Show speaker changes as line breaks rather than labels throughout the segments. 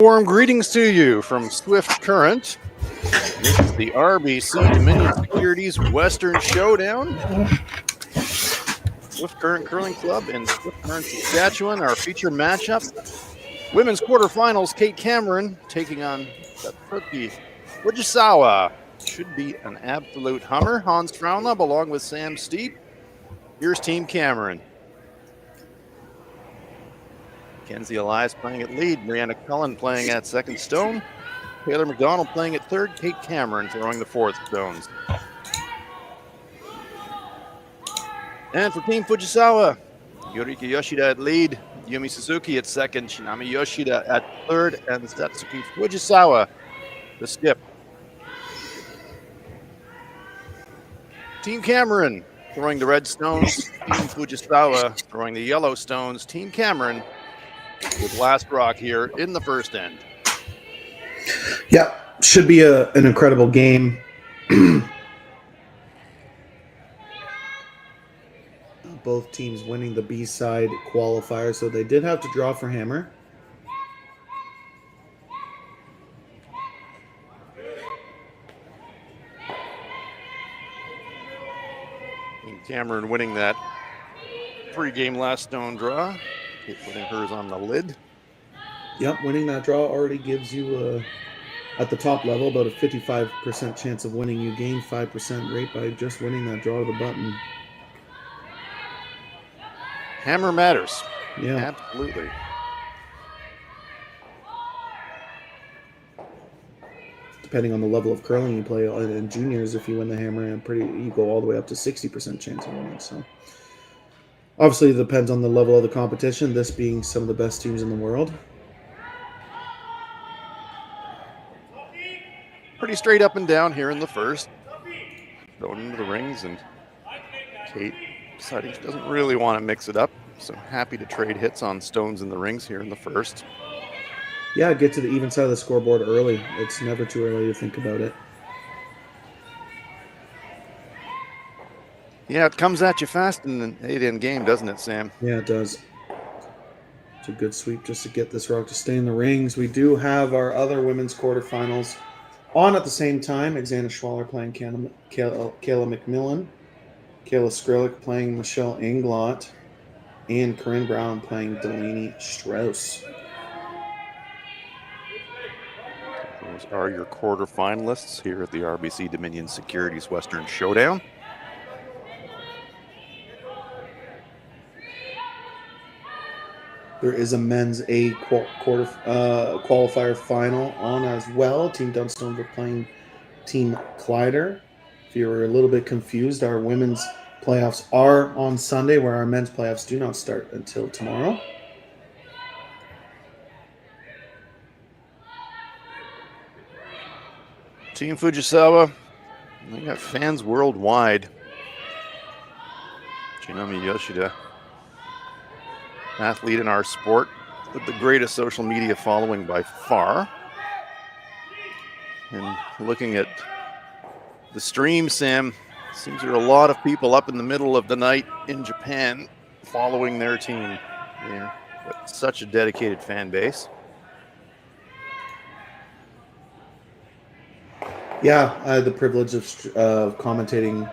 Warm greetings to you from Swift Current. This is the RBC Dominion Securities Western Showdown. Swift Current Curling Club in Swift Current, Saskatchewan. Our feature matchup. Women's quarterfinals, Kate Cameron taking on Satsuki Fujisawa. Should be an absolute hummer. Hans Frauenlob along with Sam Steep. Here's Team Cameron. Kenzie Elias playing at lead. Brianna Cullen playing at second stone. Taylor McDonald playing at third. Kate Cameron throwing the fourth stones. And for Team Fujisawa, Yorika Yoshida at lead. Yumi Suzuki at second. Shinami Yoshida at third. And Satsuki Fujisawa the skip. Team Cameron throwing the red stones. Team Fujisawa throwing the yellow stones. Team Cameron with last rock here in the first end.
Yeah, should be an incredible game. Both teams winning the B-side qualifier, so they did have to draw for Hammer.
Team Cameron winning that three-game last stone draw. Putting hers on the lid.
Yep, winning that draw already gives you, at the top level, about a 55% chance of winning. You gain 5% rate by just winning that draw to the button.
Hammer matters.
Yeah.
Absolutely.
Depending on the level of curling you play in juniors, if you win the hammer, you go all the way up to 60% chance of winning. So obviously it depends on the level of the competition, this being some of the best teams in the world.
Pretty straight up and down here in the first. Going into the rings, and Kate deciding she doesn't really want to mix it up. So happy to trade hits on stones in the rings here in the first.
Yeah, get to the even side of the scoreboard early. It's never too early to think about it.
Yeah, it comes at you fast in an 8-in game, doesn't it, Sam?
Yeah, it does. It's a good sweep just to get this rock to stay in the rings. We do have our other women's quarterfinals on at the same time. Xana Schwaller playing Kayla McMillan. Kayla Skrlik playing Michelle Inglot. And Corinne Brown playing Delaney Strauss.
Those are your quarterfinalists here at the RBC Dominion Securities Western Showdown.
There is a men's A qualifier final on as well. Team Dunstone are playing Team Clyder. If you were a little bit confused, our women's playoffs are on Sunday, where our men's playoffs do not start until tomorrow.
Team Fujisawa, they got fans worldwide. Shinami Yoshida, athlete in our sport with the greatest social media following by far. And looking at the stream, Sam, seems there are a lot of people up in the middle of the night in Japan following their team. Yeah, but such a dedicated fan base.
Yeah, I had the privilege of commentating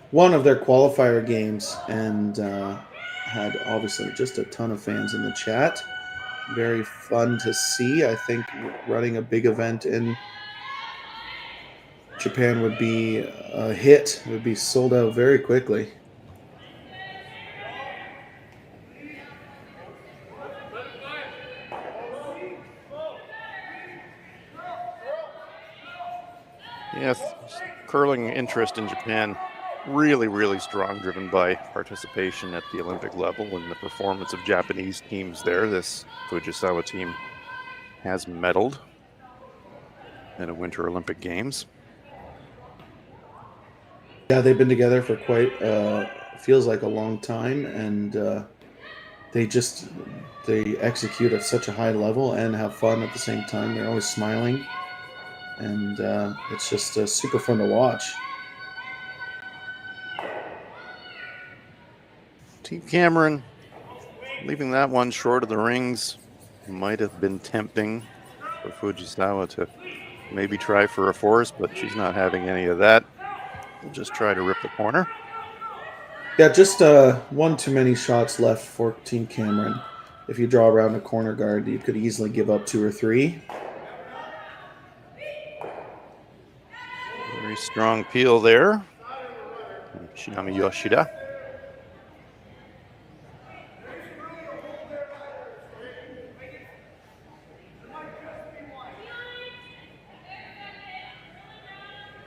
one of their qualifier games, and had obviously just a ton of fans in the chat. Very fun to see. I think running a big event in Japan would be a hit. It would be sold out very quickly.
Yes, curling interest in Japan really, really strong, driven by participation at the Olympic level and the performance of Japanese teams there. This Fujisawa team has medaled in a Winter Olympic Games.
Yeah, they've been together for quite, feels like a long time, and they execute at such a high level and have fun at the same time. They're always smiling, and it's just super fun to watch.
Team Cameron leaving that one short of the rings might have been tempting. for Fujisawa to maybe try for a force, but she's not having any of that. We'll just try to rip the corner.
Yeah, just one too many shots left for Team Cameron. If you draw around a corner guard, you could easily give up 2 or 3.
Very strong peel there. Shinami Yoshida.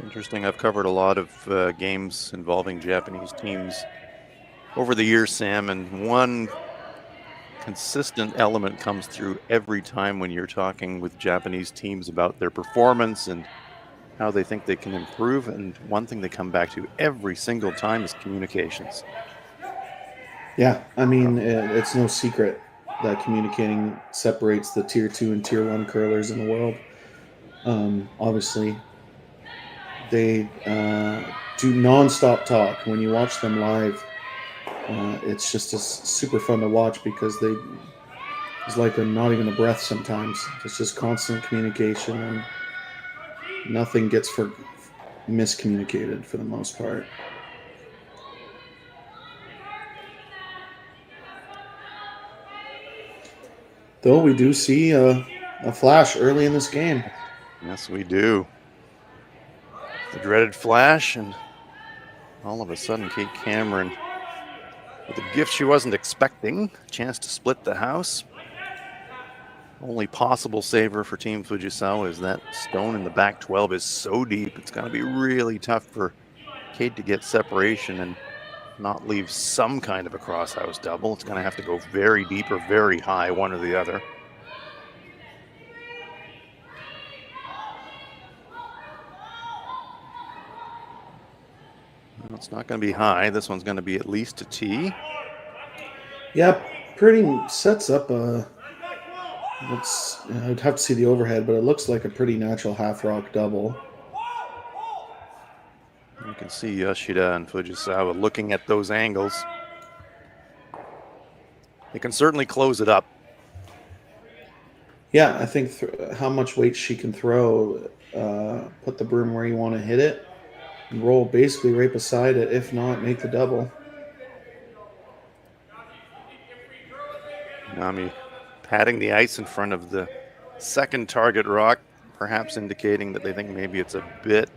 Interesting. I've covered a lot of games involving Japanese teams over the years, Sam, and one consistent element comes through every time when you're talking with Japanese teams about their performance and how they think they can improve. And one thing they come back to every single time is communications.
Yeah, I mean, it's no secret that communicating separates the Tier 2 and Tier 1 curlers in the world. Obviously, they do nonstop talk. When you watch them live, it's just super fun to watch because it's like not even a breath sometimes. It's just constant communication and nothing gets miscommunicated for the most part. Though we do see a flash early in this game.
Yes, we do. The dreaded flash, and all of a sudden Kate Cameron with a gift she wasn't expecting, a chance to split the house. Only possible saver for Team Fujisawa is that stone in the back 12 is so deep. It's going to be really tough for Kate to get separation and not leave some kind of a cross-house double. It's going to have to go very deep or very high, one or the other. Well, it's not going to be high. This one's going to be at least a T.
Yeah, pretty sets up a... I'd have to see the overhead, but it looks like a pretty natural half-rock double.
You can see Yoshida and Fujisawa looking at those angles. They can certainly close it up.
Yeah, I think how much weight she can throw, put the broom where you want to hit it, and roll basically right beside it. If not, make the double.
Nami patting the ice in front of the second target rock, perhaps indicating that they think maybe it's a bit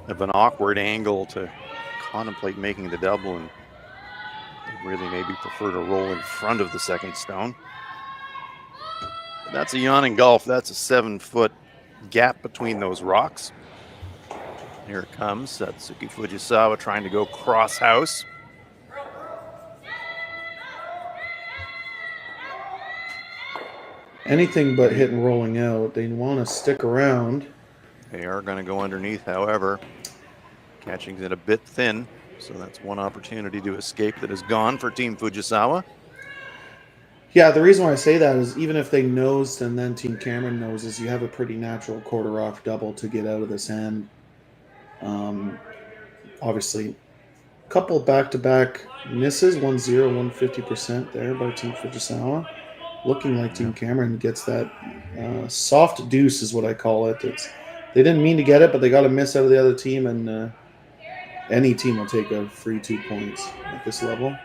of an awkward angle to contemplate making the double, and they really maybe prefer to roll in front of the second stone. But that's a yawning gulf. That's a 7-foot gap between those rocks. Here it comes. Satsuki Fujisawa trying to go cross house.
Anything but hitting rolling out. They want to stick around.
They are going to go underneath, however. Catching it a bit thin, so that's one opportunity to escape that is gone for Team Fujisawa.
Yeah, the reason why I say that is even if they nosed and then Team Cameron noses, you have a pretty natural quarter rock double to get out of this end. Obviously, a couple back-to-back misses, 1-0, 150% there by Team Fujisawa. Looking like Team Cameron gets that soft deuce is what I call it. They didn't mean to get it, but they got a miss out of the other team, and any team will take a free 2 points at this level.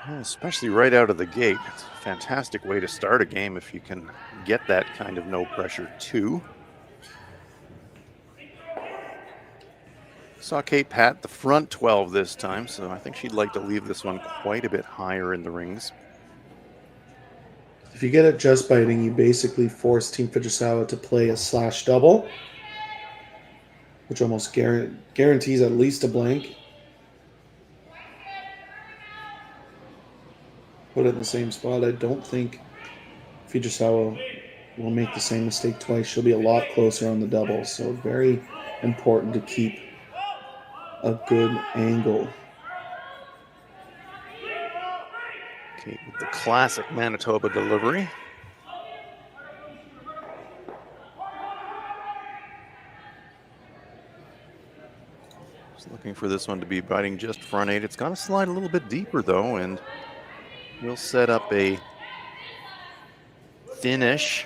Well, especially right out of the gate. It's a fantastic way to start a game if you can get that kind of no pressure too. Saw Kate pat the front 12 this time, so I think she'd like to leave this one quite a bit higher in the rings.
If you get it just biting, you basically force Team Fujisawa to play a slash double, which almost guarantees at least a blank. Put it in the same spot. I don't think Fujisawa will make the same mistake twice. She'll be a lot closer on the double, so very important to keep a good angle.
Kate with the classic Manitoba delivery. Just looking for this one to be biting just front 8. It's going to slide a little bit deeper though, and we'll set up a finish.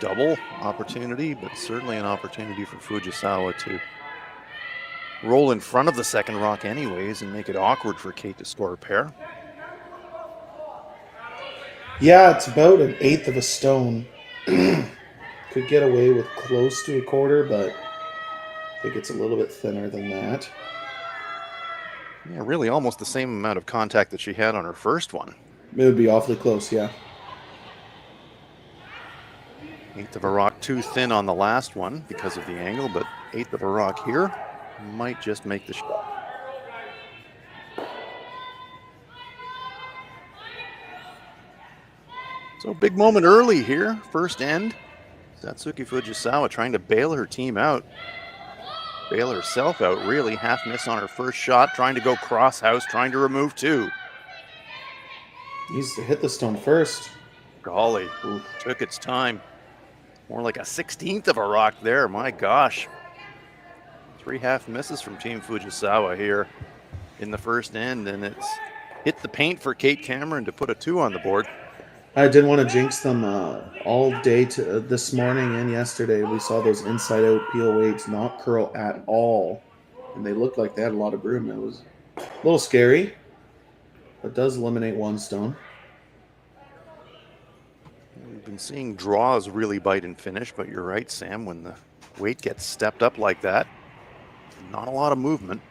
Double opportunity, but certainly an opportunity for Fujisawa to roll in front of the second rock anyways and make it awkward for Kate to score a pair.
Yeah, it's about an eighth of a stone. Could get away with close to a quarter, but I think it's a little bit thinner than that.
Yeah, really almost the same amount of contact that she had on her first one.
It would be awfully close, yeah.
Eighth of a rock too thin on the last one because of the angle, but eighth of a rock here might just make the shot. So big moment early here, first end. Satsuki Fujisawa trying to bail her team out. Bail herself out, really. Half miss on her first shot, trying to go cross house, trying to remove two.
Needs to hit the stone first.
Golly, took its time. More like a 16th of a rock there, my gosh. 3 half misses from Team Fujisawa here in the first end, and it's hit the paint for Kate Cameron to put a 2 on the board.
I didn't want to jinx them all day this morning and yesterday. We saw those inside out peel weights not curl at all, and they looked like they had a lot of room. It was a little scary, but does eliminate 1 stone.
We've been seeing draws really bite and finish, but you're right, Sam, when the weight gets stepped up like that, not a lot of movement.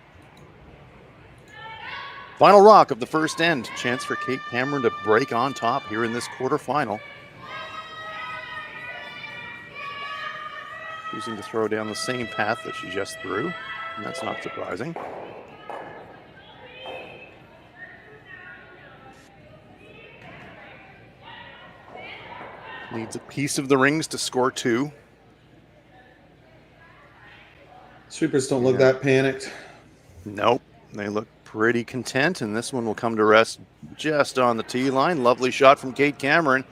Final rock of the first end. Chance for Kate Cameron to break on top here in this quarterfinal. Choosing to throw down the same path that she just threw, and that's not surprising. Needs a piece of the rings to score 2.
Sweepers don't look that panicked.
Nope, they look pretty content, and this one will come to rest just on the tee line. Lovely shot from Kate Cameron.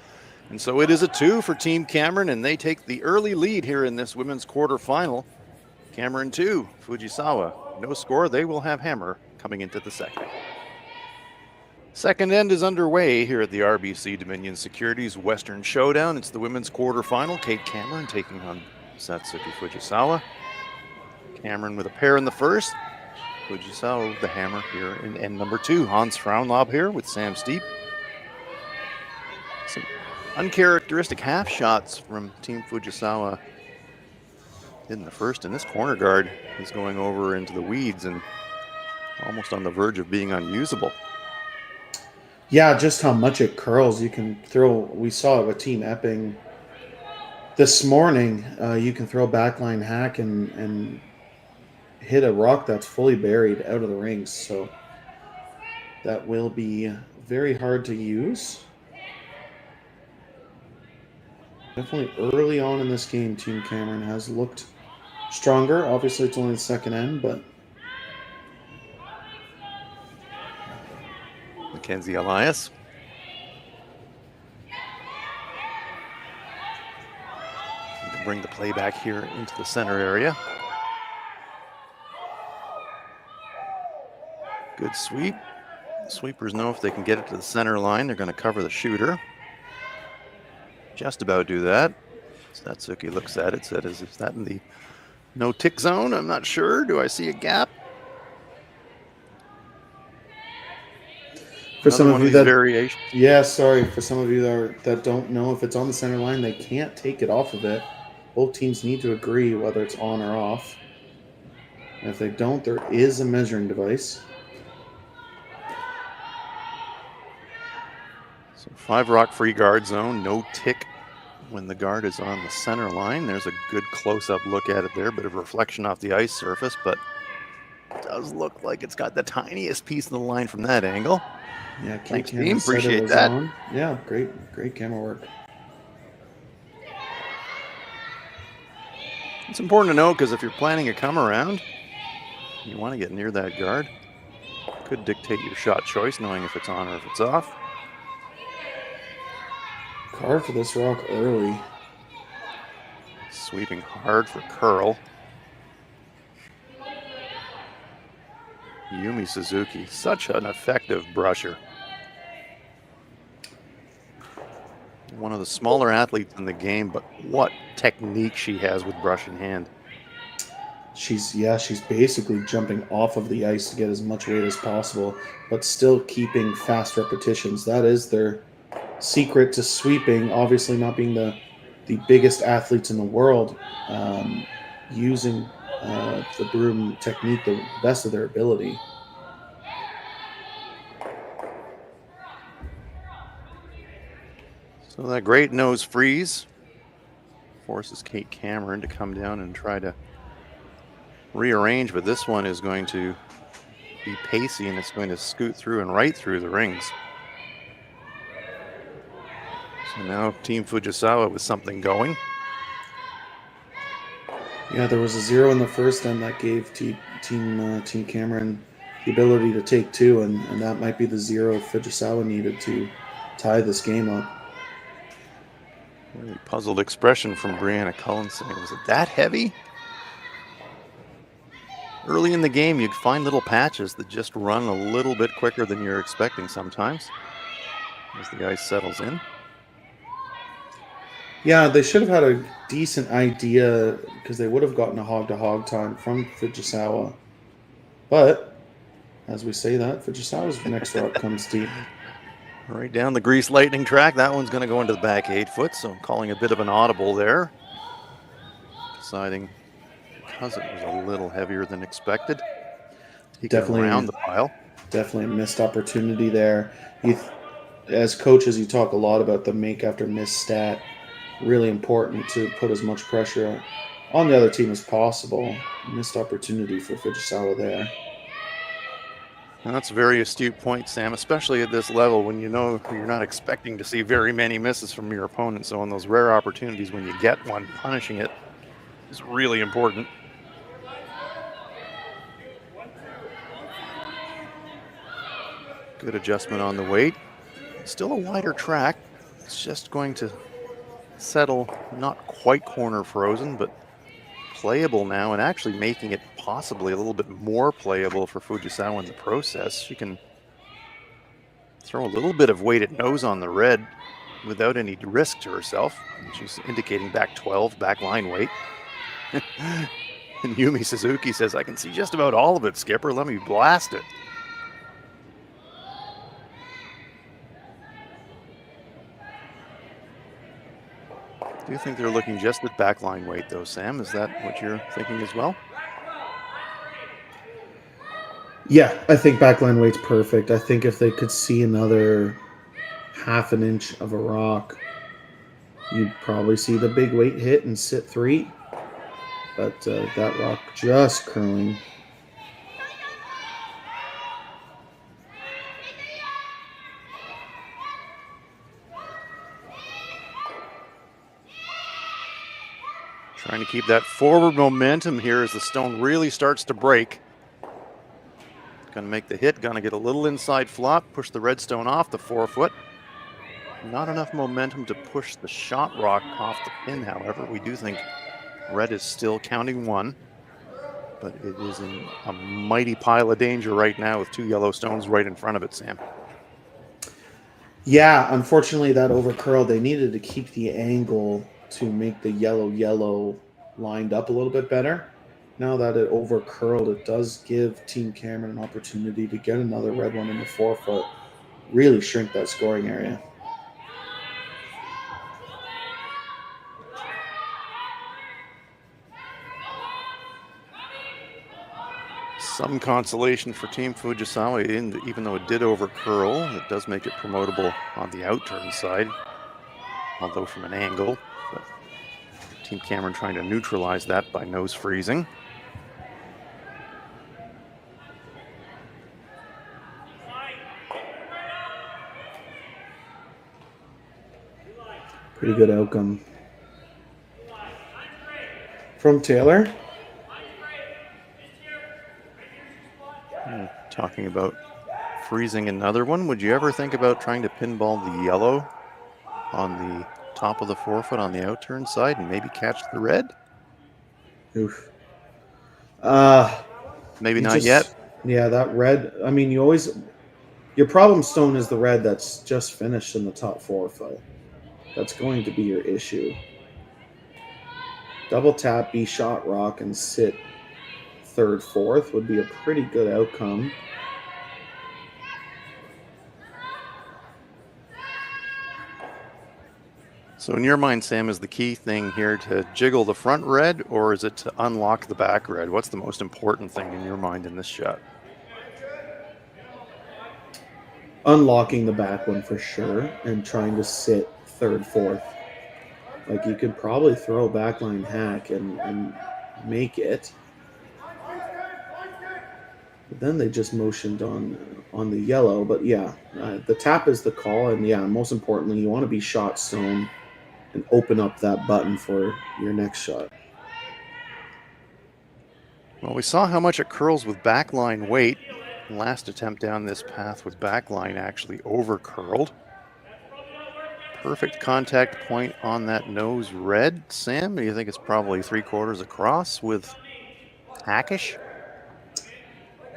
And so it is a 2 for Team Cameron, and they take the early lead here in this women's quarterfinal. Cameron 2, Fujisawa no score. They will have hammer coming into the second. Second end is underway here at the RBC Dominion Securities Western Showdown. It's the women's quarterfinal. Kate Cameron taking on Satsuki Fujisawa. Cameron with a pair in the first. Fujisawa with the hammer here in end number 2. Hans Frauenlob here with Sam Steep. Some uncharacteristic half shots from Team Fujisawa in the first, and this corner guard is going over into the weeds and almost on the verge of being unusable.
Yeah, just how much it curls. You can throw, we saw it with Team Epping this morning. You can throw backline hack and hit a rock that's fully buried out of the rings. So that will be very hard to use. Definitely early on in this game, Team Cameron has looked stronger. Obviously, it's only the second end, but
Mackenzie Elias. Bring the play back here into the center area. Good sweep. The sweepers know if they can get it to the center line, they're going to cover the shooter. Just about do that. Satsuki looks at it, said, is that in the no tick zone? I'm not sure. Do I see a gap?
For some of you that
variation.
Yeah, sorry. For some of you that don't know if it's on the center line, they can't take it off of it. Both teams need to agree whether it's on or off. And if they don't, there is a measuring device.
So 5 rock free guard zone, no tick when the guard is on the center line. There's a good close-up look at it there, bit of reflection off the ice surface, but it does look like it's got the tiniest piece of the line from that angle.
Yeah,
thanks team, appreciate that.
On. Yeah, great camera work.
It's important to know because if you're planning a come around, you want to get near that guard. Could dictate your shot choice, knowing if it's on or if it's off.
Carve for this rock early.
Sweeping hard for curl. Yumi Suzuki, such an effective brusher. one of the smaller athletes in the game, but what technique she has with brush in hand.
She's basically jumping off of the ice to get as much weight as possible, but still keeping fast repetitions. That is their secret to sweeping. Obviously, not being the biggest athletes in the world, using the broom technique the best of their ability.
So that great nose freeze forces Kate Cameron to come down and try to rearrange, but this one is going to be pacey and it's going to scoot through and right through the rings. So now Team Fujisawa with something going.
Yeah, there was a 0 in the first end that gave Team Cameron the ability to take 2, and that might be the 0 Fujisawa needed to tie this game up.
Really puzzled expression from Brianna Cullen saying, was it that heavy? Early in the game, you'd find little patches that just run a little bit quicker than you're expecting sometimes as the ice settles in.
Yeah, they should have had a decent idea because they would have gotten a hog-to-hog time from Fujisawa. But, as we say that, Fujisawa's next route comes deep.
Right down the Grease Lightning track. That one's going to go into the back 8 foot, so I'm calling a bit of an audible there. Deciding because it was a little heavier than expected.
Definitely
around the pile.
Definitely a missed opportunity there. As coaches, you talk a lot about the make after miss stat. Really important to put as much pressure on the other team as possible. Missed opportunity for Fujisawa there.
And that's a very astute point, Sam, especially at this level when you know you're not expecting to see very many misses from your opponent. So on those rare opportunities when you get one, punishing it is really important. Good adjustment on the weight. Still a wider track. It's just going to settle, not quite corner frozen, but playable now, and actually making it possibly a little bit more playable for Fujisawa in the process. She can throw a little bit of weight at nose on the red without any risk to herself. And she's indicating back 12, back line weight. And Yumi Suzuki says, I can see just about all of it, Skipper. Let me blast it. Do you think they're looking just at backline weight, though, Sam? Is that what you're thinking as well?
Yeah, I think backline weight's perfect. I think if they could see another half an inch of a rock, you'd probably see the big weight hit and sit 3. But that rock just curling.
Trying to keep that forward momentum here as the stone really starts to break. Going to make the hit, going to get a little inside flop, push the red stone off the 4 foot. Not enough momentum to push the shot rock off the pin, however. We do think red is still counting 1, but it is in a mighty pile of danger right now with 2 yellow stones right in front of it, Sam.
Yeah, unfortunately that overcurl. They needed to keep the angle to make the yellow lined up a little bit better. Now that it overcurled, it does give Team Cameron an opportunity to get another red one in the 4 foot, really shrink that scoring area.
Some consolation for Team Fujisawa, even though it did overcurl. It does make it promotable on the outturn side, although from an angle. But Team Cameron trying to neutralize that by nose freezing.
Pretty good outcome from Taylor.
Talking about freezing another one. Would you ever think about trying to pinball the yellow on the top of the 4 foot on the outturn side and maybe catch the red?
Oof.
Maybe not yet.
Yeah, that red. I mean, your problem stone is the red that's just finished in the top 4 foot. that's going to be your issue. Double tap, be shot rock, and sit third, fourth would be a pretty good outcome.
So in your mind, Sam, is the key thing here to jiggle the front red, or is it to unlock the back red? What's the most important thing in your mind in this shot?
Unlocking the back one for sure, and trying to sit third, fourth. Like, you could probably throw a backline hack and make it. But then they just motioned on the yellow. But yeah, the tap is the call, and yeah, most importantly, you want to be shot stone and open up that button for your next shot.
Well, we saw how much it curls with backline weight. Last attempt down this path with backline actually over curled. Perfect contact point on that nose red. Sam, do you think it's probably 3/4 across with hackish?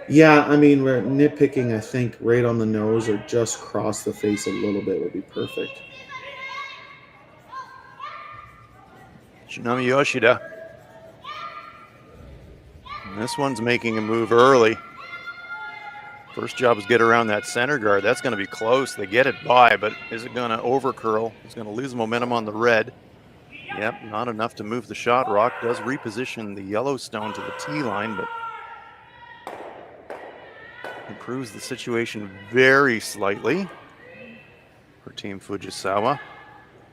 Yeah, I mean, we're nitpicking, I think, right on the nose or just cross the face a little bit would be perfect.
Shinami Yoshida. And this one's making a move early. First job is get around that center guard. That's going to be close. They get it by, but is it going to over curl? It's going to lose momentum on the red. Yep, not enough to move the shot rock. Does reposition the Yellowstone to the tee line, but improves the situation very slightly for Team Fujisawa.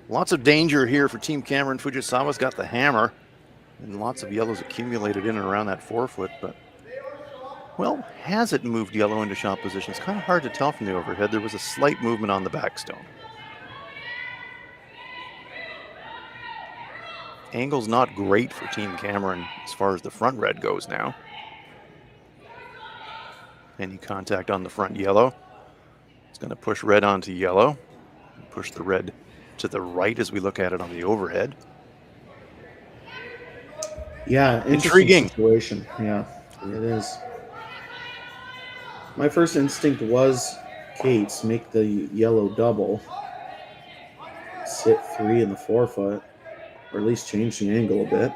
Lots of danger here for Team Cameron. Fujisawa's got the hammer, and lots of yellows accumulated in and around that forefoot, but well, has it moved yellow into shot position? It's kind of hard to tell from the overhead. There was a slight movement on the backstone. Angle's not great for Team Cameron as far as the front red goes now. Any contact on the front yellow. It's going to push red onto yellow. Push the red to the right as we look at it on the overhead.
Yeah,
intriguing
situation. Yeah, it is. My first instinct was Kate's, make the yellow double, sit 3 in the forefoot, or at least change the angle a bit.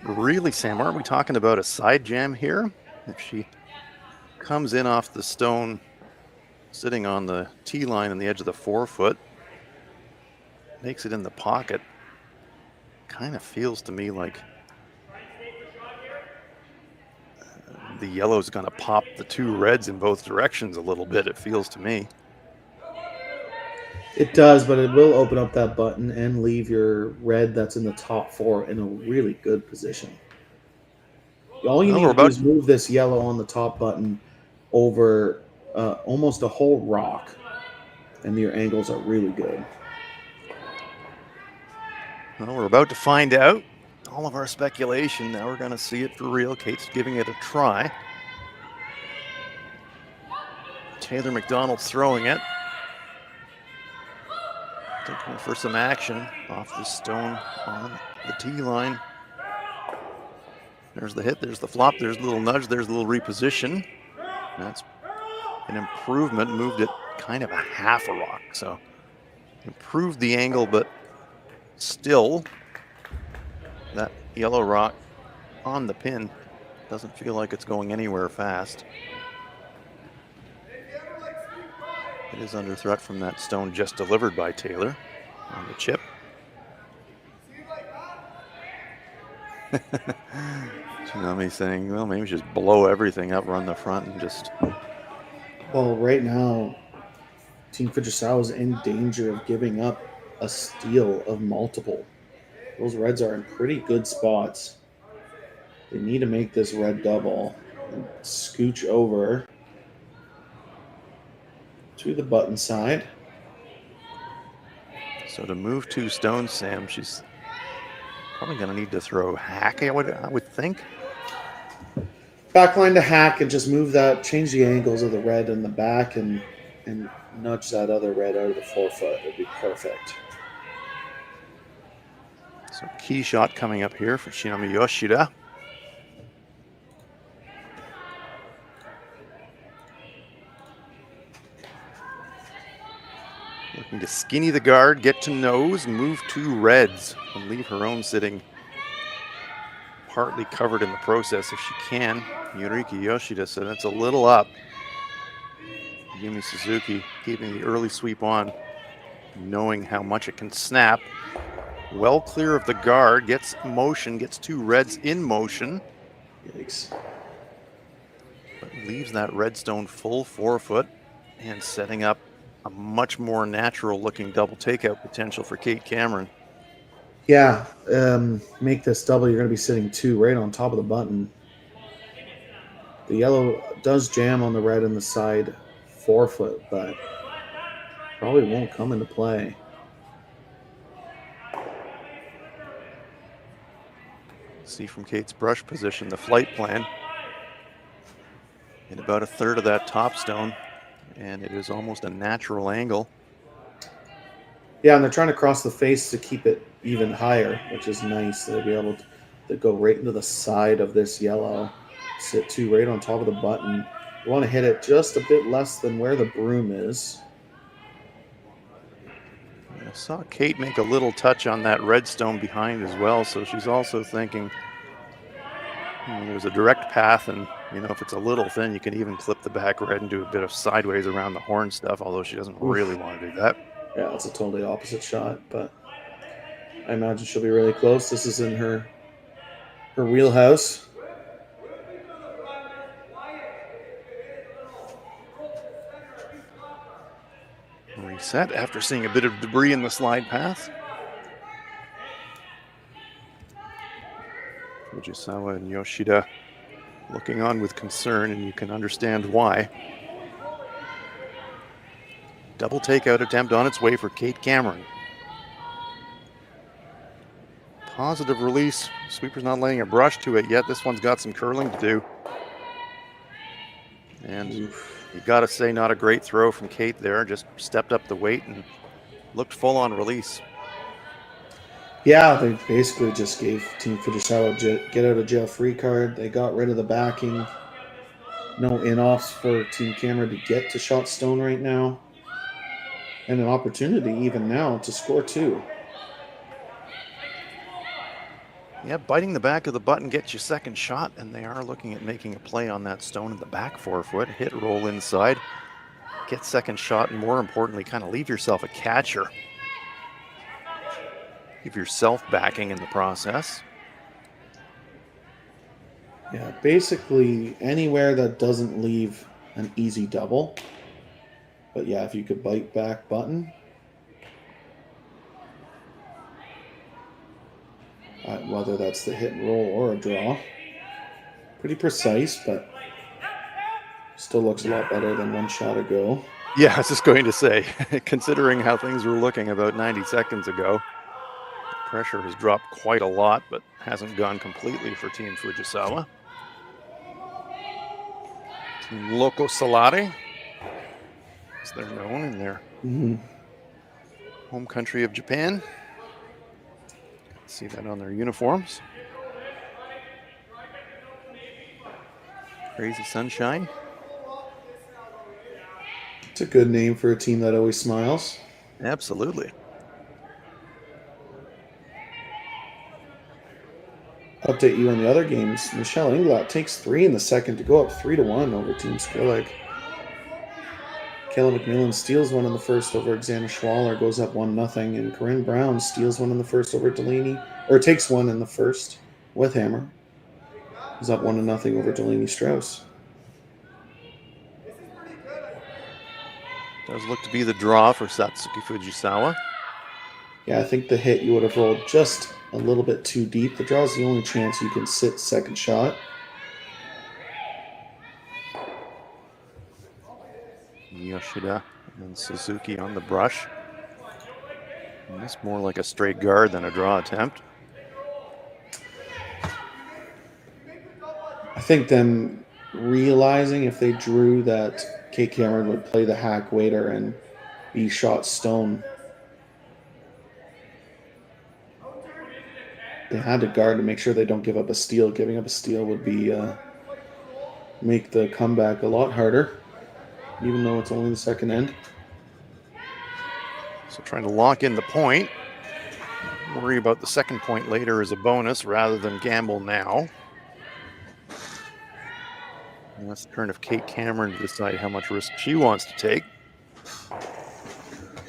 Really, Sam, aren't we talking about a side jam here? If she comes in off the stone, sitting on the tee line on the edge of the forefoot, makes it in the pocket, kind of feels to me like the yellow's going to pop the 2 reds in both directions a little bit, it feels to me.
It does, but it will open up that button and leave your red that's in the top 4 in a really good position. All you need to do is move this yellow on the top button over almost a whole rock, and your angles are really good.
Well, we're about to find out. All of our speculation, now we're going to see it for real. Kate's giving it a try. Taylor McDonald's throwing it. Looking for some action off the stone on the tee line. There's the hit, there's the flop, there's a little nudge, there's a little reposition. That's an improvement, moved it kind of a half a rock. So improved the angle, but still that yellow rock on the pin doesn't feel like it's going anywhere fast. It is under threat from that stone just delivered by Taylor on the chip. Tsunami saying, well, maybe just blow everything up, run the front, and just...
Well, right now, Team Fujisawa is in danger of giving up a steal of multiple. Those reds are in pretty good spots. They need to make this red double and scooch over to the button side.
So to move 2 stones, Sam, she's probably going to need to throw hack, I would think.
Backline to hack and just move that, change the angles of the red in the back and nudge that other red out of the forefoot. It'd be perfect.
So key shot coming up here for Shinami Yoshida. Need to skinny the guard, get to nose, move 2 reds, and leave her own sitting partly covered in the process if she can. Yuriki Yoshida said that's a little up. Yumi Suzuki keeping the early sweep on, knowing how much it can snap. Well clear of the guard, gets motion, gets 2 reds in motion.
Yikes.
But leaves that redstone full forefoot and setting up a much more natural looking double takeout potential for Kate Cameron.
Yeah, make this double. You're going to be sitting 2 right on top of the button. The yellow does jam on the red in the side forefoot, but probably won't come into play.
See from Kate's brush position the flight plan. In about 1/3 of that top stone, and it is almost a natural angle.
Yeah, and they're trying to cross the face to keep it even higher, which is nice. They'll be able to go right into the side of this yellow, sit 2 right on top of the button. You want to hit it just a bit less than where the broom is.
I saw Kate make a little touch on that redstone behind as well, so she's also thinking there's a direct path, and if it's a little thin, you can even clip the back red and do a bit of sideways around the horn stuff, although she doesn't really want to do that.
Yeah, it's a totally opposite shot, but I imagine she'll be really close. This is in her wheelhouse.
Reset after seeing a bit of debris in the slide path. Fujisawa and Yoshida looking on with concern, and you can understand why. Double takeout attempt on its way for Kate Cameron. Positive release. Sweeper's not laying a brush to it yet. This one's got some curling to do. And you got to say, not a great throw from Kate there. Just stepped up the weight and looked full on release.
Yeah, they basically just gave Team Fujisawa a get out of jail free card. They got rid of the backing. No in-offs for Team Cameron to get to shot stone right now. And an opportunity even now to score 2.
Yeah, biting the back of the button gets you second shot, and they are looking at making a play on that stone in the back forefoot. Hit, roll inside, get second shot, and more importantly, kind of leave yourself a catcher. Give yourself backing in the process.
Yeah, basically anywhere that doesn't leave an easy double. But yeah, if you could bite back button. Whether that's the hit and roll or a draw. Pretty precise, but still looks a lot better than 1 shot ago.
Yeah, I was just going to say, considering how things were looking about 90 seconds ago, pressure has dropped quite a lot, but hasn't gone completely for Team Fujisawa. Team Loco Salare, as they're known in their home country of Japan. See that on their uniforms. Crazy Sunshine.
It's a good name for a team that always smiles.
Absolutely.
Update you on the other games. Michelle Inglot takes 3 in the second to go up 3-1 over Team Skrillex. Kayla McMillan steals one in the first over Xana Schwaller, goes up 1-0, and Corinne Brown steals one in the first over Delaney, or takes one in the first with Hammer. Goes up 1-0 over Delaney Strauss.
Does look to be the draw for Satsuki Fujisawa.
Yeah, I think the hit you would have rolled just a little bit too deep. The draw is the only chance you can sit second shot.
Yoshida and Suzuki on the brush. And this more like a straight guard than a draw attempt.
I think them realizing if they drew that Kate Cameron would play the hack waiter and be shot stone. They had to guard to make sure they don't give up a steal. Giving up a steal would be make the comeback a lot harder, even though it's only the second end.
So trying to lock in the point. Worry about the second point later as a bonus rather than gamble now. And that's the turn of Kate Cameron to decide how much risk she wants to take.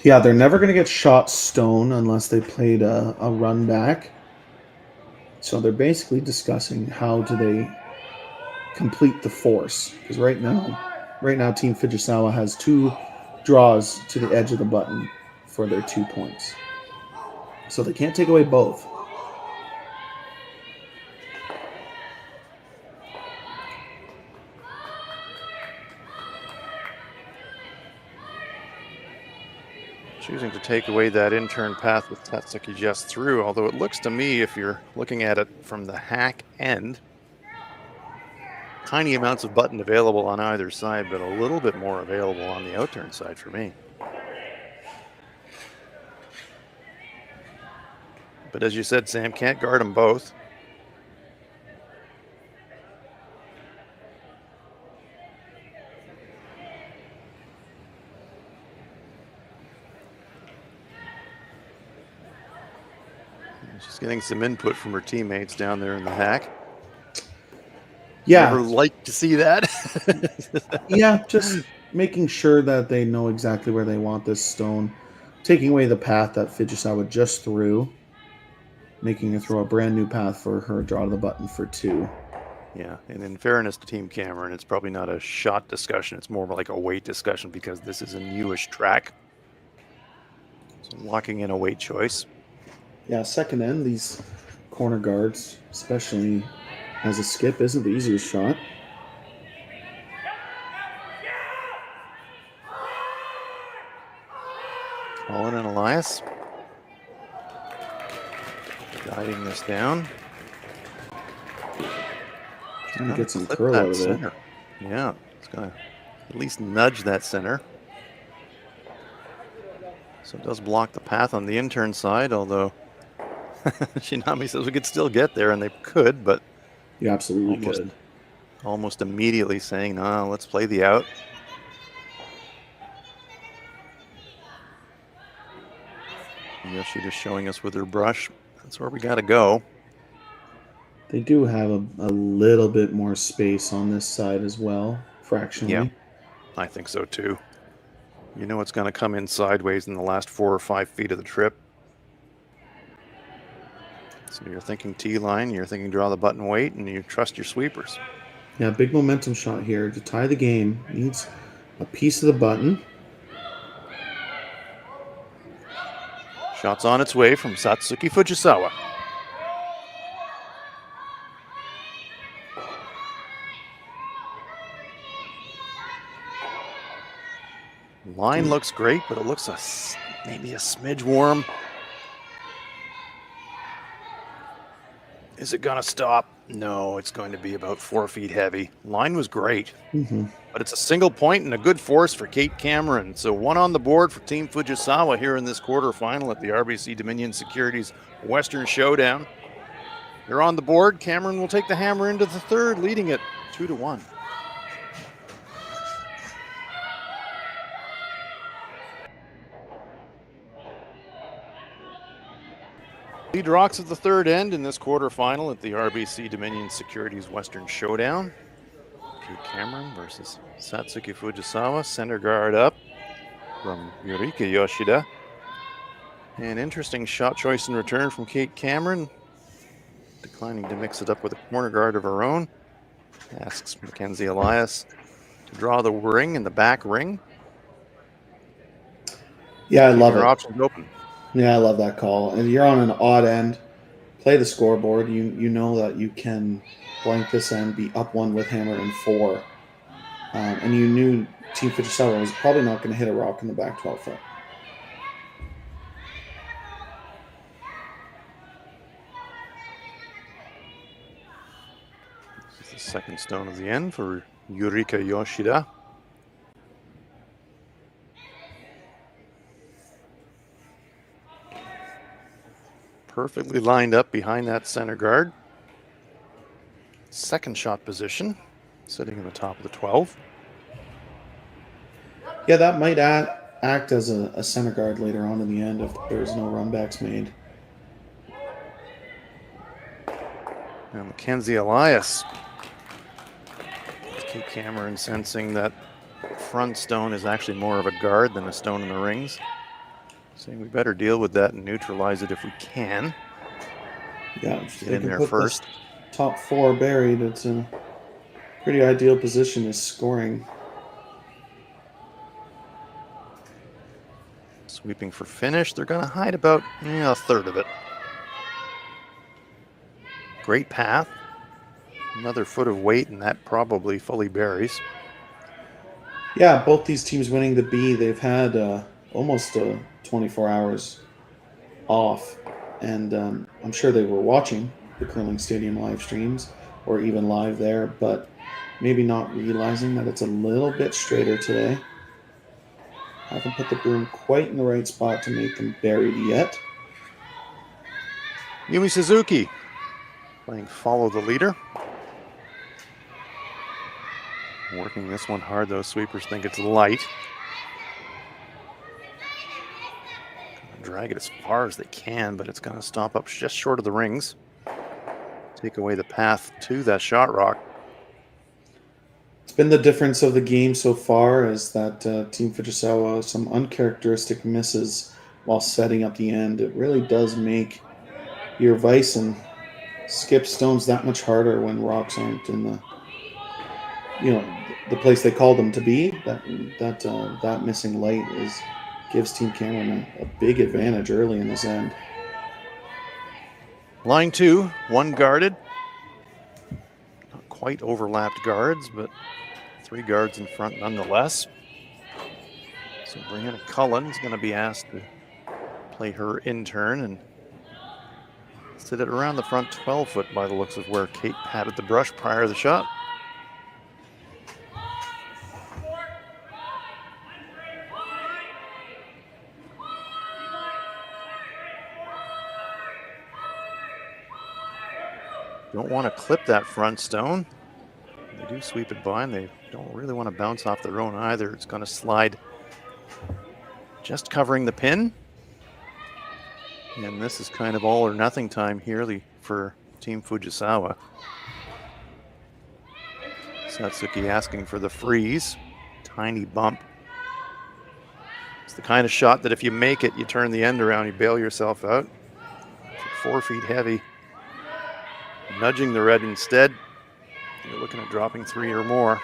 Yeah, they're never going to get shot stone unless they played a run back. So they're basically discussing how do they complete the force. Because right now Team Fujisawa has 2 draws to the edge of the button for their 2 points. So they can't take away both.
Choosing to take away that in-turn path with Satsuki just through, although it looks to me, if you're looking at it from the hack end, tiny amounts of button available on either side, but a little bit more available on the outturn side for me. But as you said, Sam, can't guard them both. She's getting some input from her teammates down there in the hack.
Yeah.
Never like to see that.
Yeah, just making sure that they know exactly where they want this stone. Taking away the path that Fujisawa just threw. Making her throw a brand new path for her draw to the button for 2.
Yeah, and in fairness to Team Cameron, it's probably not a shot discussion. It's more like a weight discussion because this is a newish track. So locking in a weight choice.
Yeah, second end, these corner guards, especially as a skip, isn't the easiest shot.
Colin and Elias guiding this down.
Trying to get some curl out of it.
Yeah, it's going to at least nudge that center. So it does block the path on the in-turn side, although Shinami says we could still get there, and they could, but
you absolutely could.
Almost immediately saying, no, let's play the out. Yoshida's showing us with her brush. That's where we got to go.
They do have a little bit more space on this side as well, fractionally.
Yeah, I think so too. You know it's going to come in sideways in the last 4 or 5 feet of the trip. So you're thinking T-line, you're thinking draw the button weight, and you trust your sweepers.
Yeah, big momentum shot here to tie the game. Needs a piece of the button.
Shots on its way from Satsuki Fujisawa. Line looks great, but it looks maybe a smidge warm. Is it going to stop? No, it's going to be about 4 feet heavy. Line was great, but it's a single point and a good force for Kate Cameron. So 1 on the board for Team Fujisawa here in this quarterfinal at the RBC Dominion Securities Western Showdown. They're on the board. Cameron will take the hammer into the third, leading it 2-1. Lead rocks at the third end in this quarterfinal at the RBC Dominion Securities Western Showdown. Kate Cameron versus Satsuki Fujisawa. Center guard up from Yurika Yoshida. An interesting shot choice in return from Kate Cameron. Declining to mix it up with a corner guard of her own. Asks Mackenzie Elias to draw the ring in the back ring.
Yeah, I love it.
Options open.
Yeah, I love that call. And you're on an odd end. Play the scoreboard. You know that you can blank this end, be up 1 with hammer and 4. And you knew Team Fujisawa was probably not going to hit a rock in the back 12 foot.
This is the second stone of the end for Yurika Yoshida. Perfectly lined up behind that center guard. Second shot position, sitting in the top of the 12.
Yeah, that might act as a center guard later on in the end if there's no runbacks made.
Now Mackenzie Elias. Keep Cameron sensing that front stone is actually more of a guard than a stone in the rings. Saying we better deal with that and neutralize it if we can.
Yeah, if
Get
they
in
can
there
put
first.
the top 4 buried, it's in a pretty ideal position is scoring.
Sweeping for finish. They're going to hide about a third of it. Great path. Another foot of weight, and that probably fully buries.
Yeah, both these teams winning the B, they've had almost 24 hours off. And I'm sure they were watching the Curling Stadium live streams or even live there, but maybe not realizing that it's a little bit straighter today. Haven't put the broom quite in the right spot to make them buried yet.
Yumi Suzuki playing follow the leader. Working this one hard, those sweepers think it's light. Drag it as far as they can, but it's going to stop up just short of the rings. Take away the path to that shot rock.
It's been the difference of the game so far is that Team Fujisawa, some uncharacteristic misses while setting up the end. It really does make your vice and skip stones that much harder when rocks aren't in the place they call them to be. That missing light gives Team Cameron a big advantage early in this end.
Line 2, one guarded. Not quite overlapped guards, but 3 guards in front nonetheless. So Brianna Cullen's going to be asked to play her intern and sit at around the front 12 foot by the looks of where Kate patted the brush prior to the shot. Don't want to clip that front stone. They do sweep it by, and they don't really want to bounce off their own either. It's going to slide just covering the pin. And this is kind of all or nothing time here for Team Fujisawa. Satsuki asking for the freeze. Tiny bump. It's the kind of shot that if you make it, you turn the end around, you bail yourself out. 4 feet heavy. Nudging the red instead. You're looking at dropping 3 or more.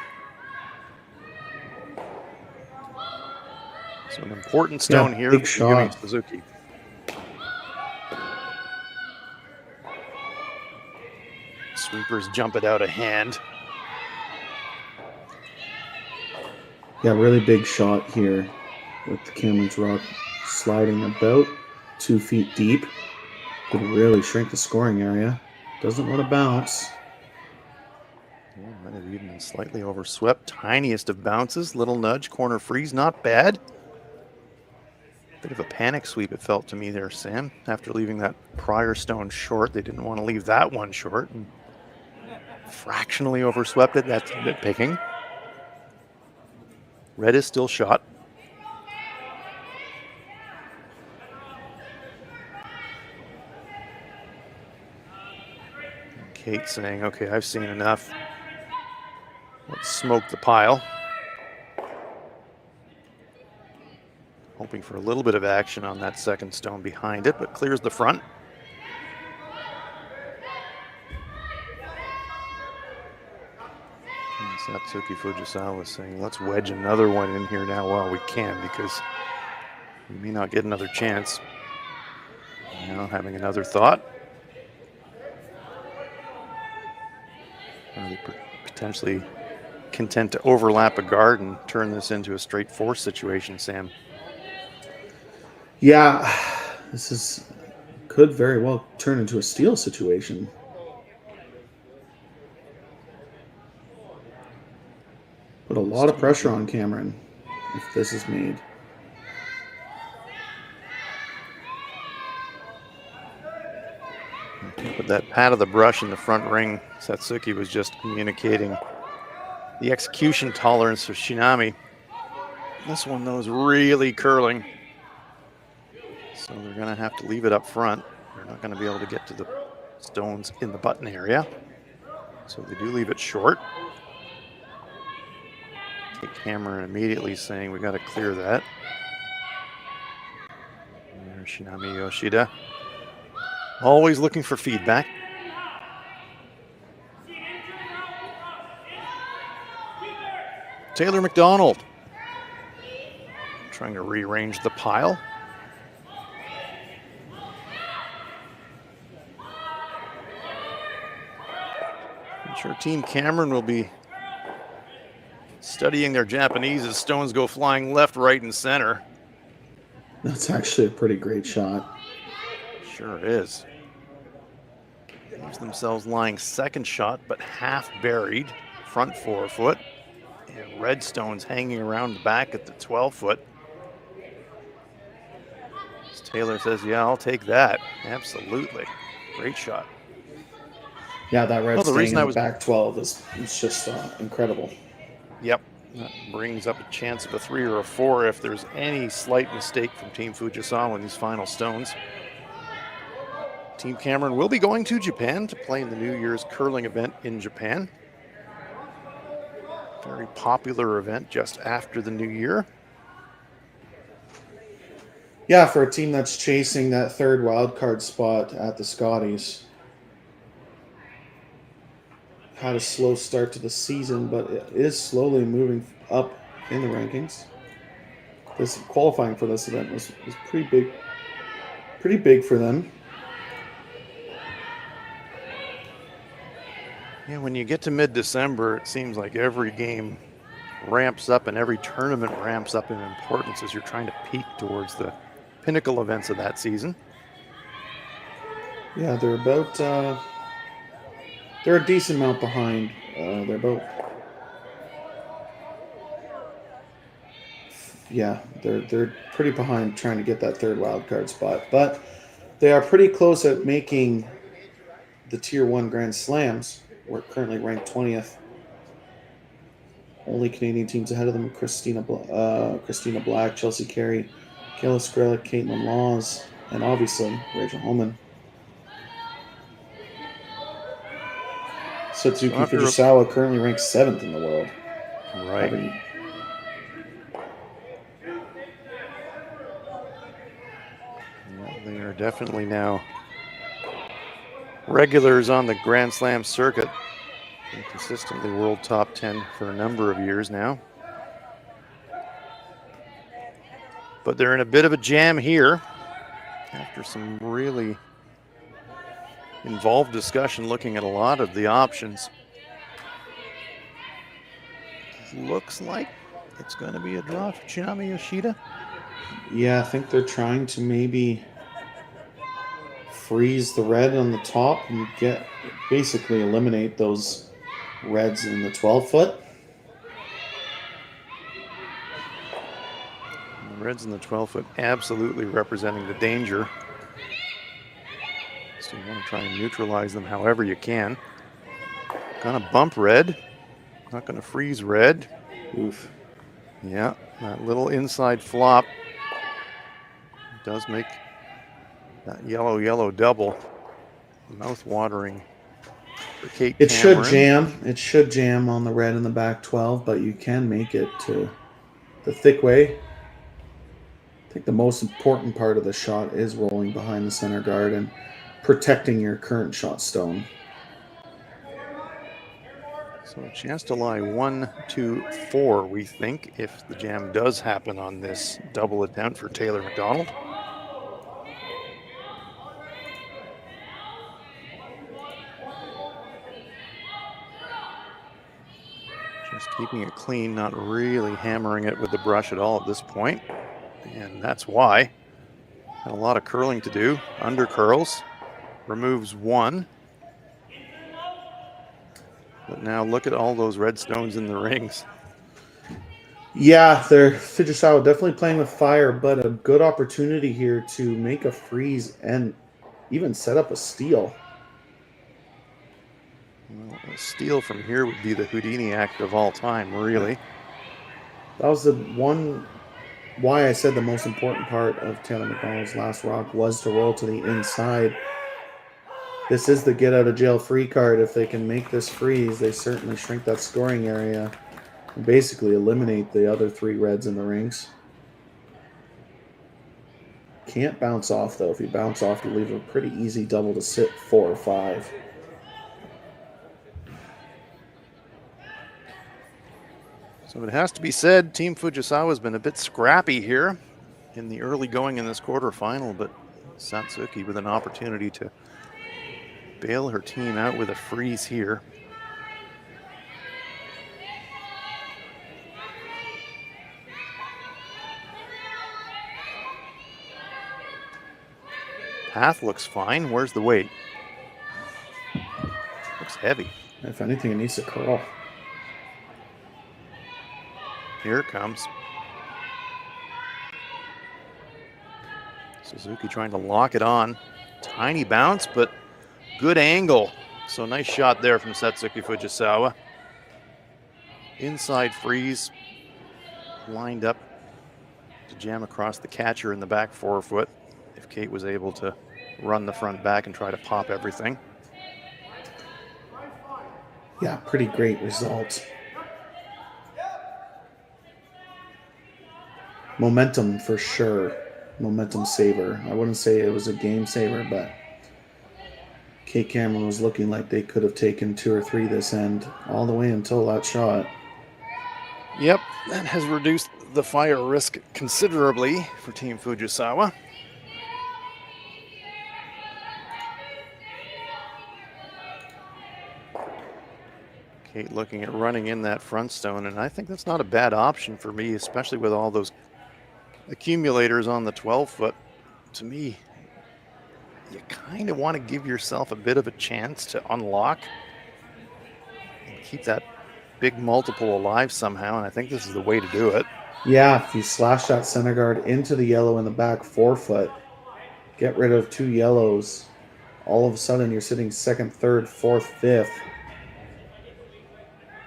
So an important stone here
big
for
shot.
Yumi Suzuki. Sweepers jump it out of hand.
Yeah, really big shot here with Cameron's rock sliding about 2 feet deep. Could really shrink the scoring area. Doesn't want to bounce.
Yeah, might have even been slightly overswept. Tiniest of bounces. Little nudge, corner freeze, not bad. Bit of a panic sweep it felt to me there, Sam. After leaving that prior stone short, they didn't want to leave that one short. And fractionally overswept it. That's nitpicking. Red is still shot. Kate saying, okay, I've seen enough. Let's smoke the pile. Hoping for a little bit of action on that second stone behind it, but clears the front. And Satsuki Fujisawa saying, let's wedge another one in here now while we can, because we may not get another chance. Now having another thought. Are they potentially content to overlap a guard and turn this into a straight force situation, Sam?
Yeah, could very well turn into a steal situation. Put a lot of pressure on Cameron if this is made.
With that pat of the brush in the front ring, Satsuki was just communicating the execution tolerance of Shinami. This one, though, is really curling. So they're going to have to leave it up front. They're not going to be able to get to the stones in the button area. So they do leave it short. Kate Cameron immediately saying we got to clear that. There's Shinami Yoshida. Always looking for feedback. Taylor McDonald trying to rearrange the pile. I'm sure Team Cameron will be studying their Japanese as stones go flying left, right, and center.
That's actually a pretty great shot.
Sure is. Leaves themselves lying second shot, but half buried, front 4 foot. And red stones hanging around the back at the 12 foot. As Taylor says, yeah, I'll take that. Absolutely. Great shot.
Yeah, that red
the
staying
reason
in
I
the
was
back 12 is just incredible.
Yep. That brings up a chance of a 3 or a 4 if there's any slight mistake from Team Fujisawa in these final stones. Team Cameron will be going to Japan to play in the New Year's curling event in Japan. Very popular event just after the New Year.
Yeah, for a team that's chasing that third wildcard spot at the Scotties. Had a slow start to the season, but it is slowly moving up in the rankings. This qualifying for this event was pretty big for them.
Yeah, when you get to mid-December, it seems like every game ramps up and every tournament ramps up in importance as you're trying to peak towards the pinnacle events of that season.
Yeah, they're about they're a decent amount behind. They're about they're pretty behind trying to get that third wildcard spot, but they are pretty close at making the Tier 1 Grand Slams. We're currently ranked 20th. Only Canadian teams ahead of them: Christina Black, Chelsea Carey, Kayla Skrellick, Caitlin Laws, and obviously Rachel Holman. Satsuki Fujisawa currently ranked 7th in the world.
Right. They are definitely now regulars on the Grand Slam circuit. Been consistently world top 10 for a number of years now. But they're in a bit of a jam here after some really involved discussion looking at a lot of the options. Looks like it's going to be a draw for Shinami Yoshida.
Yeah, I think they're trying to maybe freeze the red on the top and basically eliminate those reds in the 12 foot.
The reds in the 12 foot absolutely representing the danger. So you want to try and neutralize them however you can. Gonna bump red. Not gonna freeze red.
Oof.
Yeah, that little inside flop does make that yellow double mouth-watering for Kate
It
Cameron.
should jam. It should jam on the red in the back 12, but you can make it to the thick way. I think the most important part of the shot is rolling behind the center guard and protecting your current shot stone.
So a chance to lie 1, 2, 4, we think, if the jam does happen on this double attempt for Taylor McDonald. Just keeping it clean, not really hammering it with the brush at all at this point. And that's why. Had a lot of curling to do. Under curls. Removes 1. But now look at all those red stones in the rings.
Yeah, they're Fujisawa definitely playing with fire, but a good opportunity here to make a freeze and even set up a steal.
Well, a steal from here would be the Houdini act of all time, really.
That was the one why I said the most important part of Taylor McDonald's last rock was to roll to the inside. This is the get out of jail free card. If they can make this freeze, they certainly shrink that scoring area and basically eliminate the other 3 reds in the rings. Can't bounce off, though. If you bounce off, you leave a pretty easy double to sit 4 or 5.
So it has to be said, Team Fujisawa has been a bit scrappy here in the early going in this quarterfinal, but Satsuki with an opportunity to bail her team out with a freeze here. Path looks fine. Where's the weight? Looks heavy.
If anything, it needs to curl.
Here it comes. Suzuki trying to lock it on. Tiny bounce, but good angle. So nice shot there from Satsuki Fujisawa. Inside freeze. Lined up to jam across the catcher in the back 4-foot. If Kate was able to run the front back and try to pop everything.
Yeah, pretty great result. Momentum for sure. Momentum saver. I wouldn't say it was a game saver, but Kate Cameron was looking like they could have taken 2 or 3 this end all the way until that shot.
Yep, that has reduced the fire risk considerably for Team Fujisawa. Kate looking at running in that front stone, and I think that's not a bad option for me, especially with all those accumulators on the 12-foot. To me, you kind of want to give yourself a bit of a chance to unlock and keep that big multiple alive somehow, and I think this is the way to do it.
Yeah, if you slash that center guard into the yellow in the back 4-foot, get rid of 2 yellows, all of a sudden you're sitting 2nd, 3rd, 4th, 5th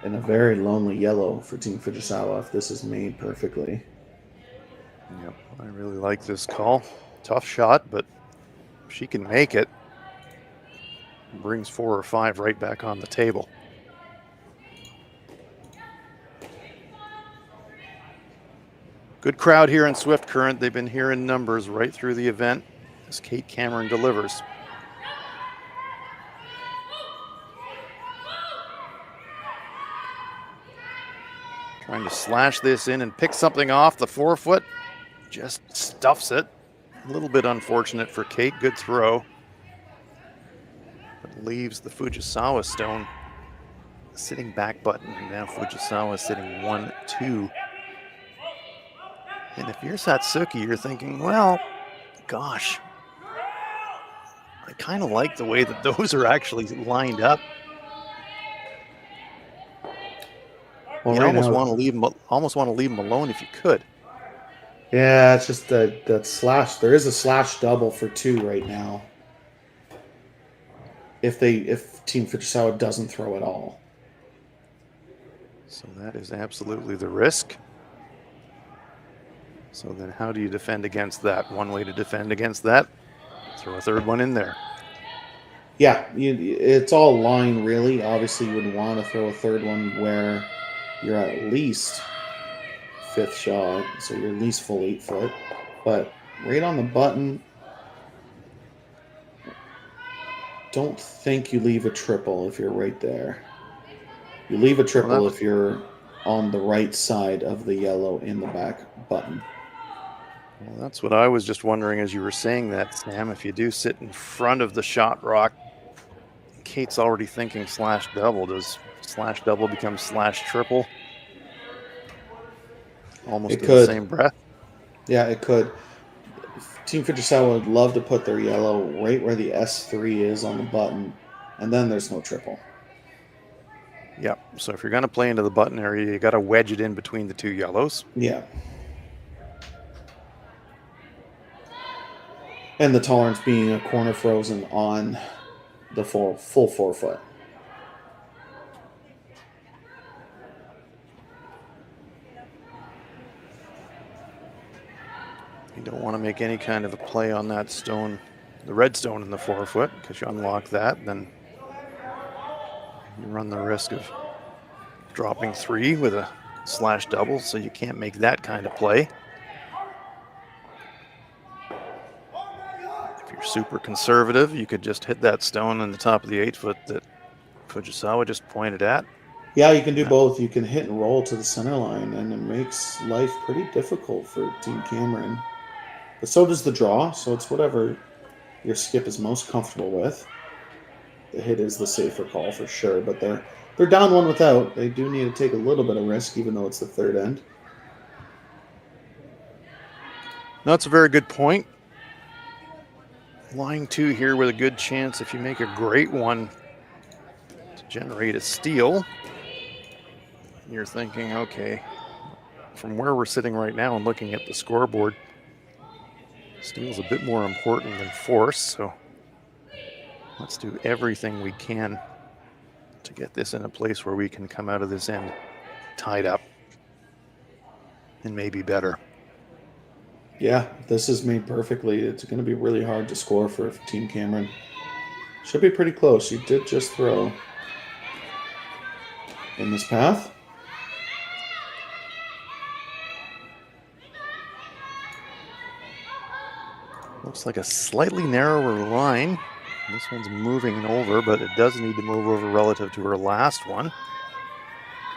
in a very lonely yellow for Team Fujisawa if this is made perfectly.
Yep, I really like this call. Tough shot, but she can make it. Brings 4 or 5 right back on the table. Good crowd here in Swift Current. They've been here in numbers right through the event as Kate Cameron delivers. Trying to slash this in and pick something off the 4-foot. Just stuffs it. A little bit unfortunate for Kate. Good throw. But leaves the Fujisawa stone sitting back button. And now Fujisawa sitting 1-2. And if you're Satsuki, you're thinking, well, gosh, I kind of like the way that those are actually lined up.
Well,
You
right
almost
now,
want to leave them alone if you could.
yeah, it's just that slash. There is a slash double for 2 right now. If Team Fujisawa doesn't throw at all.
So that is absolutely the risk. So then how do you defend against that? One way to defend against that, throw a 3rd one in there.
Yeah, it's all line really. Obviously, you would want to throw a 3rd one where you're at least 5th shot, so you're at least full 8-foot. But right on the button, don't think you leave a triple if you're right there. You leave a triple if you're on the right side of the yellow in the back button.
Well, that's what I was just wondering as you were saying that, Sam. If you do sit in front of the shot rock, Kate's already thinking slash double. Does slash double become slash triple? Almost in the same breath.
Yeah, it could. Team Fujisawa would love to put their yellow right where the S3 is on the button, and then there's no triple.
Yep. So if you're going to play into the button area, you got to wedge it in between the 2 yellows.
Yeah. And the tolerance being a corner frozen on the full 4-foot.
don't want to make any kind of a play on that stone, the red stone in the forefoot, because you unlock that, then you run the risk of dropping 3 with a slash double, so you can't make that kind of play. If you're super conservative, you could just hit that stone on the top of the 8-foot that Fujisawa just pointed at.
Yeah, you can do both. You can hit and roll to the center line, and it makes life pretty difficult for Team Cameron. But so does the draw, so it's whatever your skip is most comfortable with. The hit is the safer call for sure, but they're down 1 without. They do need to take a little bit of risk, even though it's the third end.
That's a very good point. Line 2 here with a good chance, if you make a great one, to generate a steal. You're thinking, okay, from where we're sitting right now and looking at the scoreboard, steal's a bit more important than force, so let's do everything we can to get this in a place where we can come out of this end tied up and maybe better.
Yeah, this is made perfectly. It's going to be really hard to score for Team Cameron. Should be pretty close. You did just throw in this path.
Looks like a slightly narrower line. This one's moving over, but it does need to move over relative to her last one.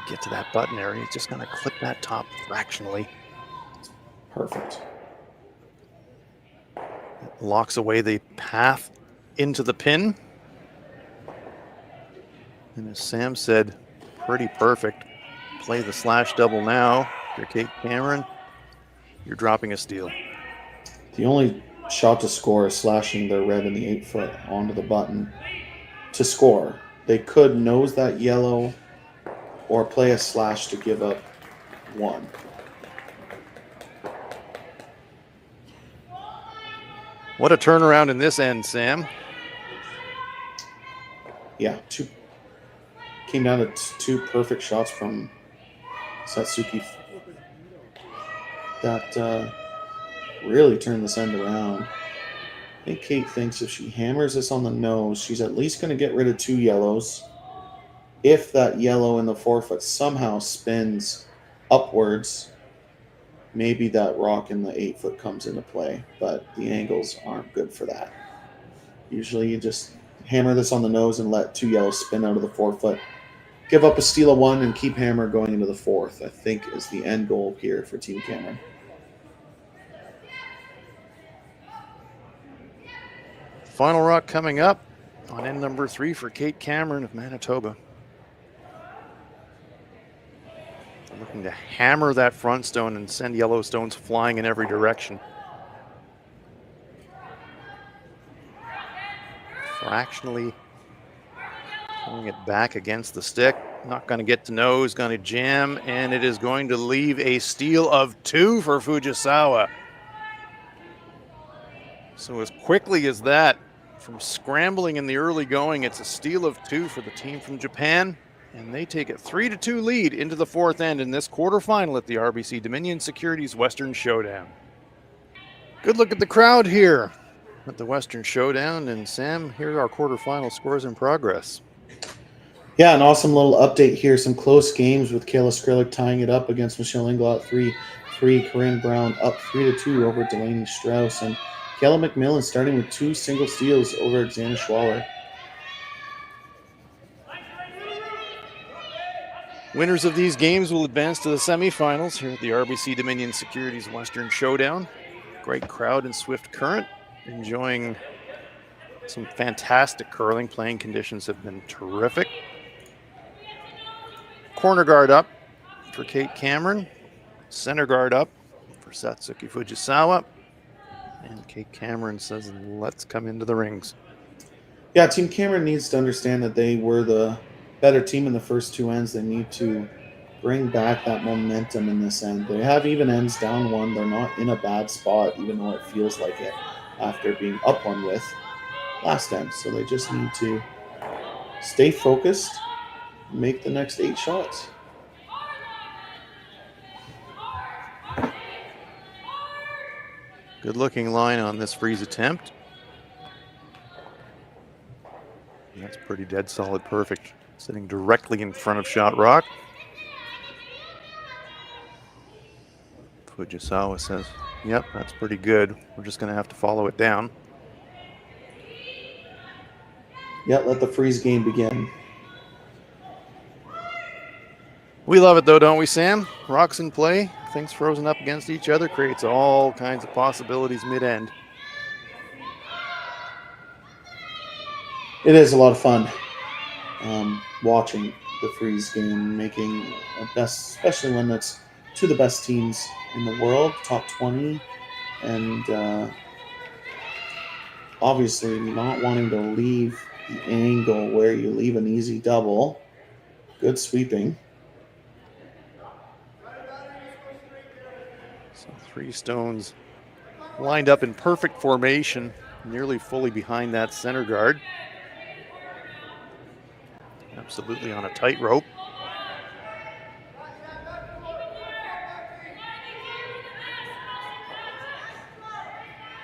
Get to that button area. It's just going to clip that top fractionally.
Perfect.
It locks away the path into the pin. And as Sam said, pretty perfect. Play the slash double now. If you're Kate Cameron, you're dropping a steal.
The only shot to score is slashing their red in the 8-foot onto the button to score. They could nose that yellow or play a slash to give up 1.
What a turnaround in this end, Sam.
Yeah, came down to 2 perfect shots from Satsuki that really turned this end around. I think Kate thinks if she hammers this on the nose, she's at least going to get rid of 2 yellows. If that yellow in the forefoot somehow spins upwards, maybe that rock in the 8-foot comes into play, but the angles aren't good for that. Usually you just hammer this on the nose and let 2 yellows spin out of the forefoot. Give up a steal of 1 and keep hammer going into the 4th, I think is the end goal here for Team Cameron.
Final rock coming up on end number 3 for Kate Cameron of Manitoba. Looking to hammer that front stone and send yellow stones flying in every direction. Fractionally pulling it back against the stick. Not going to get to nose, going to jam, and it is going to leave a steal of 2 for Fujisawa. So as quickly as that, from scrambling in the early going, it's a steal of 2 for the team from Japan. And they take a 3-2 lead into the 4th end in this quarterfinal at the RBC Dominion Securities Western Showdown. Good look at the crowd here at the Western Showdown. And Sam, here are our quarterfinal scores in progress.
Yeah, an awesome little update here. Some close games with Kayla Skrilik tying it up against Michelle Inglot 3-3. Corinne Brown up 3-2 over Delaney Strauss. And Kayla McMillan starting with 2 single steals over Xana Schwaller.
Winners of these games will advance to the semifinals here at the RBC Dominion Securities Western Showdown. Great crowd in Swift Current, enjoying some fantastic curling. Playing conditions have been terrific. Corner guard up for Kate Cameron. Center guard up for Satsuki Fujisawa. And Kate Cameron says, let's come into the rings.
Yeah, Team Cameron needs to understand that they were the better team in the first 2 ends. They need to bring back that momentum in this end. They have even ends down 1. They're not in a bad spot, even though it feels like it after being up 1 with last end. So they just need to stay focused, make the next 8 shots.
Good looking line on this freeze attempt. That's pretty dead solid perfect. Sitting directly in front of shot rock. Fujisawa says, yep, that's pretty good. We're just going to have to follow it down.
Yeah, let the freeze game begin.
We love it though, don't we, Sam? Rocks in play, things frozen up against each other, creates all kinds of possibilities mid-end.
It is a lot of fun watching the freeze game, making a best, especially when it's two of the best teams in the world, top 20, and obviously not wanting to leave the angle where you leave an easy double. Good sweeping.
So 3 stones lined up in perfect formation, nearly fully behind that center guard. Absolutely on a tightrope.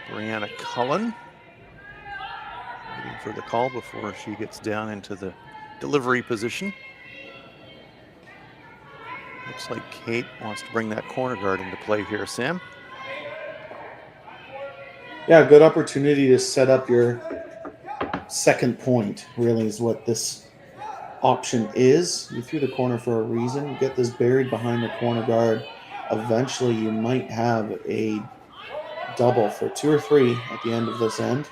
Brianna Cullen waiting for the call before she gets down into the delivery position. Looks like Kate wants to bring that corner guard into play here, Sam.
Yeah, good opportunity to set up your second point, really, is what this option is. You threw the corner for a reason. Get this buried behind the corner guard. Eventually, you might have a double for 2 or 3 at the end of this end.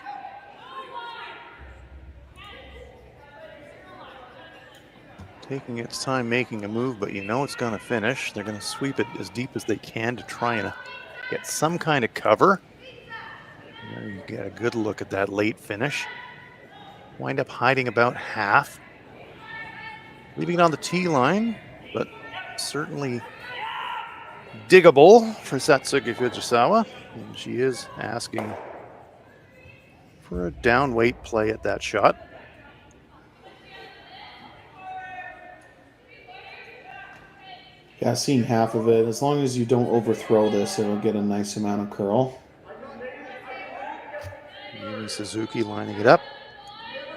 Taking its time making a move, but you know it's going to finish. They're going to sweep it as deep as they can to try and get some kind of cover. There you get a good look at that late finish. Wind up hiding about half. Leaving it on the tee line, but certainly diggable for Satsuki Fujisawa. And she is asking for a down weight play at that shot.
Yeah, seeing half of it. As long as you don't overthrow this, it'll get a nice amount of curl.
Yumi Suzuki lining it up.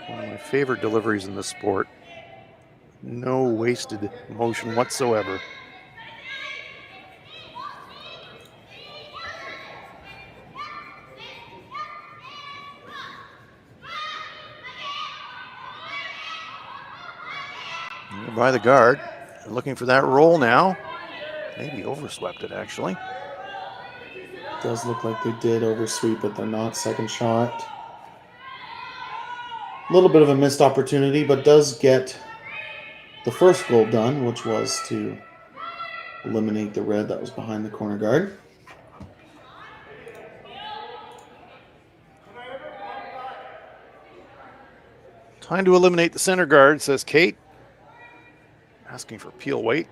One of my favorite deliveries in the sport. No wasted motion whatsoever. By the guard, looking for that roll now. Maybe overswept it actually.
Does look like they did oversweep it. They're not. Second shot. A little bit of a missed opportunity, but does get the first goal done, which was to eliminate the red that was behind the corner guard.
Time to eliminate the center guard, says Kate. Asking for peel weight.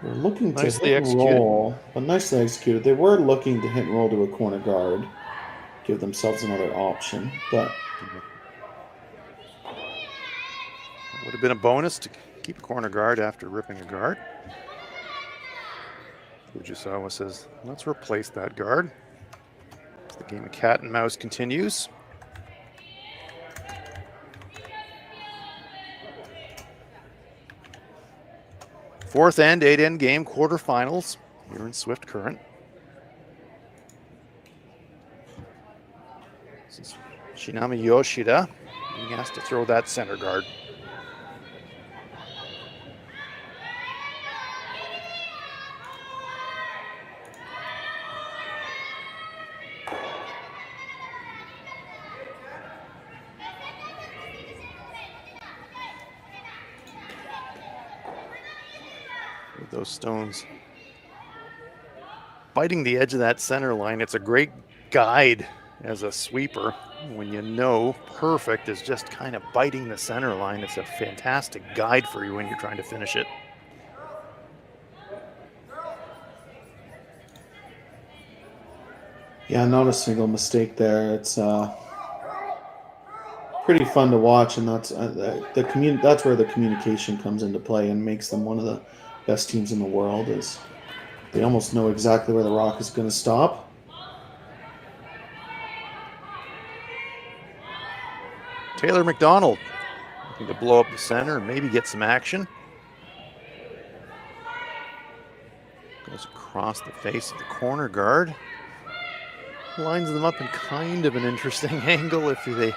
They're looking to
Nicely
hit and
executed.
roll, but nicely executed. They were looking to hit and roll to a corner guard, give themselves another option, but
would have been a bonus to keep a corner guard after ripping a guard. Fujisawa says, let's replace that guard. As the game of cat and mouse continues. Fourth end, 8-end game, quarterfinals here in Swift Current. This is Shinami Yoshida being asked to throw that center guard. With those stones biting the edge of that center line, it's a great guide as a sweeper. When you know perfect is just kind of biting the center line, it's a fantastic guide for you when you're trying to finish it.
Yeah, not a single mistake there. It's pretty fun to watch, and that's that's where the communication comes into play and makes them one of the best teams in the world. Is they almost know exactly where the rock is going to stop.
Taylor McDonald looking to blow up the center and maybe get some action. Goes across the face of the corner guard. Lines them up in kind of an interesting angle if they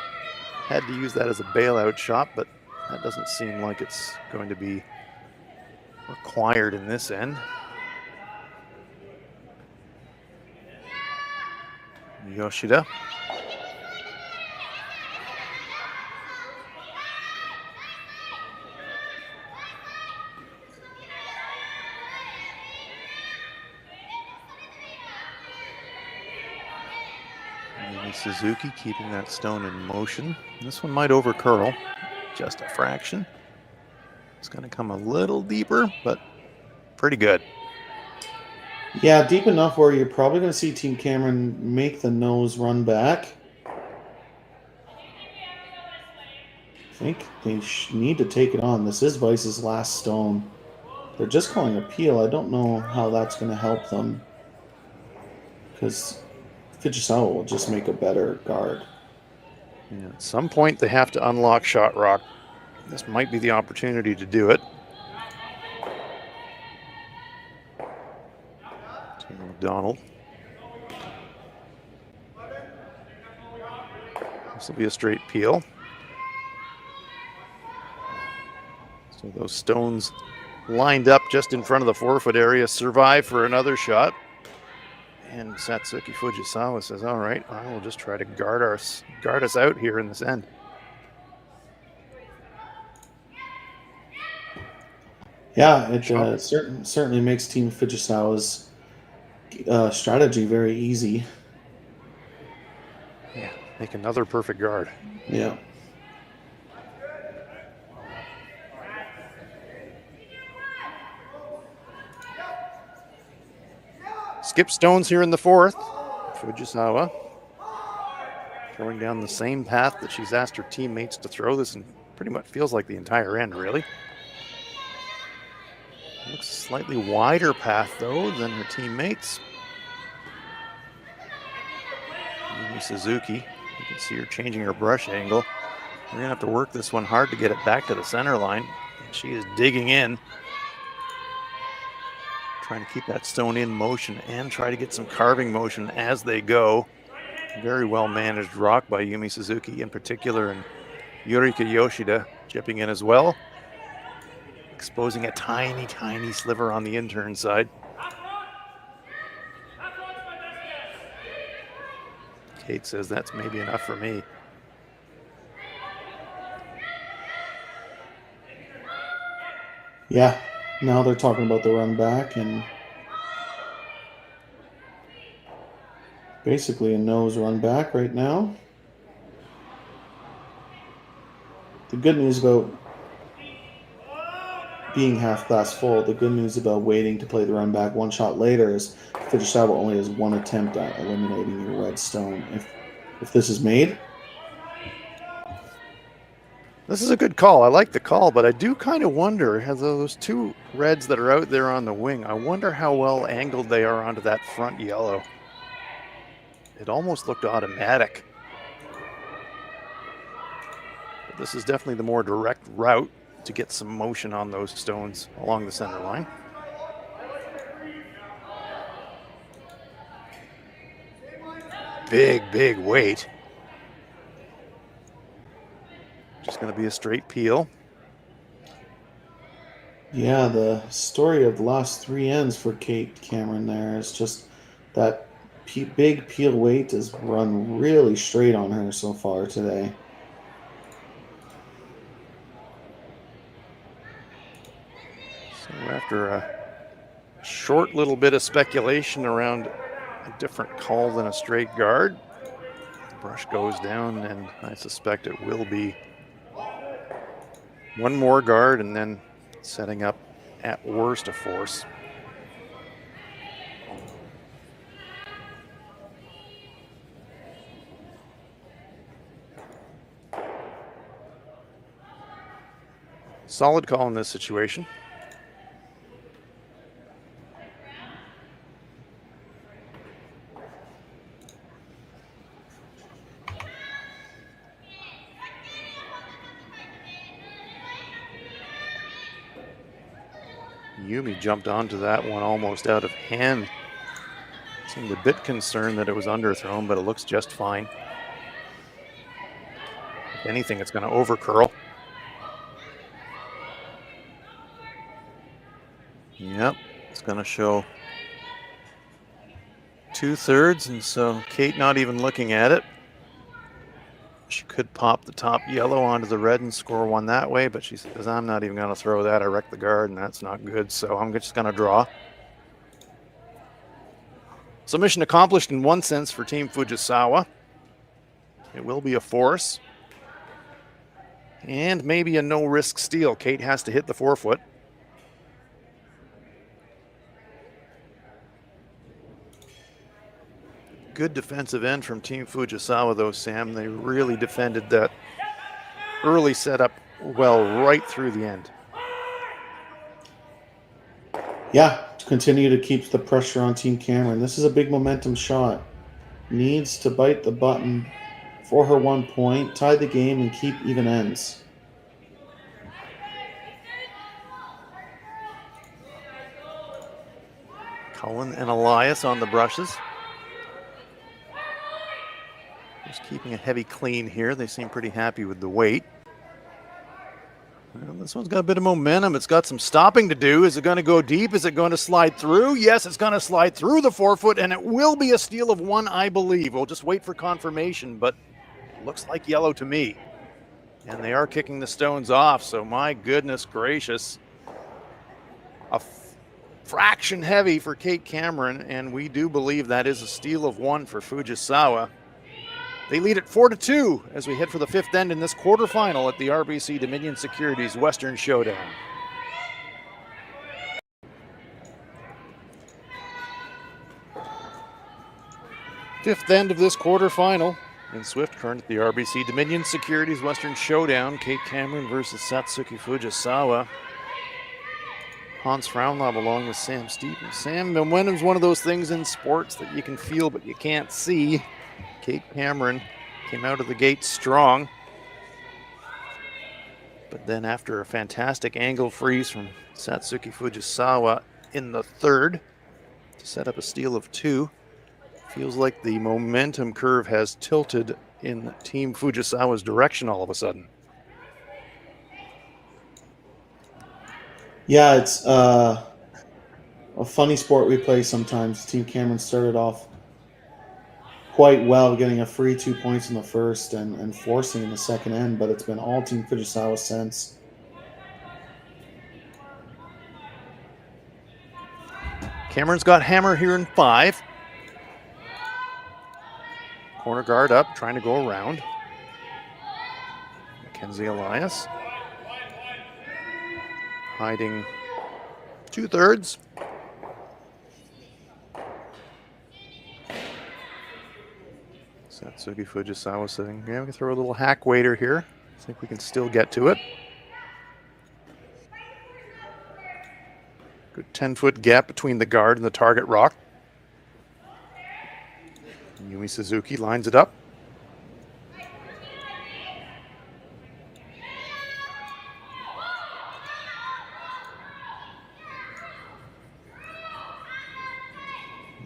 had to use that as a bailout shot, but that doesn't seem like it's going to be required in this end. Yoshida. Suzuki keeping that stone in motion. This one might over curl, just a fraction. It's going to come a little deeper, but pretty good.
Yeah, deep enough where you're probably going to see Team Cameron make the nose run back. I think they need to take it on. This is Vice's last stone. They're just calling appeal. I don't know how that's going to help them, because Fujisawa will just make a better guard.
Yeah, at some point, they have to unlock shot rock. This might be the opportunity to do it. McDonald. This will be a straight peel. So those stones lined up just in front of the forefoot area survive for another shot. And Satsuki Fujisawa says, all right, I will just try to guard us out here in this end.
Yeah, it certainly makes Team Fujisawa's strategy very easy.
Yeah, make another perfect guard.
Yeah.
Skip stones here in the fourth. Fujisawa throwing down the same path that she's asked her teammates to throw this, and pretty much feels like the entire end, really. Looks a slightly wider path, though, than her teammates. Suzuki, you can see her changing her brush angle. We're gonna have to work this one hard to get it back to the center line. And she is digging in, trying to keep that stone in motion and try to get some carving motion as they go. Very well managed rock by Yumi Suzuki in particular, and Yurika Yoshida chipping in as well, exposing a tiny, tiny sliver on the intern side. Kate says that's maybe enough for me.
Yeah, now they're talking about the run back, and basically a nose run back right now. The good news about being half glass full, the good news about waiting to play the run back one shot later is Fujisawa only has one attempt at eliminating your red stone. If this is made.
This is a good call. I like the call, but I do kind of wonder, as those two reds that are out there on the wing, I wonder how well angled they are onto that front yellow. It almost looked automatic. But this is definitely the more direct route to get some motion on those stones along the center line. Big, big weight. Just going to be a straight peel.
Yeah, the story of the last three ends for Kate Cameron there is just that big peel weight has run really straight on her so far today.
So after a short little bit of speculation around a different call than a straight guard, the brush goes down, and I suspect it will be one more guard and then setting up at worst a force. Solid call in this situation. Yumi jumped onto that one almost out of hand. Seemed a bit concerned that it was underthrown, but it looks just fine. If anything, it's going to overcurl. Yep, it's going to show 2/3, and so Kate not even looking at it. She could pop the top yellow onto the red and score one that way, but she says, I'm not even going to throw that. I wrecked the guard, and that's not good, so I'm just going to draw. So mission accomplished in one sense for Team Fujisawa. It will be a force. And maybe a no-risk steal. Kate has to hit the forefoot. Good defensive end from Team Fujisawa, though, Sam. They really defended that early setup well right through the end.
Yeah, to continue to keep the pressure on Team Cameron. This is a big momentum shot. Needs to bite the button for her 1 point, tie the game, and keep even ends.
Cullen and Elias on the brushes. Just keeping a heavy clean here. They seem pretty happy with the weight. Well, this one's got a bit of momentum. It's got some stopping to do. Is it going to go deep? Is it going to slide through? Yes, it's going to slide through the forefoot, and it will be a steal of one, I believe. We'll just wait for confirmation, but it looks like yellow to me. And they are kicking the stones off, so my goodness gracious. A fraction heavy for Kate Cameron, and we do believe that is a steal of one for Fujisawa. They lead it 4-2 as we head for the fifth end in this quarterfinal at the RBC Dominion Securities Western Showdown. Fifth end of this quarterfinal in swift current at the RBC Dominion Securities Western Showdown. Kate Cameron versus Satsuki Fujisawa. Hans Frauenlob along with Sam Stevens. Sam, momentum's one of those things in sports that you can feel but you can't see. Kate Cameron came out of the gate strong, but then after a fantastic angle freeze from Satsuki Fujisawa in the third to set up a steal of two, feels like the momentum curve has tilted in Team Fujisawa's direction all of a sudden.
Yeah, it's a funny sport we play sometimes. Team Cameron started off quite well, getting a free 2 points in the first and forcing in the second end, but it's been all Team Fujisawa since.
Cameron's got hammer here in 5. Corner guard up, trying to go around. Mackenzie Elias. Hiding 2/3. Satsuki Fujisawa saying, yeah, we can throw a little hack waiter here. I think we can still get to it. Good 10-foot gap between the guard and the target rock. Yumi Suzuki lines it up.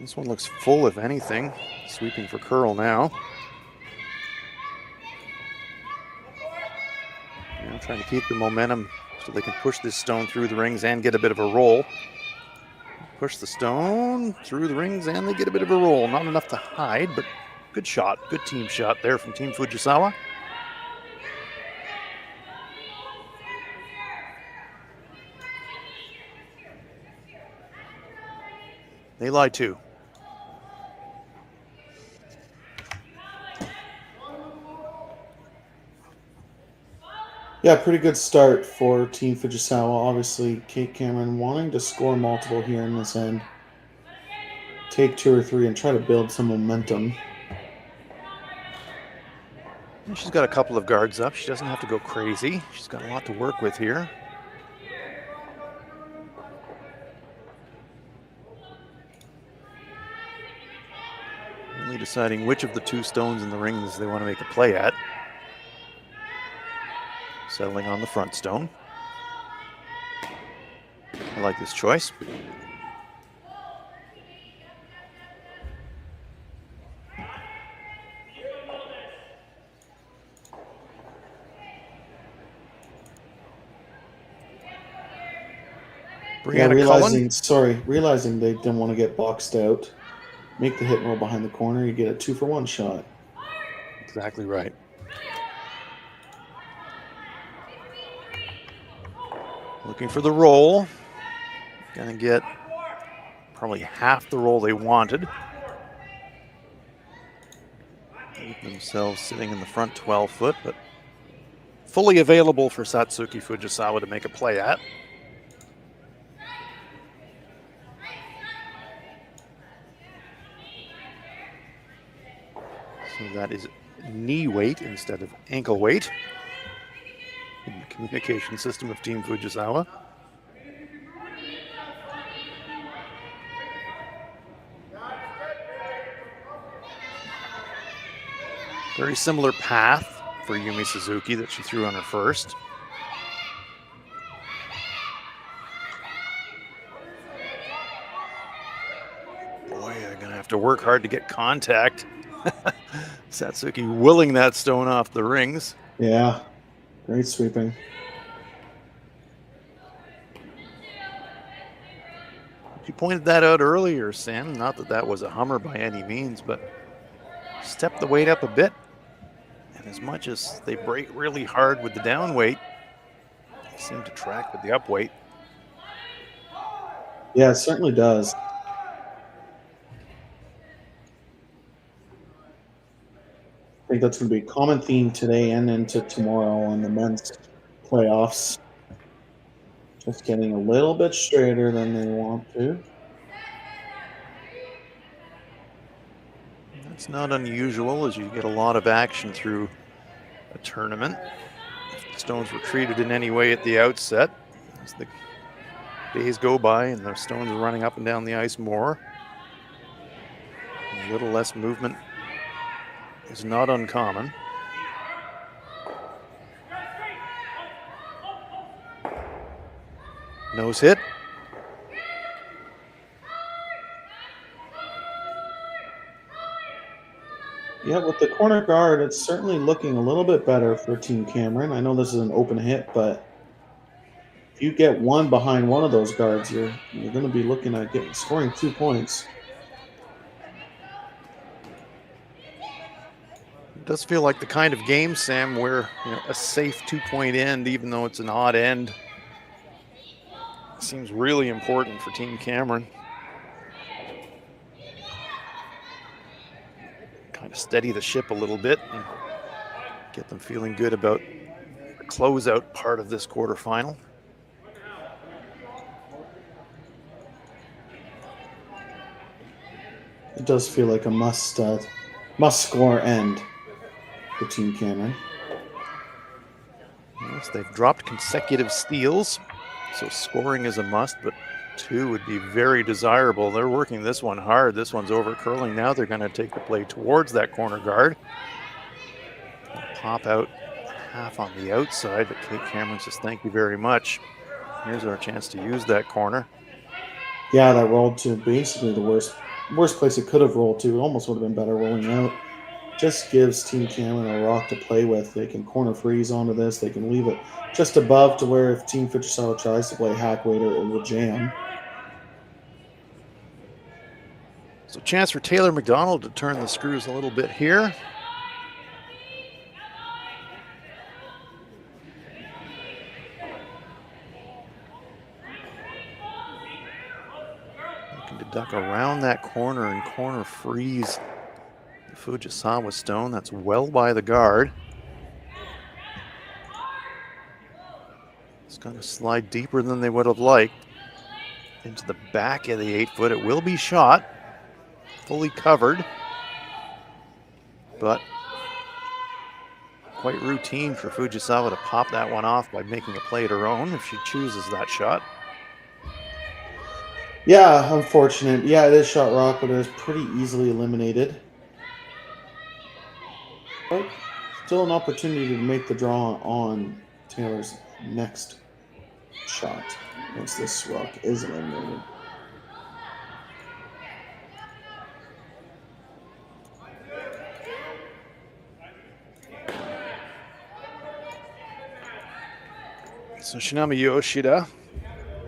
This one looks full, if anything. Sweeping for curl now. Now trying to keep the momentum so they can push this stone through the rings and get a bit of a roll. Push the stone through the rings and they get a bit of a roll. Not enough to hide, but good shot. Good team shot there from Team Fujisawa. They lie too.
Yeah, pretty good start for Team Fujisawa. Obviously, Kate Cameron wanting to score multiple here in this end. Take 2 or 3 and try to build some momentum.
She's got a couple of guards up. She doesn't have to go crazy. She's got a lot to work with here. deciding which of the two stones in the rings they want to make a play at. Settling on the front stone. I like this choice.
Realizing they didn't want to get boxed out. Make the hit and roll behind the corner. You get a 2-for-1 shot.
Exactly right. Looking for the roll. Gonna get probably half the roll they wanted. Keep themselves sitting in the front 12 foot, but fully available for Satsuki Fujisawa to make a play at. So that is knee weight instead of ankle weight in the communication system of Team Fujisawa. Very similar path for Yumi Suzuki that she threw on her first. Boy, they're gonna have to work hard to get contact. Satsuki willing that stone off the rings.
Yeah, great sweeping.
You pointed that out earlier, Sam. Not that that was a hummer by any means, but step the weight up a bit. And as much as they break really hard with the down weight, they seem to track with the up weight.
Yeah, it certainly does. I think that's going to be a common theme today and into tomorrow on the men's playoffs. Just getting a little bit straighter than they want to.
That's not unusual as you get a lot of action through a tournament. If the stones were treated in any way at the outset, as the days go by and the stones are running up and down the ice more, a little less movement is not uncommon. Nose hit.
Yeah, with the corner guard, it's certainly looking a little bit better for Team Cameron. I know this is an open hit, but if you get one behind one of those guards, you're going to be looking at scoring 2 points.
It does feel like the kind of game, Sam, where a safe 2-point end, even though it's an odd end, seems really important for Team Cameron. Kind of steady the ship a little bit and get them feeling good about the closeout part of this quarterfinal.
It does feel like a must score end for Team Cameron.
Yes, they've dropped consecutive steals, so scoring is a must, but 2 would be very desirable. They're working this one hard. This one's over curling now. They're going to take the play towards that corner guard. They'll pop out half on the outside, but Kate Cameron says, thank you very much. Here's our chance to use that corner.
Yeah, that rolled to basically the worst place it could have rolled to. It almost would have been better rolling out. Just gives Team Cameron a rock to play with. They can corner freeze onto this. They can leave it just above to where if Team Fujisawa tries to play hack weight, it will jam.
So chance for Taylor McDonald to turn the screws a little bit here. Looking to duck around that corner and corner freeze the Fujisawa stone. That's well by the guard. It's going to slide deeper than they would have liked into the back of the 8-foot. It will be shot, fully covered, but quite routine for Fujisawa to pop that one off by making a play at her own if she chooses that shot.
Yeah, unfortunate. Yeah, it is shot rock, but it was pretty easily eliminated. Still an opportunity to make the draw on Taylor's next shot once this rock is eliminated.
So Shinami Yoshida,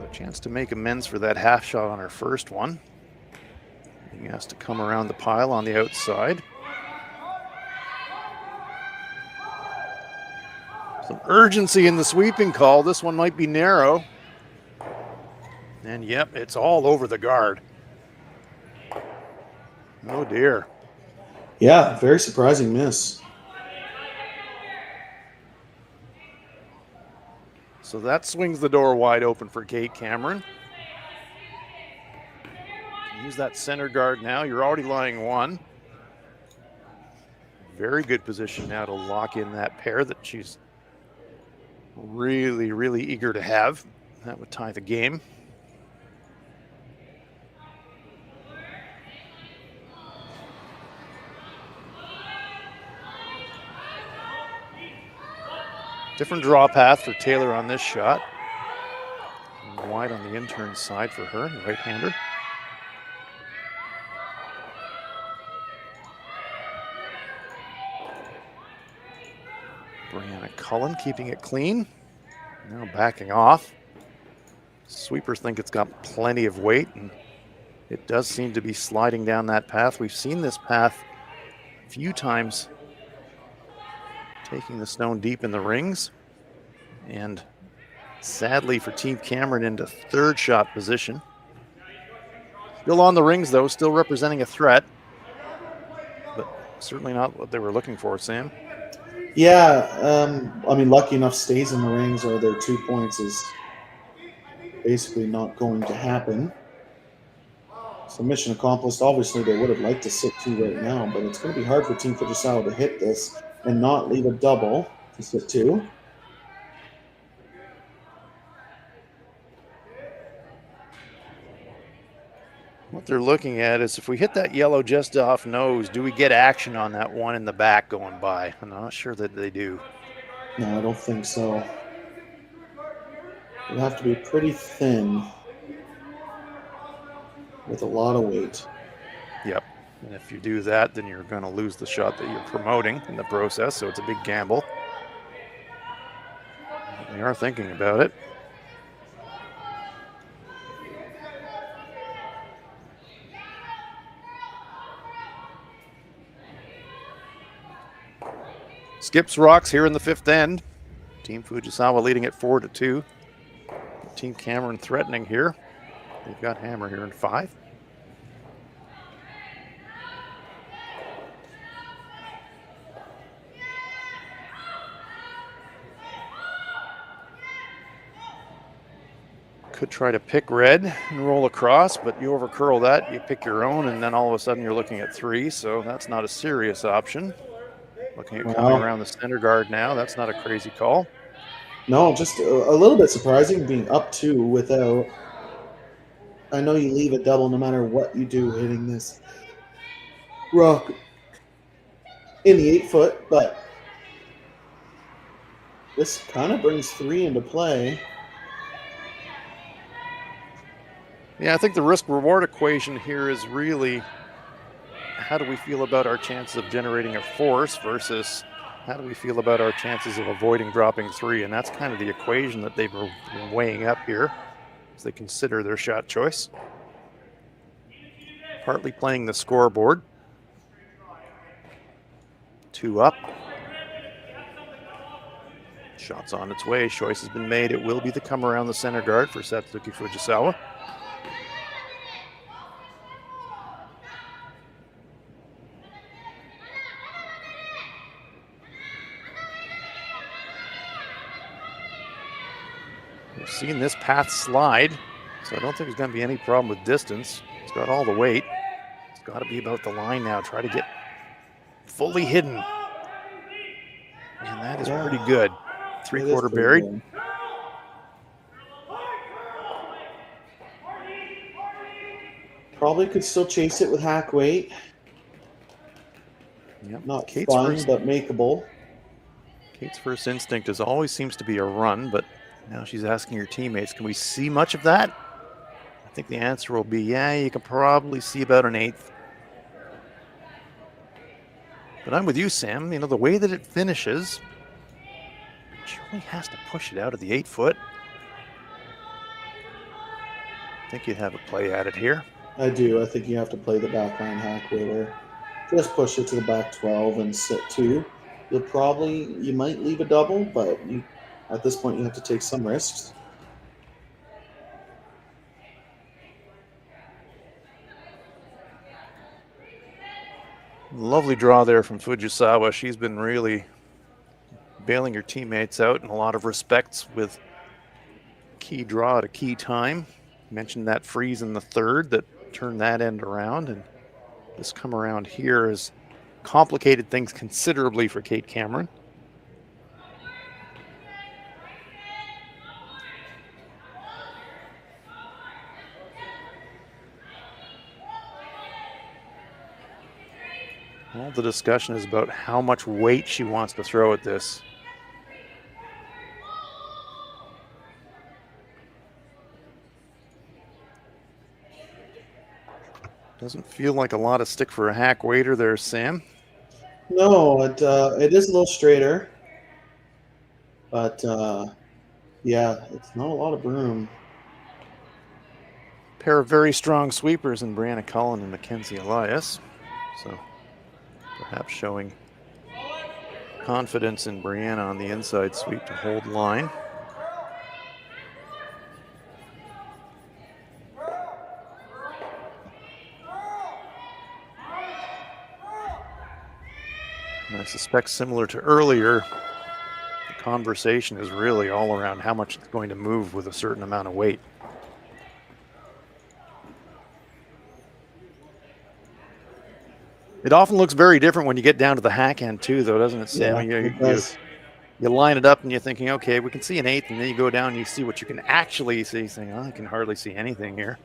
a chance to make amends for that half shot on her first one. He has to come around the pile on the outside. Some urgency in the sweeping call. This one might be narrow. And yep, it's all over the guard. Oh dear.
Yeah, very surprising miss.
So that swings the door wide open for Kate Cameron. Use that center guard now. You're already lying one. Very good position now to lock in that pair that she's really, really eager to have. That would tie the game. Different draw path for Taylor on this shot. Wide on the intern side for her, the right-hander. Brianna Cullen keeping it clean. Now backing off. Sweepers think it's got plenty of weight, and it does seem to be sliding down that path. We've seen this path a few times, taking the stone deep in the rings. And sadly for Team Cameron into third shot position. Still on the rings though, still representing a threat. But certainly not what they were looking for, Sam.
Yeah, I mean, lucky enough stays in the rings or their 2 points is basically not going to happen. So mission accomplished. Obviously, they would have liked to sit 2 right now, but it's going to be hard for Team Fujisawa to hit this and not leave a double to sit 2.
What they're looking at is if we hit that yellow just off nose, do we get action on that one in the back going by? I'm not sure that they do.
No, I don't think so. It'd have to be pretty thin with a lot of weight.
Yep. And if you do that, then you're going to lose the shot that you're promoting in the process, so it's a big gamble. They are thinking about it. Skips rocks here in the 5th end. Team Fujisawa leading at 4-2. Team Cameron threatening here. They've got hammer here in 5. Could try to pick red and roll across, but you overcurl that, you pick your own, and then all of a sudden you're looking at 3, so that's not a serious option. Looking at coming around the center guard now. That's not a crazy call.
No, just a little bit surprising being up 2 without. I know you leave a double no matter what you do hitting this rock in the 8-foot, but this kind of brings 3 into play.
Yeah, I think the risk-reward equation here is really how do we feel about our chances of generating a force versus how do we feel about our chances of avoiding dropping 3? And that's kind of the equation that they've been weighing up here as they consider their shot choice. Partly playing the scoreboard. 2 up. Shot's on its way. Choice has been made. It will be the come around the center guard for Satsuki Fujisawa. We've seen this path slide, so I don't think there's going to be any problem with distance. It's got all the weight. It's got to be about the line now. Try to get fully hidden. And that is pretty good. 3/4 buried.
Good. Probably could still chase it with hack weight.
Yep.
Not
Kate's
fun,
first,
but makeable.
Kate's first instinct is always seems to be a run, but now she's asking her teammates, can we see much of that? I think the answer will be, yeah, you can probably see about an eighth. But I'm with you, Sam. You know, the way that it finishes, she only has to push it out of the 8 foot. I think you'd have a play at it here.
I do. I think you have to play the backline hack waiver. Just push it to the back 12 and sit 2. You might leave a double, but at this point you have to take some risks.
Lovely draw there from Fujisawa. She's been really bailing her teammates out in a lot of respects with key draw at a key time. Mentioned that freeze in the third that turned that end around, and this come around here has complicated things considerably for Kate Cameron. All the discussion is about how much weight she wants to throw at this. Doesn't feel like a lot of stick for a hack waiter there, Sam.
No, it is a little straighter, but yeah, it's not a lot of room.
Pair of very strong sweepers in Brianna Cullen and Mackenzie Elias. So perhaps showing confidence in Brianna on the inside sweep to hold line. And I suspect similar to earlier, the conversation is really all around how much it's going to move with a certain amount of weight. It often looks very different when you get down to the hack end too, though, doesn't it, Sam?
Yeah,
you line it up and you're thinking, okay, we can see an eighth, and then you go down and you see what you can actually see, saying, oh, I can hardly see anything here.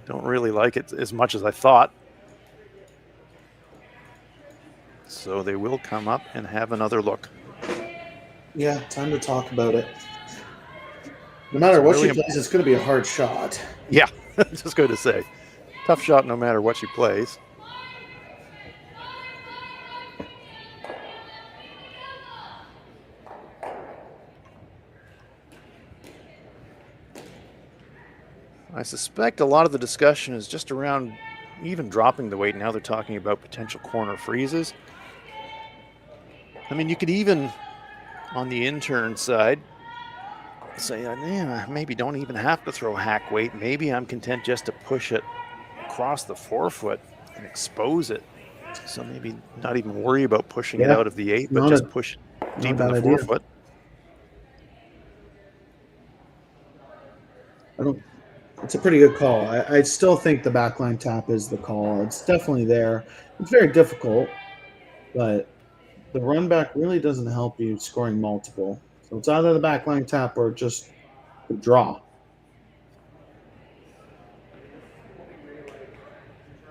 Don't really like it as much as I thought. So they will come up and have another look.
Yeah, time to talk about it. No matter what she plays, it's going to be a hard shot.
Yeah, just going to say. Tough shot no matter what she plays. I suspect a lot of the discussion is just around even dropping the weight. Now they're talking about potential corner freezes. I mean, you could even, on the intern side, say, maybe don't even have to throw hack weight. Maybe I'm content just to push it across the 4 foot and expose it. So maybe not even worry about pushing it out of the 8, but just push it deep in the 4 foot.
It's a pretty good call. I still think the backline tap is the call. It's definitely there. It's very difficult, but the run back really doesn't help you scoring multiple. So it's either the backline tap or just the draw.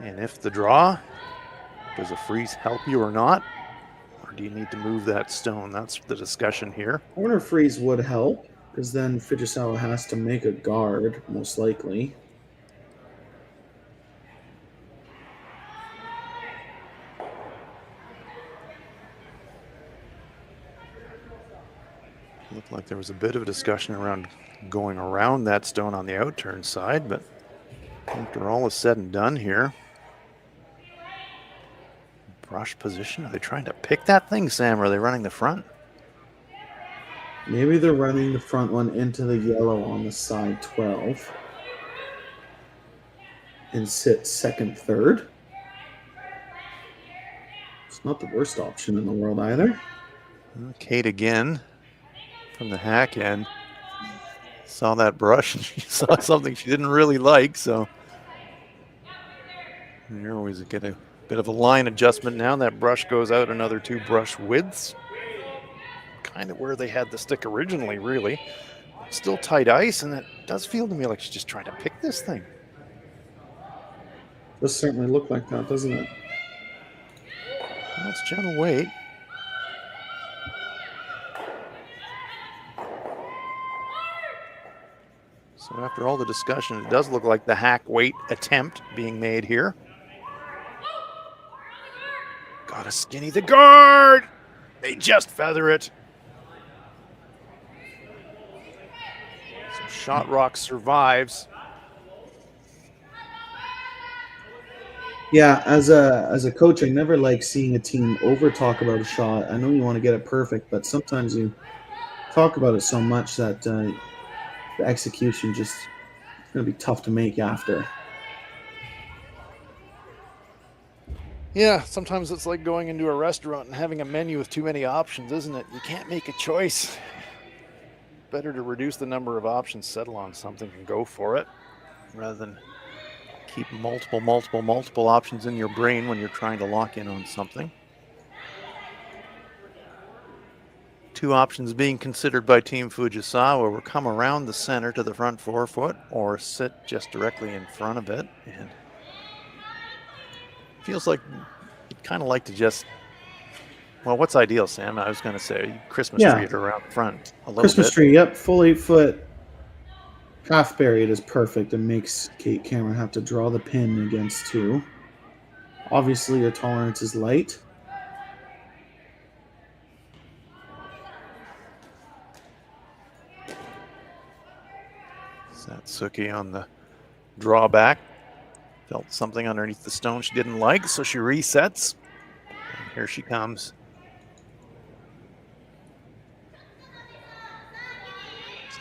And if the draw, does a freeze help you or not? Or do you need to move that stone? That's the discussion here.
Corner freeze would help, because then Fujisawa has to make a guard, most likely.
Looked like there was a bit of a discussion around going around that stone on the outturn side, but after all is said and done here, brush position, are they trying to pick that thing, Sam, or are they running the front?
Maybe they're running the front one into the yellow on the side 12 and sit second, third. It's not the worst option in the world either.
Kate again from the hack end saw that brush and she saw something she didn't really like, so here always get a bit of a line adjustment now. That brush goes out another 2 brush widths. Kind of where they had the stick originally, really. Still tight ice, and it does feel to me like she's just trying to pick this thing.
Does certainly look like that, doesn't it?
Well, it's gentle weight. So after all the discussion, it does look like the hack weight attempt being made here. Got a skinny the guard. They just feather it. So Shot Rock survives.
Yeah, as a coach, I never like seeing a team over talk about a shot. I know you want to get it perfect, but sometimes you talk about it so much that the execution just going to be tough to make after.
Yeah, sometimes it's like going into a restaurant and having a menu with too many options, isn't it? You can't make a choice. Better to reduce the number of options, settle on something, and go for it, rather than keep multiple options in your brain when you're trying to lock in on something. 2 options being considered by Team Fujisawa were come around the center to the front forefoot or sit just directly in front of it. And it feels like you'd kind of like to just, well, what's ideal, Sam? I was going to say Christmas tree it around the front a little
Christmas
bit.
Tree, yep, full 8-foot. Half buried is perfect and makes Kate Cameron have to draw the pin against 2. Obviously, your tolerance is light.
Satsuki on the drawback. Felt something underneath the stone she didn't like, so she resets. And here she comes.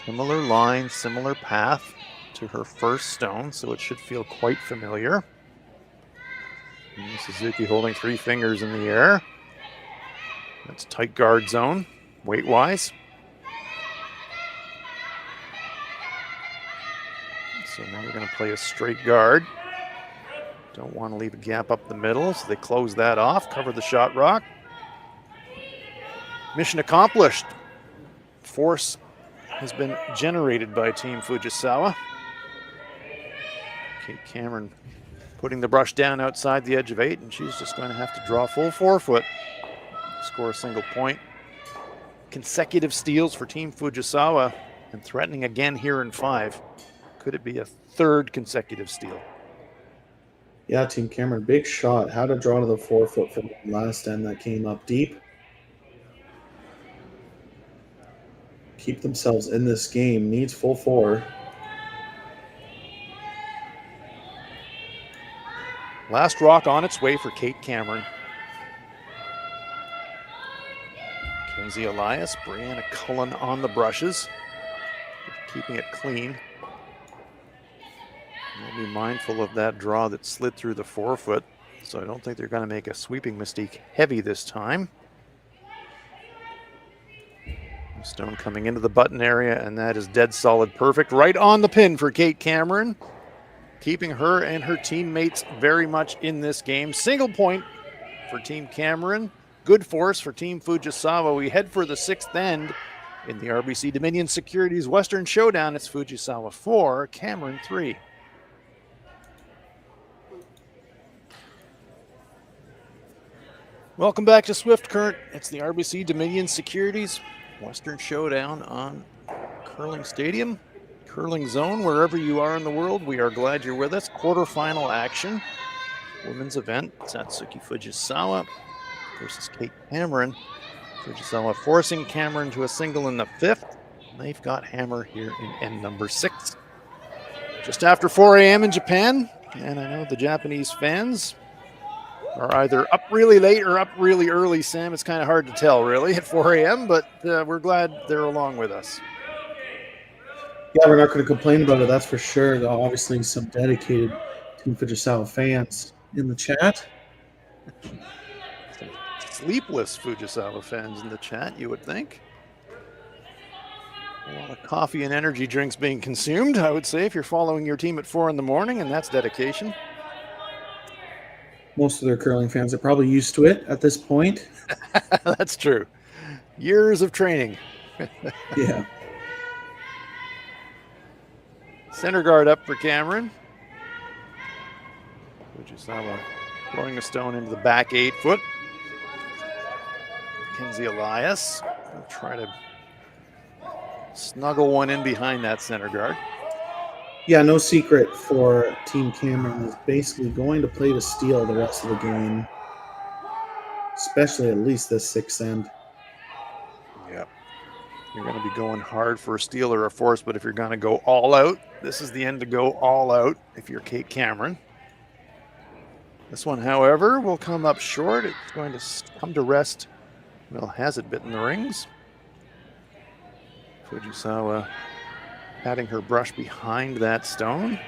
Similar line, similar path to her first stone, so it should feel quite familiar. And Suzuki holding 3 fingers in the air. That's tight guard zone, weight-wise. So now they're going to play a straight guard. Don't want to leave a gap up the middle, so they close that off, cover the shot rock. Mission accomplished. Force has been generated by Team Fujisawa. Kate Cameron putting the brush down outside the edge of 8, and she's just going to have to draw full forefoot, score a single point. Consecutive steals for Team Fujisawa, and threatening again here in 5. Could it be a 3rd consecutive steal?
Yeah, Team Cameron, big shot. How to draw to the forefoot from the last end that came up deep. Keep themselves in this game. Needs full 4.
Last rock on its way for Kate Cameron. Kenzie Elias, Brianna Cullen on the brushes, keeping it clean. They'll be mindful of that draw that slid through the forefoot, so I don't think they're going to make a sweeping mistake heavy this time. Stone coming into the button area, and that is dead solid perfect. Right on the pin for Kate Cameron, keeping her and her teammates very much in this game. Single point for Team Cameron. Good force for Team Fujisawa. We head for the 6th end in the RBC Dominion Securities Western Showdown. It's Fujisawa 4, Cameron 3. Welcome back to Swift Current. It's the RBC Dominion Securities Western Showdown on Curling Stadium, Curling Zone, wherever you are in the world. We are glad you're with us. Quarterfinal action, women's event. Satsuki Fujisawa versus Kate Cameron. Fujisawa forcing Cameron to a single in the 5th. They've got hammer here in end number 6. Just after 4 a.m. in Japan, and I know the Japanese fans are either up really late or up really early, Sam. It's kind of hard to tell, really, at 4 a.m., but we're glad they're along with us.
Yeah, we're not going to complain about it, that's for sure. Though obviously, some dedicated Team Fujisawa fans in the chat.
Some sleepless Fujisawa fans in the chat, you would think. A lot of coffee and energy drinks being consumed, I would say, if you're following your team at 4 in the morning, and that's dedication.
Most of their curling fans are probably used to it at this point.
That's true. Years of training.
Yeah.
Center guard up for Cameron. Fujisawa throwing a stone into the back 8-foot. Kenzie Elias will try to snuggle one in behind that center guard.
Yeah, no secret for Team Cameron is basically going to play to steal the rest of the game, especially at least this sixth end.
Yep. You're going to be going hard for a steal or a force, but if you're going to go all out, this is the end to go all out if you're Kate Cameron. This one, however, will come up short. It's going to come to rest. Well, has it bitten the rings? Fujisawa patting her brush behind that stone,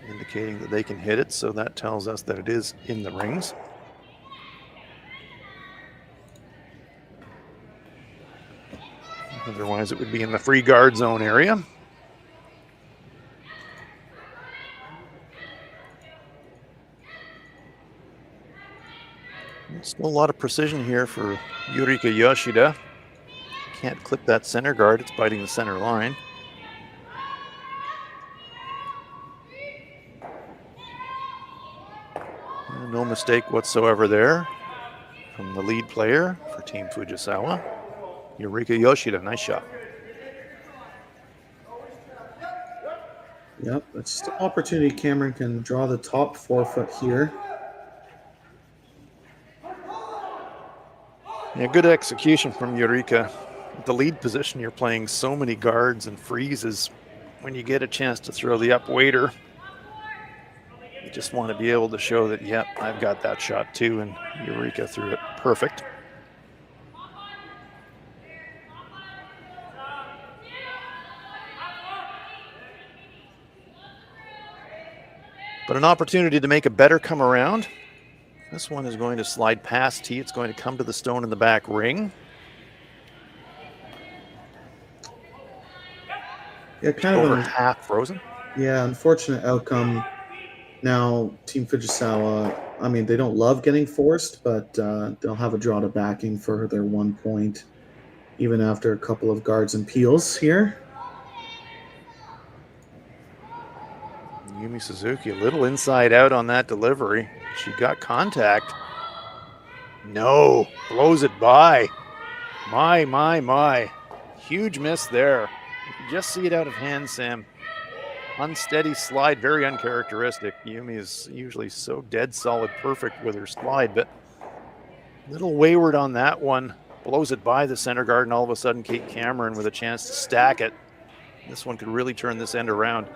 indicating that they can hit it, so that tells us that it is in the rings. Otherwise, it would be in the free guard zone area. Still a lot of precision here for Yurika Yoshida. Can't clip that center guard, it's biting the center line. No mistake whatsoever there from the lead player for Team Fujisawa. Yurika Yoshida, nice shot.
Yep, that's just an opportunity. Cameron can draw the top 4 foot here.
Yeah, good execution from Yurika. The lead position, you're playing so many guards and freezes. When you get a chance to throw the up waiter, you just want to be able to show that, yep, I've got that shot too, and Yurika threw it perfect. But an opportunity to make a better come around. This one is going to slide past T. It's going to come to the stone in the back ring.
Yeah, kind
over
of a
half frozen.
Yeah, unfortunate outcome. Now, Team Fujisawa, I mean, they don't love getting forced, but they'll have a draw to backing for their 1 point, even after a couple of guards and peels here.
Yumi Suzuki, a little inside out on that delivery. She got contact. No, blows it by. My. Huge miss there. You can just see it out of hand, Sam. Unsteady slide, very uncharacteristic. Yumi is usually so dead solid perfect with her slide, but a little wayward on that one. Blows it by the center guard, and all of a sudden Kate Cameron with a chance to stack it. This one could really turn this end around.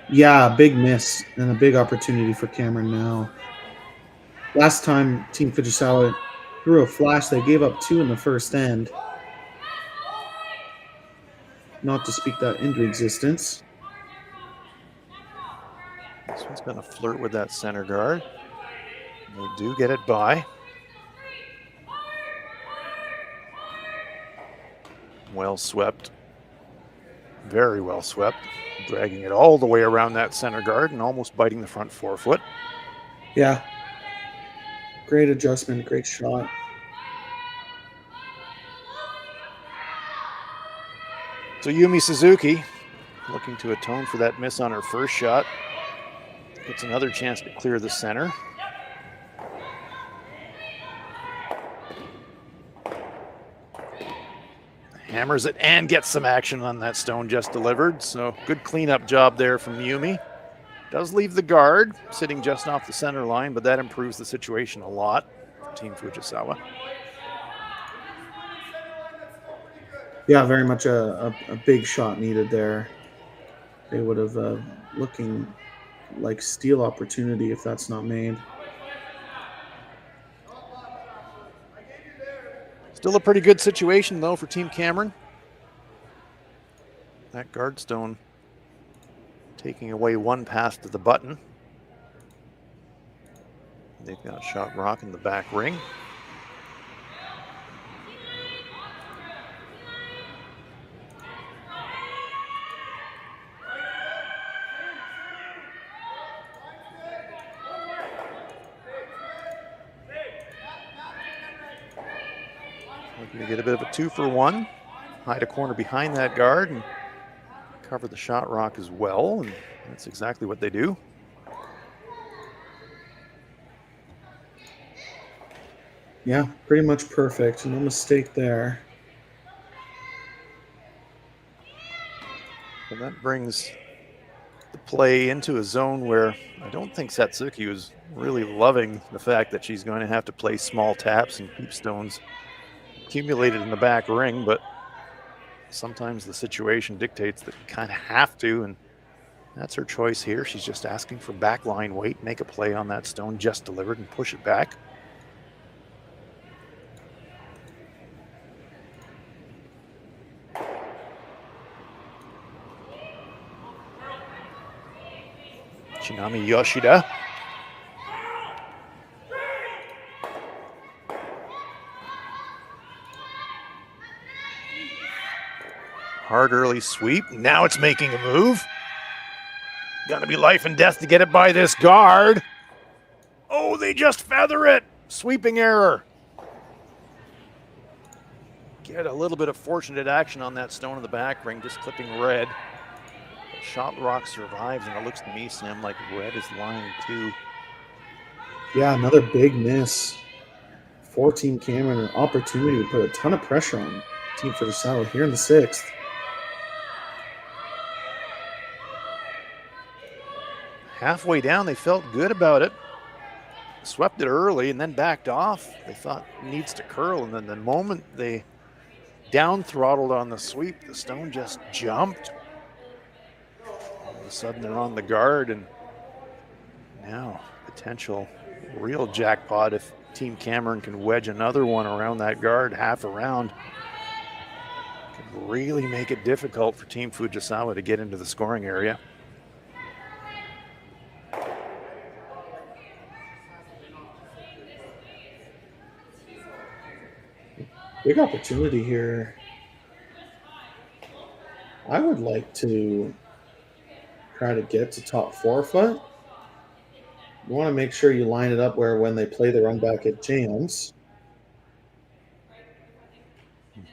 Yeah, big miss and a big opportunity for Cameron now. Last time Team Fujisawa threw a flash, they gave up 2 in the first end. Not to speak that into existence.
This one's going to flirt with that center guard. They do get it by. Well swept. Very well swept. Dragging it all the way around that center guard and almost biting the front forefoot.
Yeah. Great adjustment, great shot.
So Yumi Suzuki, looking to atone for that miss on her first shot, gets another chance to clear the center. Hammers it and gets some action on that stone just delivered. So good cleanup job there from Yumi. Does leave the guard sitting just off the center line, but that improves the situation a lot for Team Fujisawa.
Yeah, very much a big shot needed there. They would have looking like steal opportunity if that's not made.
Still a pretty good situation, though, for Team Cameron. That guard stone taking away one pass to the button. They've got a shot rock in the back ring. Looking to get a bit of a 2-for-1. Hide a corner behind that guard and cover the shot rock as well. And that's exactly what they do.
Yeah, pretty much perfect. No mistake there.
And that brings the play into a zone where I don't think Satsuki was really loving the fact that she's going to have to play small taps and keep stones accumulated in the back ring, but sometimes the situation dictates that you kind of have to, and that's her choice here. She's just asking for backline weight, make a play on that stone just delivered and push it back. Kitami Yoshida. Hard early sweep. Now it's making a move. Gonna be life and death to get it by this guard. Oh, they just feather it. Sweeping error. Get a little bit of fortunate action on that stone in the back ring, just clipping red. Shot rock survives, and it looks to me, Sam, like red is lying too.
Yeah, another big miss for Team Cameron. An opportunity to put a ton of pressure on Team Fujisawa here in the 6th.
Halfway down, they felt good about it. Swept it early and then backed off. They thought it needs to curl, and then the moment they down throttled on the sweep, the stone just jumped. All of a sudden, they're on the guard, and now potential real jackpot if Team Cameron can wedge another one around that guard half around. Could really make it difficult for Team Fujisawa to get into the scoring area.
Big opportunity here. I would like to try to get to top 4 foot. You want to make sure you line it up where when they play the run back, it jams.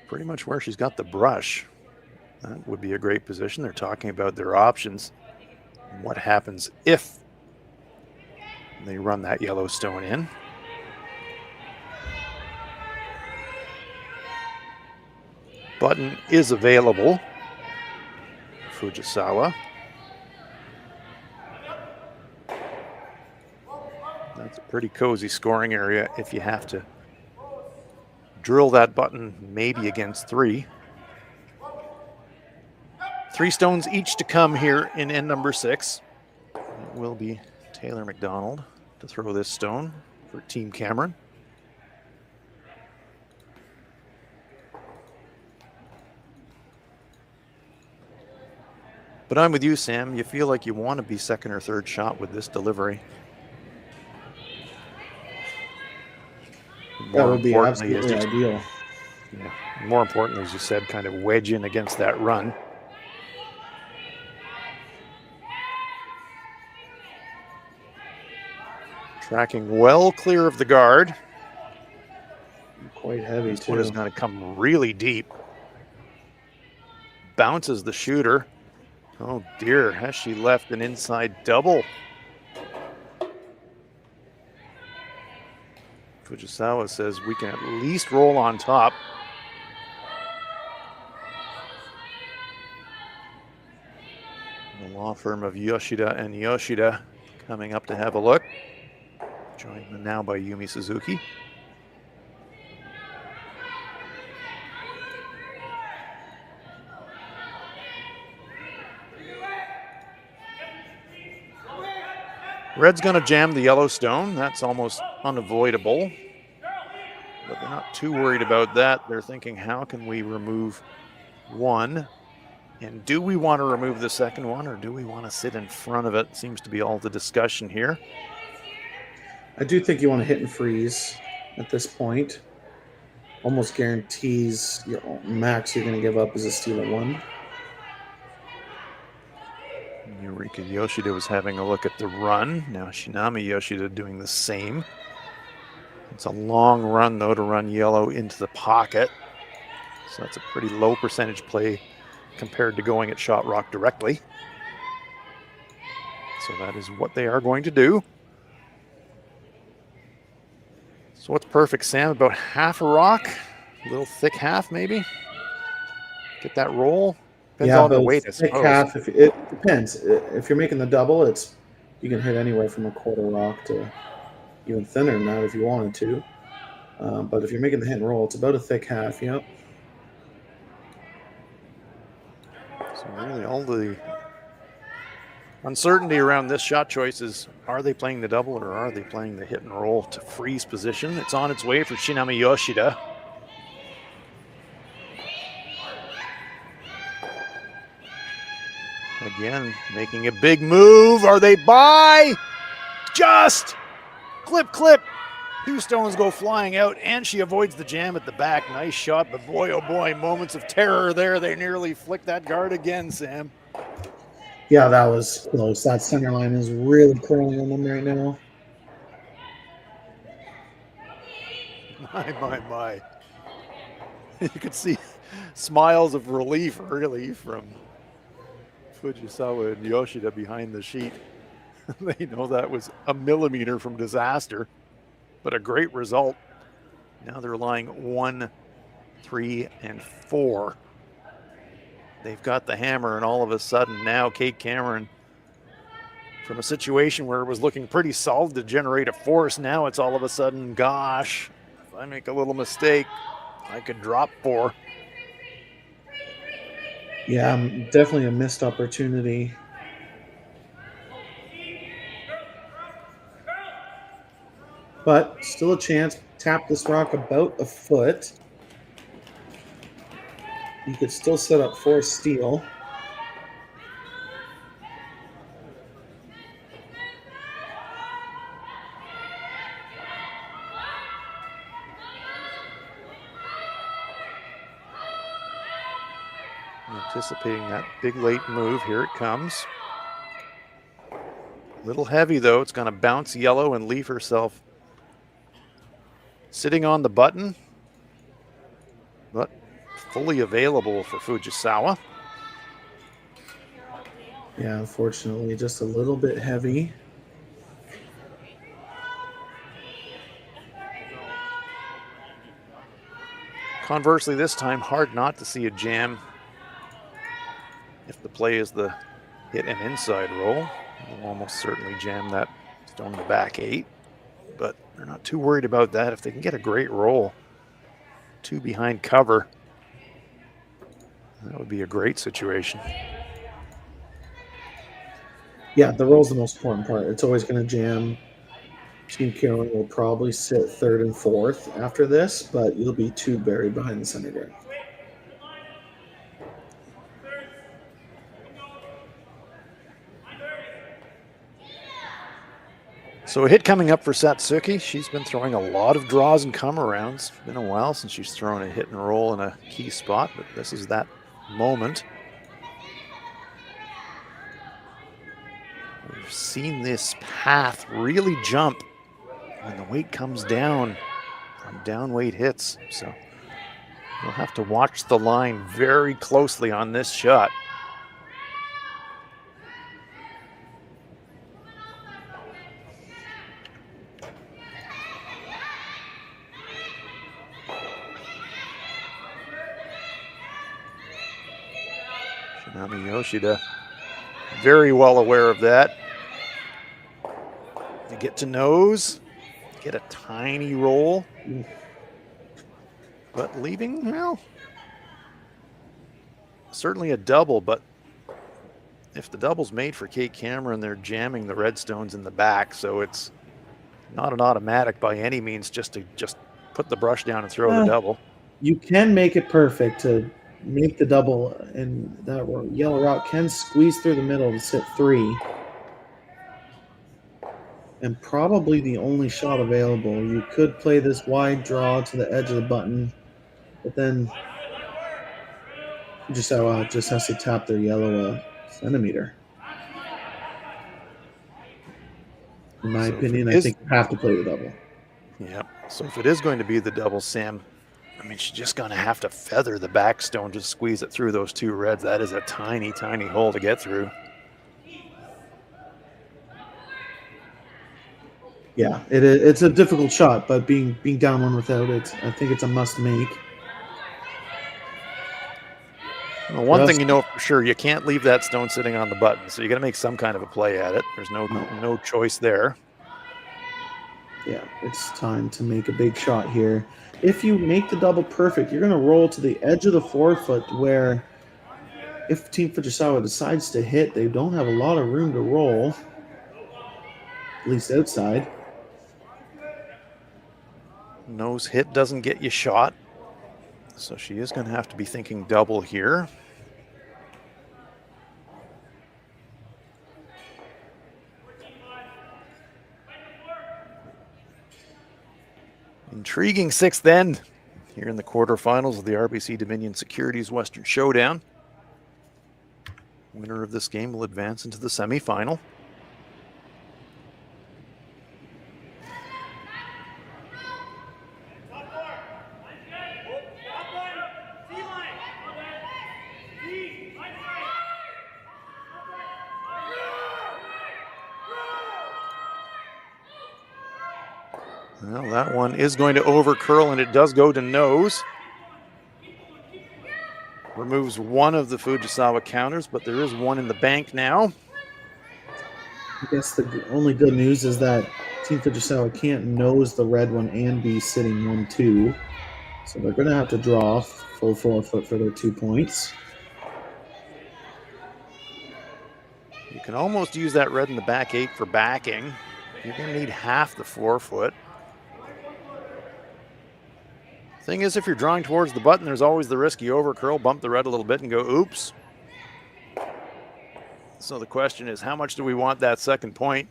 Pretty much where she's got the brush. That would be a great position. They're talking about their options. What happens if they run that yellow stone in? Button is available. Fujisawa. That's a pretty cozy scoring area if you have to drill that button maybe against 3. 3 stones each to come here in end number 6. It will be Taylor McDonald to throw this stone for Team Cameron. But I'm with you, Sam. You feel like you want to be second or third shot with this delivery.
That would be absolutely ideal.
Yeah. More importantly, as you said, kind of wedge in against that run. Tracking well clear of the guard.
Quite heavy,
this
too.
One is going to come really deep. Bounces the shooter. Oh dear, has she left an inside double? Fujisawa says we can at least roll on top. The law firm of Yoshida and Yoshida coming up to have a look. Joined now by Yumi Suzuki. Red's going to jam the yellow stone. That's almost unavoidable. But they're not too worried about that. They're thinking, how can we remove one? And do we want to remove the second one, or do we want to sit in front of it? Seems to be all the discussion here.
I do think you want to hit and freeze at this point. Almost guarantees your max you're going to give up is a steal at 1.
Eureka Yoshida was having a look at the run. Now Shinami Yoshida doing the same. It's a long run, though, to run yellow into the pocket. So that's a pretty low percentage play compared to going at shot rock directly. So that is what they are going to do. So what's perfect, Sam? About half a rock, a little thick half maybe. Get that roll. Depends
Yeah,
on the
but
weight, I
thick
suppose.
half. If it depends. If you're making the double, you can hit anywhere from a quarter rock to even thinner than that if you wanted to. But if you're making the hit and roll, it's about a thick half. Yep.
So really all the uncertainty around this shot choice is, are they playing the double or are they playing the hit and roll to freeze position? It's on its way for Shinami Yoshida. Again, making a big move. Are they by? Just clip, clip. 2 stones go flying out, and she avoids the jam at the back. Nice shot, but boy, oh boy, moments of terror there. They nearly flicked that guard again, Sam.
Yeah, that was close. That center line is really curling on them right now.
My. You could see smiles of relief, really, from Fujisawa and Yoshida behind the sheet. They know that was a millimeter from disaster, but a great result. Now they're lying 1, 3, and 4. They've got the hammer, and all of a sudden now Kate Cameron, from a situation where it was looking pretty solid to generate a force, now it's all of a sudden, gosh, if I make a little mistake, I could drop 4.
Yeah, definitely a missed opportunity. But still a chance. Tap this rock about a foot. You could still set up for a steal.
Anticipating that big late move. Here it comes. A little heavy though. It's going to bounce yellow and leave herself sitting on the button, but fully available for Fujisawa.
Yeah, unfortunately, just a little bit heavy.
Conversely, this time, hard not to see a jam if the play is the hit and inside roll. They'll almost certainly jam that stone to back 8, but they're not too worried about that. If they can get a great roll, 2 behind cover, that would be a great situation.
Yeah, the roll's the most important part. It's always going to jam. Team Cameron will probably sit 3rd and 4th after this, but you'll be 2 buried behind the center guard.
So a hit coming up for Satsuki. She's been throwing a lot of draws and come-arounds. It's been a while since she's thrown a hit and roll in a key spot, but this is that moment. We've seen this path really jump when the weight comes down on down weight hits. So we'll have to watch the line very closely on this shot. Shinami Yoshida, very well aware of that. They get to nose, get a tiny roll, but leaving, well, certainly a double, but if the double's made for Kate Cameron, they're jamming the red stones in the back, so it's not an automatic by any means just to put the brush down and throw the double.
You can make it perfect to make the double, and that yellow rock can squeeze through the middle to sit 3. And probably the only shot available. You could play this wide draw to the edge of the button, but then just has to tap their yellow a centimeter. In my opinion, I think you have to play the double.
Yeah. So if it is going to be the double, Sam, I mean, she's just going to have to feather the back stone to squeeze it through those 2 reds. That is a tiny, tiny hole to get through.
Yeah, it's a difficult shot, but being down one without it, I think it's a must make.
Well, one thing you know for sure, you can't leave that stone sitting on the button, so you got to make some kind of a play at it. There's no choice there.
Yeah, it's time to make a big shot here. If you make the double perfect, you're going to roll to the edge of the forefoot where if Team Fujisawa decides to hit, they don't have a lot of room to roll, at least outside.
Nose hit doesn't get you shot, so she is going to have to be thinking double here. Intriguing sixth end here in the quarterfinals of the RBC Dominion Securities Western Showdown. Winner of this game will advance into the semifinal. Well, that one is going to over curl, and it does go to nose. Removes one of the Fujisawa counters, but there is one in the bank now.
I guess the only good news is that Team Fujisawa can't nose the red one and be sitting 1-2. So they're going to have to draw full forefoot for their 2 points.
You can almost use that red in the back 8 for backing. You're going to need half the forefoot. Thing is, if you're drawing towards the button, there's always the risk you over curl, bump the red a little bit, and go, oops. So the question is, how much do we want that second point?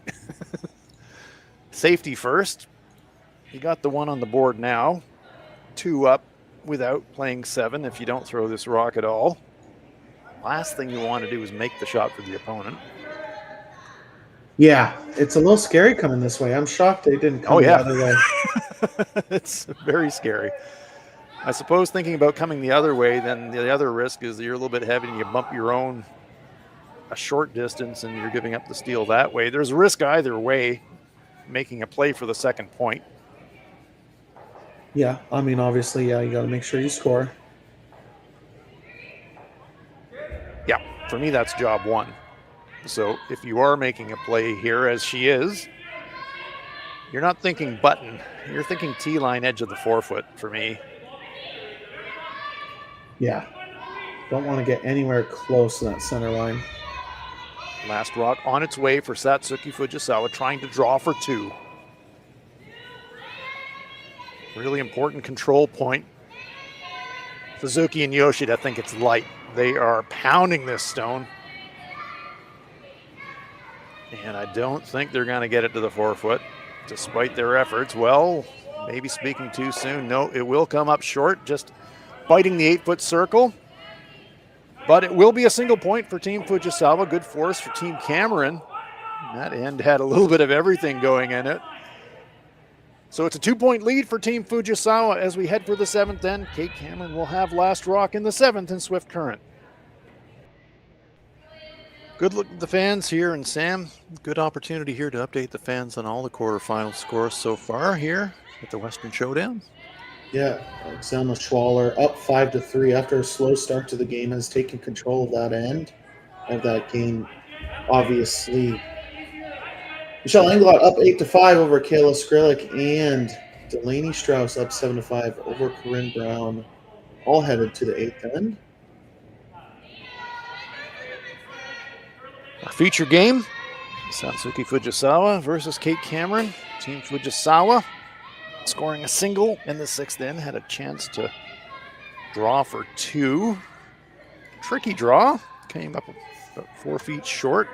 Safety first. You got the one on the board now. 2 up without playing 7 if you don't throw this rock at all. Last thing you want to do is make the shot for the opponent.
Yeah, it's a little scary coming this way. I'm shocked they didn't come the other way.
It's very scary. I suppose thinking about coming the other way, then the other risk is that you're a little bit heavy and you bump your own a short distance and you're giving up the steal that way. There's a risk either way, making a play for the second point.
Yeah, I mean, obviously, yeah, you got to make sure you score.
Yeah, for me, that's job one. So if you are making a play here, as she is, you're not thinking button. You're thinking T-line edge of the forefoot for me.
Yeah. Don't want to get anywhere close to that center line.
Last rock on its way for Satsuki Fujisawa, trying to draw for 2. Really important control point. Suzuki and Yoshida think it's light. They are pounding this stone. And I don't think they're going to get it to the forefoot, despite their efforts. Well, maybe speaking too soon. No, it will come up short, just biting the 8-foot circle. But it will be a single point for Team Fujisawa. Good force for Team Cameron. That end had a little bit of everything going in it. So it's a 2-point lead for Team Fujisawa as we head for the 7th end. Kate Cameron will have last rock in the 7th in Swift Current. Good look at the fans here, and Sam, good opportunity here to update the fans on all the quarterfinal scores so far here at the Western Showdown.
Yeah, Selma Schwaller up 5-3 after a slow start to the game, has taken control of that end of that game. Obviously, Michelle Englot up 8-5 over Kayla Skrilik, and Delaney Strauss up 7-5 over Corinne Brown, all headed to the 8th end.
Our feature game, Satsuki Fujisawa versus Kate Cameron. Team Fujisawa scoring a single in the 6th end, had a chance to draw for 2. Tricky draw, came up about 4 feet short.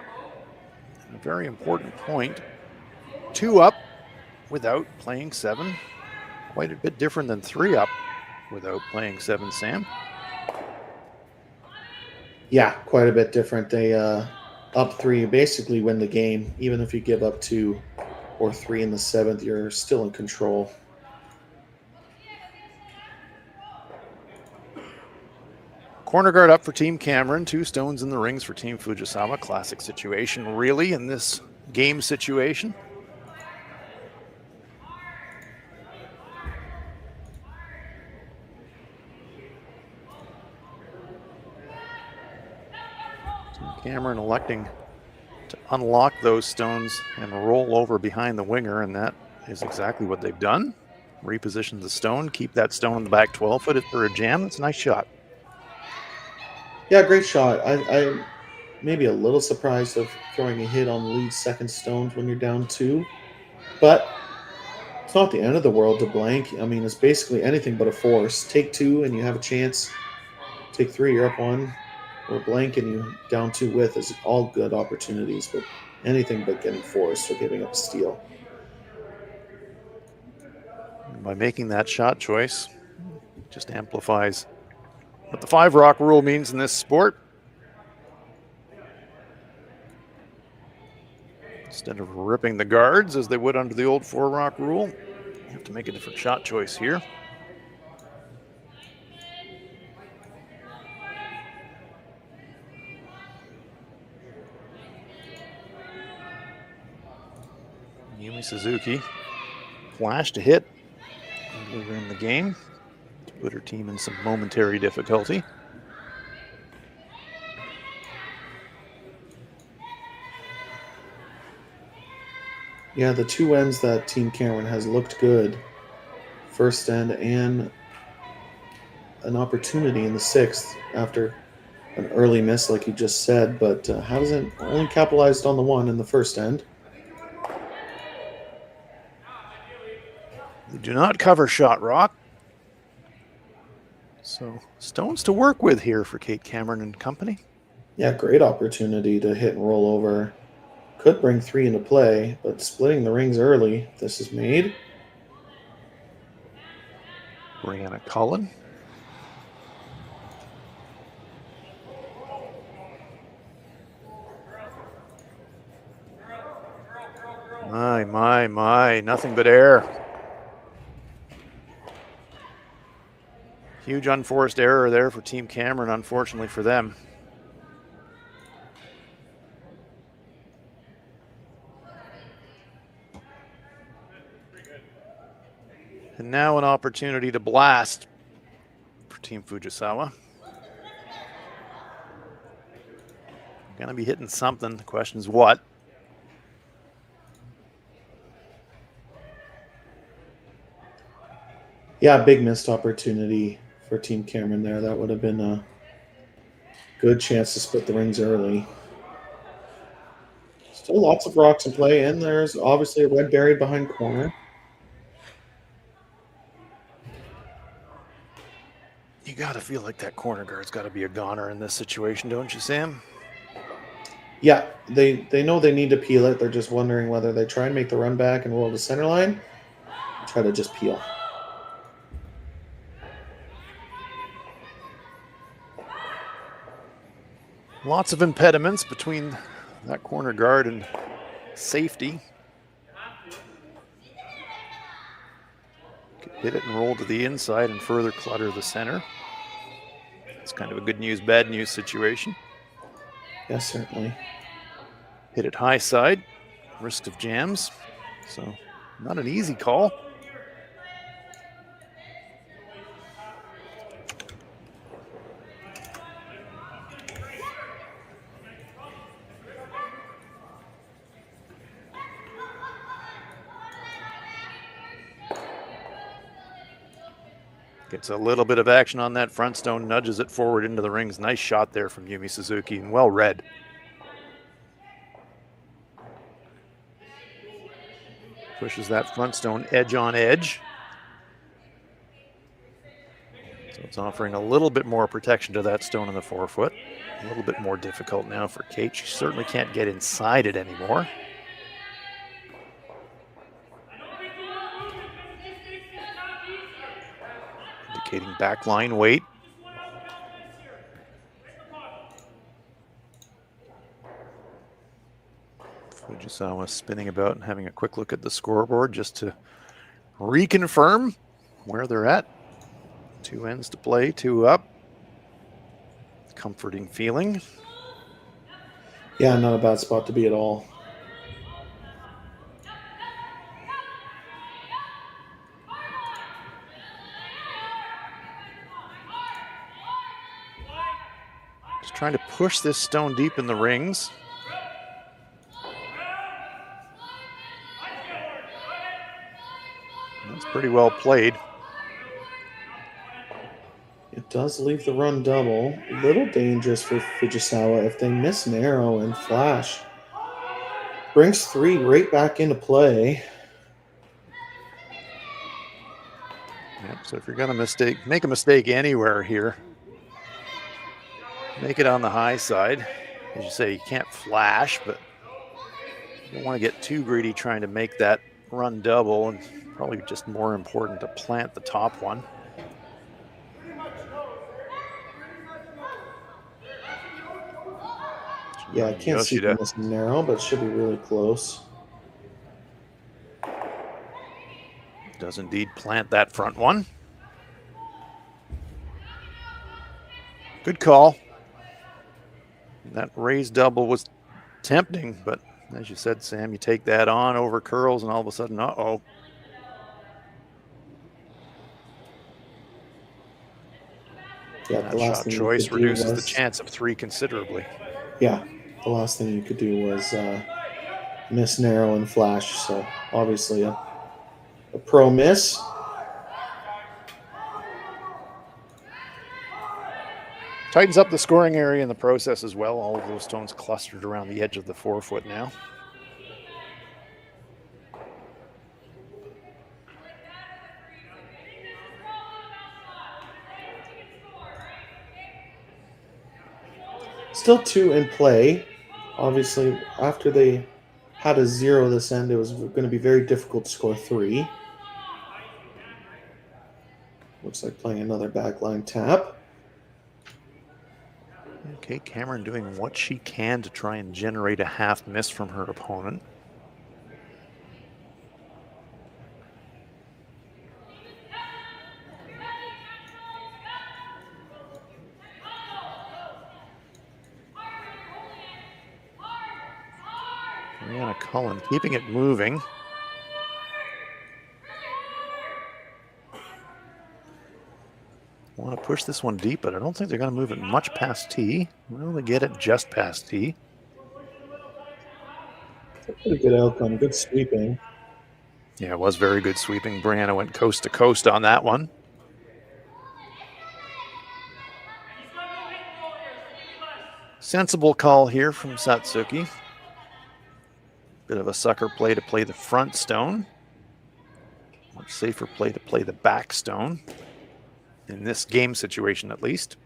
A very important point. 2 up without playing 7. Quite a bit different than 3 up without playing 7, Sam.
Yeah, quite a bit different. They up 3, you basically win the game. Even if you give up 2 or 3 in the 7th, you're still in control.
Corner guard up for Team Cameron. 2 stones in the rings for Team Fujisawa. Classic situation, really, in this game situation. Cameron electing to unlock those stones and roll over behind the winger, and that is exactly what they've done. Reposition the stone, keep that stone in the back 12 foot for a jam. That's a nice shot.
Yeah, great shot. I maybe a little surprised of throwing a hit on the lead second stones when you're down 2, but it's not the end of the world to blank. I mean, it's basically anything but a force. Take 2 and you have a chance. Take 3, you're up 1. Or blank and you down 2 with is all good opportunities, but anything but getting forced or giving up a steal.
By making that shot choice, just amplifies what the 5 rock rule means in this sport. Instead of ripping the guards as they would under the old 4 rock rule, you have to make a different shot choice here. Yumi Suzuki flashed a hit earlier in the game to put her team in some momentary difficulty.
Yeah, the 2 ends that Team Cameron has looked good. First end and an opportunity in the 6th after an early miss, like you just said, but hasn't only capitalized on the 1 in the first end.
They do not cover shot rock. So stones to work with here for Kate Cameron and company.
Yeah, great opportunity to hit and roll over. Could bring 3 into play, but splitting the rings early, this is made.
Brianna Cullen. My, nothing but air. Huge unforced error there for Team Cameron, unfortunately for them. And now an opportunity to blast for Team Fujisawa. Gonna be hitting something. The question is what?
Yeah, big missed opportunity for Team Cameron there. That would have been a good chance to split the rings early. Still lots of rocks in play, and there's obviously a red buried behind corner.
You gotta feel like that corner guard's gotta be a goner in this situation, don't you, Sam?
Yeah, they know they need to peel it. They're just wondering whether they try and make the run back and roll the center line, or try to just peel.
Lots of impediments between that corner guard and safety. Could hit it and roll to the inside and further clutter the center. It's kind of a good news, bad news situation.
Yes, certainly.
Hit it high side, risk of jams. So not an easy call. Gets a little bit of action on that front stone, nudges it forward into the rings. Nice shot there from Yumi Suzuki, and well read. Pushes that front stone edge on edge. So it's offering a little bit more protection to that stone in the forefoot. A little bit more difficult now for Kate. She certainly can't get inside it anymore. Indicating backline weight. Fujisawa spinning about and having a quick look at the scoreboard just to reconfirm where they're at. 2 ends to play, 2 up. Comforting feeling.
Yeah, not a bad spot to be at all.
Just trying to push this stone deep in the rings. That's pretty well played.
It does leave the run double. A little dangerous for Fujisawa if they miss narrow and flash. Brings 3 right back into play.
Yep, so if you're going to make a mistake anywhere here, make it on the high side. As you say, you can't flash, but you don't want to get too greedy trying to make that run double, and probably just more important to plant the top one.
Yeah, I can't see this narrow, but it should be really close.
Does indeed plant that front one. Good call. That raised double was tempting, but as you said, Sam, you take that on over curls and all of a sudden, uh-oh.
Yeah,
that shot choice reduces the chance of 3 considerably.
Yeah, the last thing you could do was miss narrow and flash, so obviously a pro miss.
Tightens up the scoring area in the process as well. All of those stones clustered around the edge of the forefoot now.
Still 2 in play. Obviously, after they had a 0 this end, it was going to be very difficult to score 3. Looks like playing another backline tap.
Okay, Cameron doing what she can to try and generate a half miss from her opponent. Brianna Cullen keeping it moving. Want to push this one deep, but I don't think they're going to move it much past tee. Well, they get it just past tee.
Pretty good outcome, good sweeping.
Yeah, it was very good sweeping. Brianna went coast to coast on that one. Sensible call here from Satsuki. Bit of a sucker play to play the front stone. Much safer play to play the back stone. In this game situation, at least.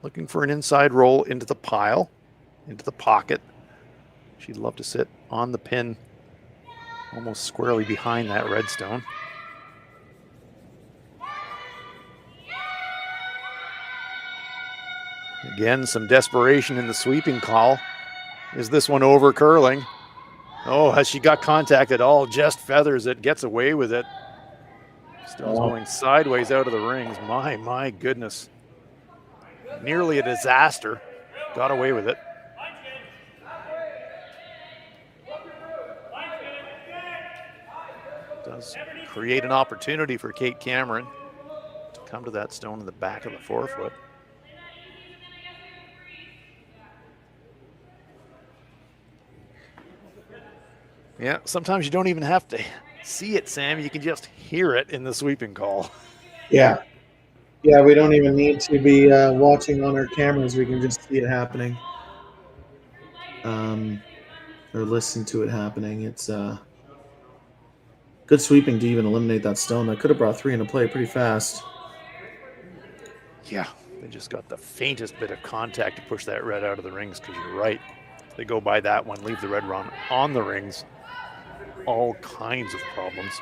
Looking for an inside roll into the pile, into the pocket. She'd love to sit on the pin, almost squarely behind that red stone. Again, some desperation in the sweeping call. Is this one over curling? Oh, has she got contact at all? Just feathers it, gets away with it. Stone's going sideways out of the rings. My goodness. Nearly a disaster. Got away with it. Does create an opportunity for Kate Cameron to come to that stone in the back of the forefoot. Yeah, sometimes you don't even have to see it, Sam. You can just hear it in the sweeping call.
Yeah. Yeah, we don't even need to be watching on our cameras. We can just see it happening. Or listen to it happening. It's good sweeping to even eliminate that stone. That could have brought 3 into play pretty fast.
Yeah, they just got the faintest bit of contact to push that red out of the rings, because you're right. If they go by that one, leave the red run on the rings. All kinds of problems.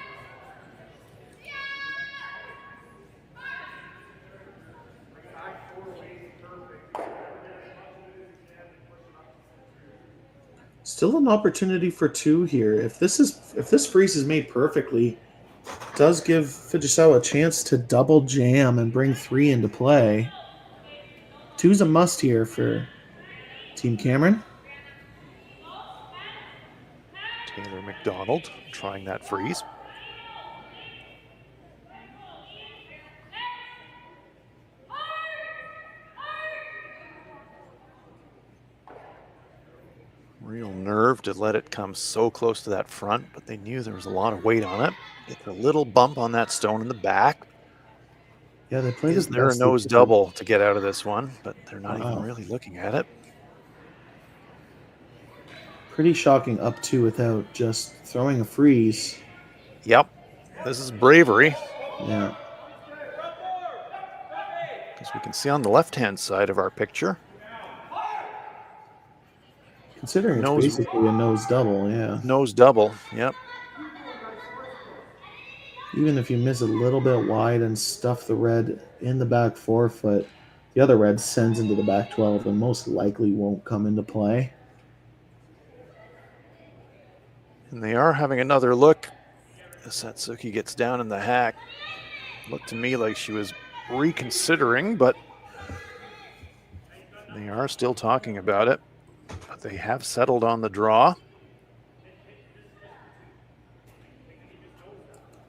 Still an opportunity for 2 here. If this freeze is made perfectly, it does give Fujisawa a chance to double jam and bring 3 into play. 2's a must here for Team Cameron.
Taylor McDonald trying that freeze. Real nerve to let it come so close to that front, but they knew there was a lot of weight on it. It's a little bump on that stone in the back.
Yeah, they played
Is
it
there a
best they
nose
could.
double to get out of this one? But they're not even
Wow.
really looking at it.
Pretty shocking up two without just throwing a freeze.
Yep, this is bravery.
Yeah.
As we can see on the left-hand side of our picture.
Considering it's
Nose,
basically a nose double, yeah.
nose double, yep.
Even if you miss a little bit wide and stuff the red in the back 4-foot, the other red sends into the back 12 and most likely won't come into play.
And they are having another look as Satsuki gets down in the hack. Looked to me like she was reconsidering, but they are still talking about it. But they have settled on the draw.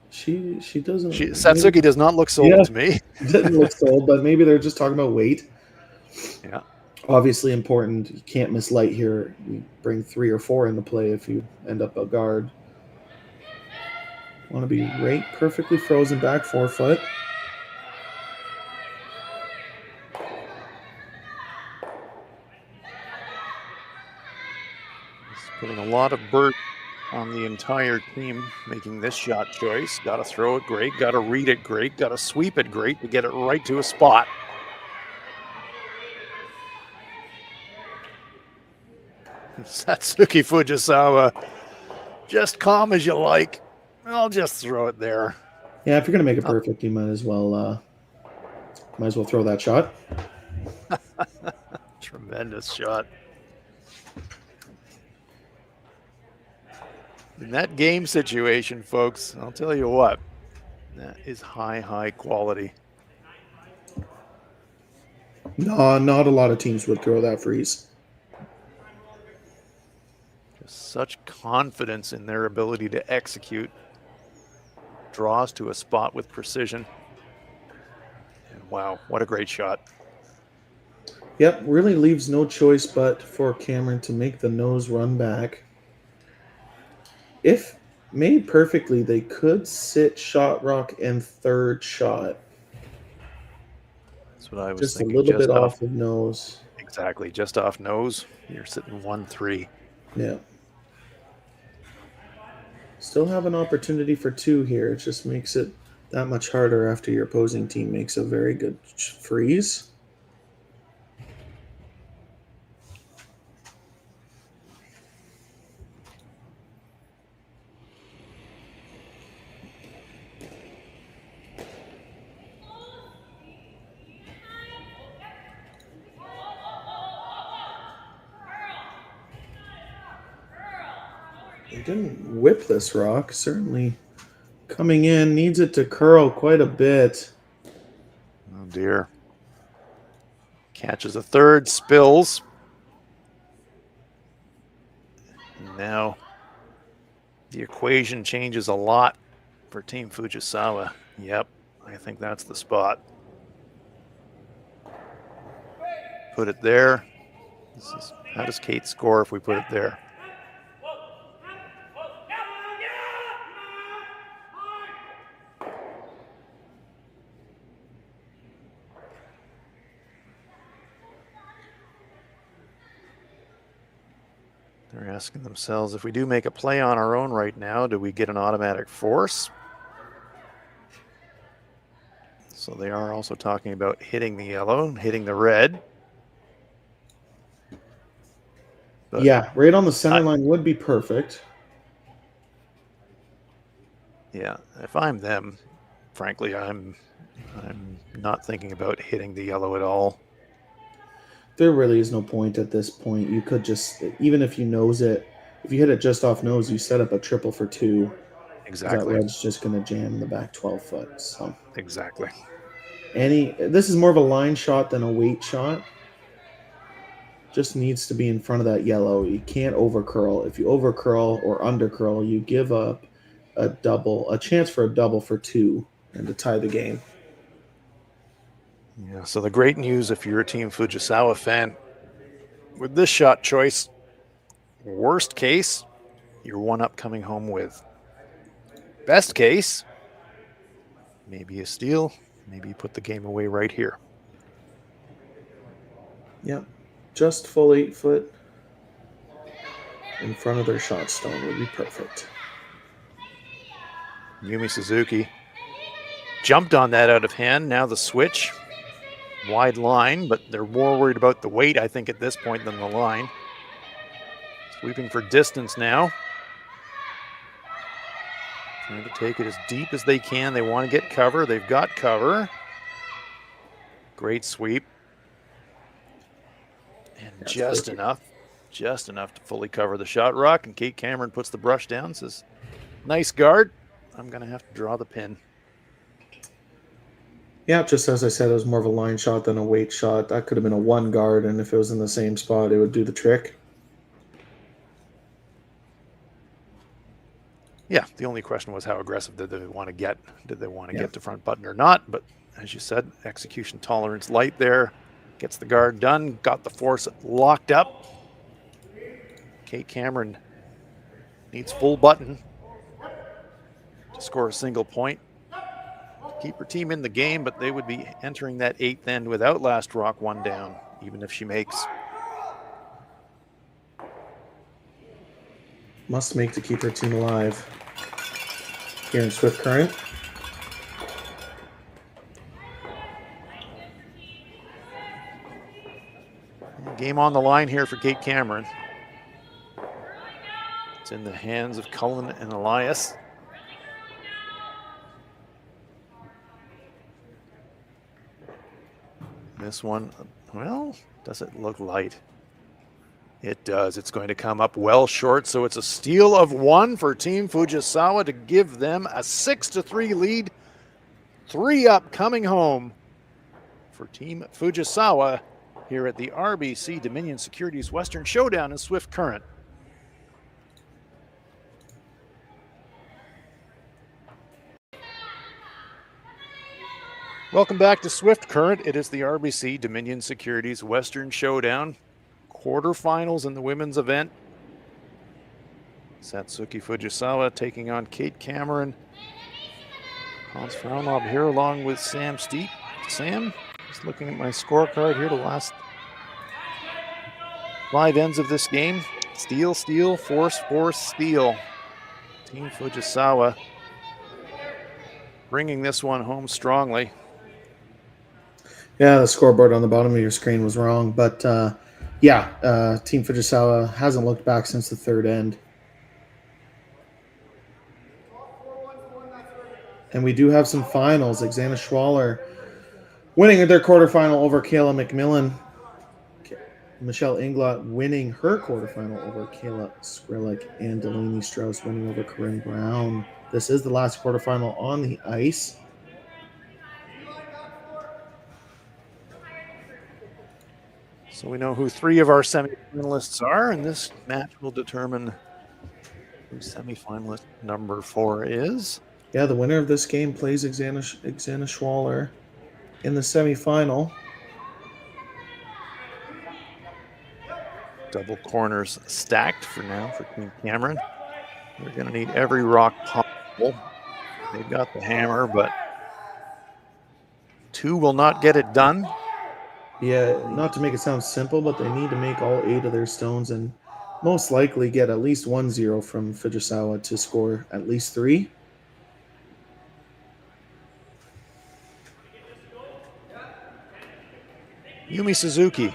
She doesn't.
Satsuki does not look sold to me.
Doesn't look sold, but maybe they're just talking about weight.
Yeah.
Obviously important. You can't miss light here. You bring 3 or 4 into play if you end up a guard. Want to be right perfectly frozen back 4-foot.
It's putting a lot of burden on the entire team making this shot choice. Got to throw it great, got to read it great, got to sweep it great to get it right to a spot. Satsuki Fujisawa, just calm as you like. I'll just throw it there.
Yeah, if you're gonna make it perfect, you might as well throw that shot.
Tremendous shot. In that game situation, folks, I'll tell you what, that is high quality.
No, not a lot of teams would throw that freeze.
Just such confidence in their ability to execute. Draws to a spot with precision. And wow, what a great shot.
Yep, really leaves no choice but for Cameron to make the nose run back. If made perfectly, they could sit shot rock and third shot.
That's what I was
just
thinking.
A little bit off of nose.
Exactly, just off nose. You're sitting 1-3.
Yeah. Still have an opportunity for 2 here. It just makes it that much harder after your opposing team makes a very good freeze. They didn't whip this rock. Certainly coming in, needs it to curl quite a bit.
Oh dear. Catches a third, spills. And now the equation changes a lot for Team Fujisawa. Yep, I think that's the spot. Put it there. How does Kate score if we put it there? They're asking themselves, if we do make a play on our own right now, do we get an automatic force? So they are also talking about hitting the yellow, hitting the red.
But yeah, right on the center line would be perfect.
Yeah, if I'm them, frankly, I'm not thinking about hitting the yellow at all.
There really is no point at this point. You could just, even if you nose it, if you hit it just off nose, you set up a triple for 2.
Exactly.
That red's just going to jam in the back 12 foot. So
exactly.
This is more of a line shot than a weight shot. Just needs to be in front of that yellow. You can't over curl. If you over curl or under curl, you give up a chance for a double for 2 and to tie the game.
Yeah, so the great news if you're a Team Fujisawa fan, with this shot choice, Worst case, you're one up coming home with. Best case, maybe a steal, maybe you put the game away right here.
Yep. Just full 8 foot in front of their shot stone would be perfect.
Yumi Suzuki jumped on that out of hand. Now the switch. Wide line, but they're more worried about the weight, I think, at this point than the line. Sweeping for distance now. Trying to take it as deep as they can. They want to get cover. They've got cover. Great sweep. And
That's
just
perfect.
enough to fully cover the shot rock. And Kate Cameron puts the brush down, says, nice guard. I'm going to have to draw the pin.
Yeah, just as I said, it was more of a line shot than a weight shot. That could have been a 1 guard, and if it was in the same spot, it would do the trick.
Yeah, the only question was how aggressive did they want to get? Did they want to get to front button or not? But as you said, execution tolerance light there. Gets the guard done, got the force locked up. Kate Cameron needs full button to score a single point. Keep her team in the game, but they would be entering that 8th end without last rock 1 down, even if she makes.
Must make to keep her team alive. Here in Swift Current.
Game on the line here for Kate Cameron. It's in the hands of Cullen and Elias. This one, well, does it look light? It does. It's going to come up well short, so it's a steal of 1 for Team Fujisawa to give them a 6-3 lead. 3 up coming home for Team Fujisawa here at the RBC Dominion Securities Western Showdown in Swift Current. Welcome back to Swift Current. It is the RBC Dominion Securities Western Showdown. Quarterfinals in the women's event. Satsuki Fujisawa taking on Kate Cameron. Hans Frauenlob here along with Sam Steep. Sam, just looking at my scorecard here, the last 5 ends of this game. Steal, steal, force, force, steal. Team Fujisawa bringing this one home strongly.
Yeah, the scoreboard on the bottom of your screen was wrong, but Team Fujisawa hasn't looked back since the 3rd end. And we do have some finals. Xana Schwaller winning their quarterfinal over Kayla McMillan. Michelle Inglot winning her quarterfinal over Kayla Skrillik, and Delaney Strauss winning over Corinne Brown. This is the last quarterfinal on the ice.
So we know who 3 of our semifinalists are, and this match will determine who semifinalist number 4 is.
Yeah, the winner of this game plays Xana Schwaller in the semifinal.
Double corners stacked for now for Team Cameron. They're going to need every rock possible. They've got the hammer, but 2 will not get it done.
Yeah, not to make it sound simple, but they need to make all 8 of their stones and most likely get at least 1-0 from Fujisawa to score at least 3.
Yumi Suzuki.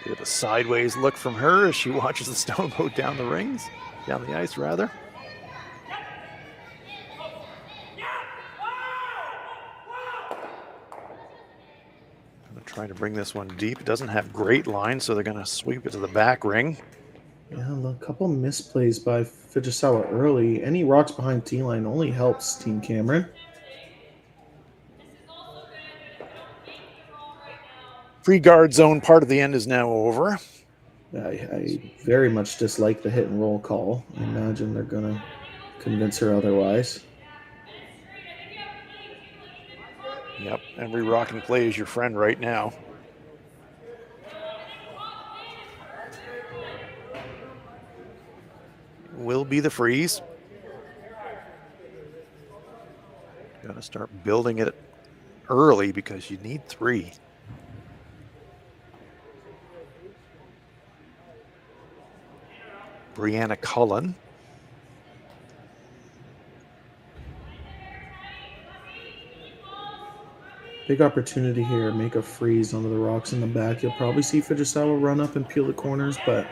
Bit of a sideways look from her as she watches the stone go down the rings, down the ice rather. Gonna try to bring this one deep. It doesn't have great line, so they're gonna sweep it to the back ring.
Yeah, a couple misplays by Fujisawa early. Any rocks behind T-line only helps Team Cameron.
Free guard zone part of the end is now over.
I very much dislike the hit and roll call. I imagine they're going to convince her otherwise.
Yep, every rock and play is your friend right now. Will be the freeze. Got to start building it early because you need 3. Brianna Cullen.
Big opportunity here. Make a freeze onto the rocks in the back. You'll probably see Fujisawa run up and peel the corners, but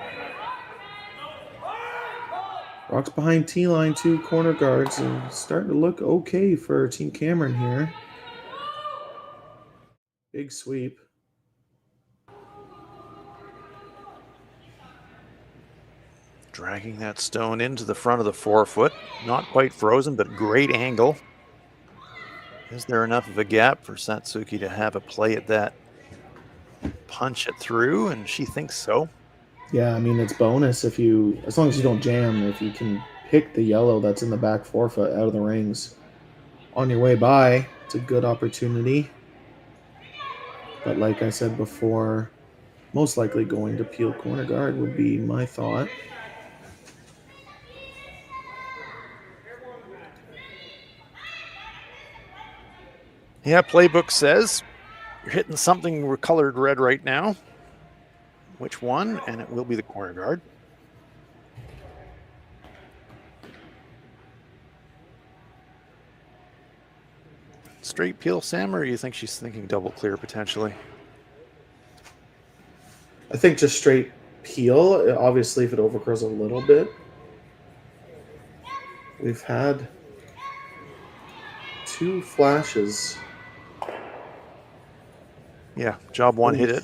rocks behind T-line, 2 corner guards, and starting to look okay for Team Cameron here. Big sweep.
Dragging that stone into the front of the 4-foot. Not quite frozen, but great angle. Is there enough of a gap for Satsuki to have a play at that? Punch it through, and she thinks so.
Yeah, I mean, it's bonus if you, as long as you don't jam, if you can pick the yellow that's in the back 4-foot out of the rings on your way by, it's a good opportunity. But like I said before, most likely going to peel corner guard would be my thought.
Yeah, playbook says you're hitting something colored red right now. Which one? And it will be the corner guard. Straight peel, Sam, or do you think she's thinking double clear potentially?
I think just straight peel. Obviously, if it overcurls a little bit. We've had 2 flashes.
Yeah, job 1 hit it.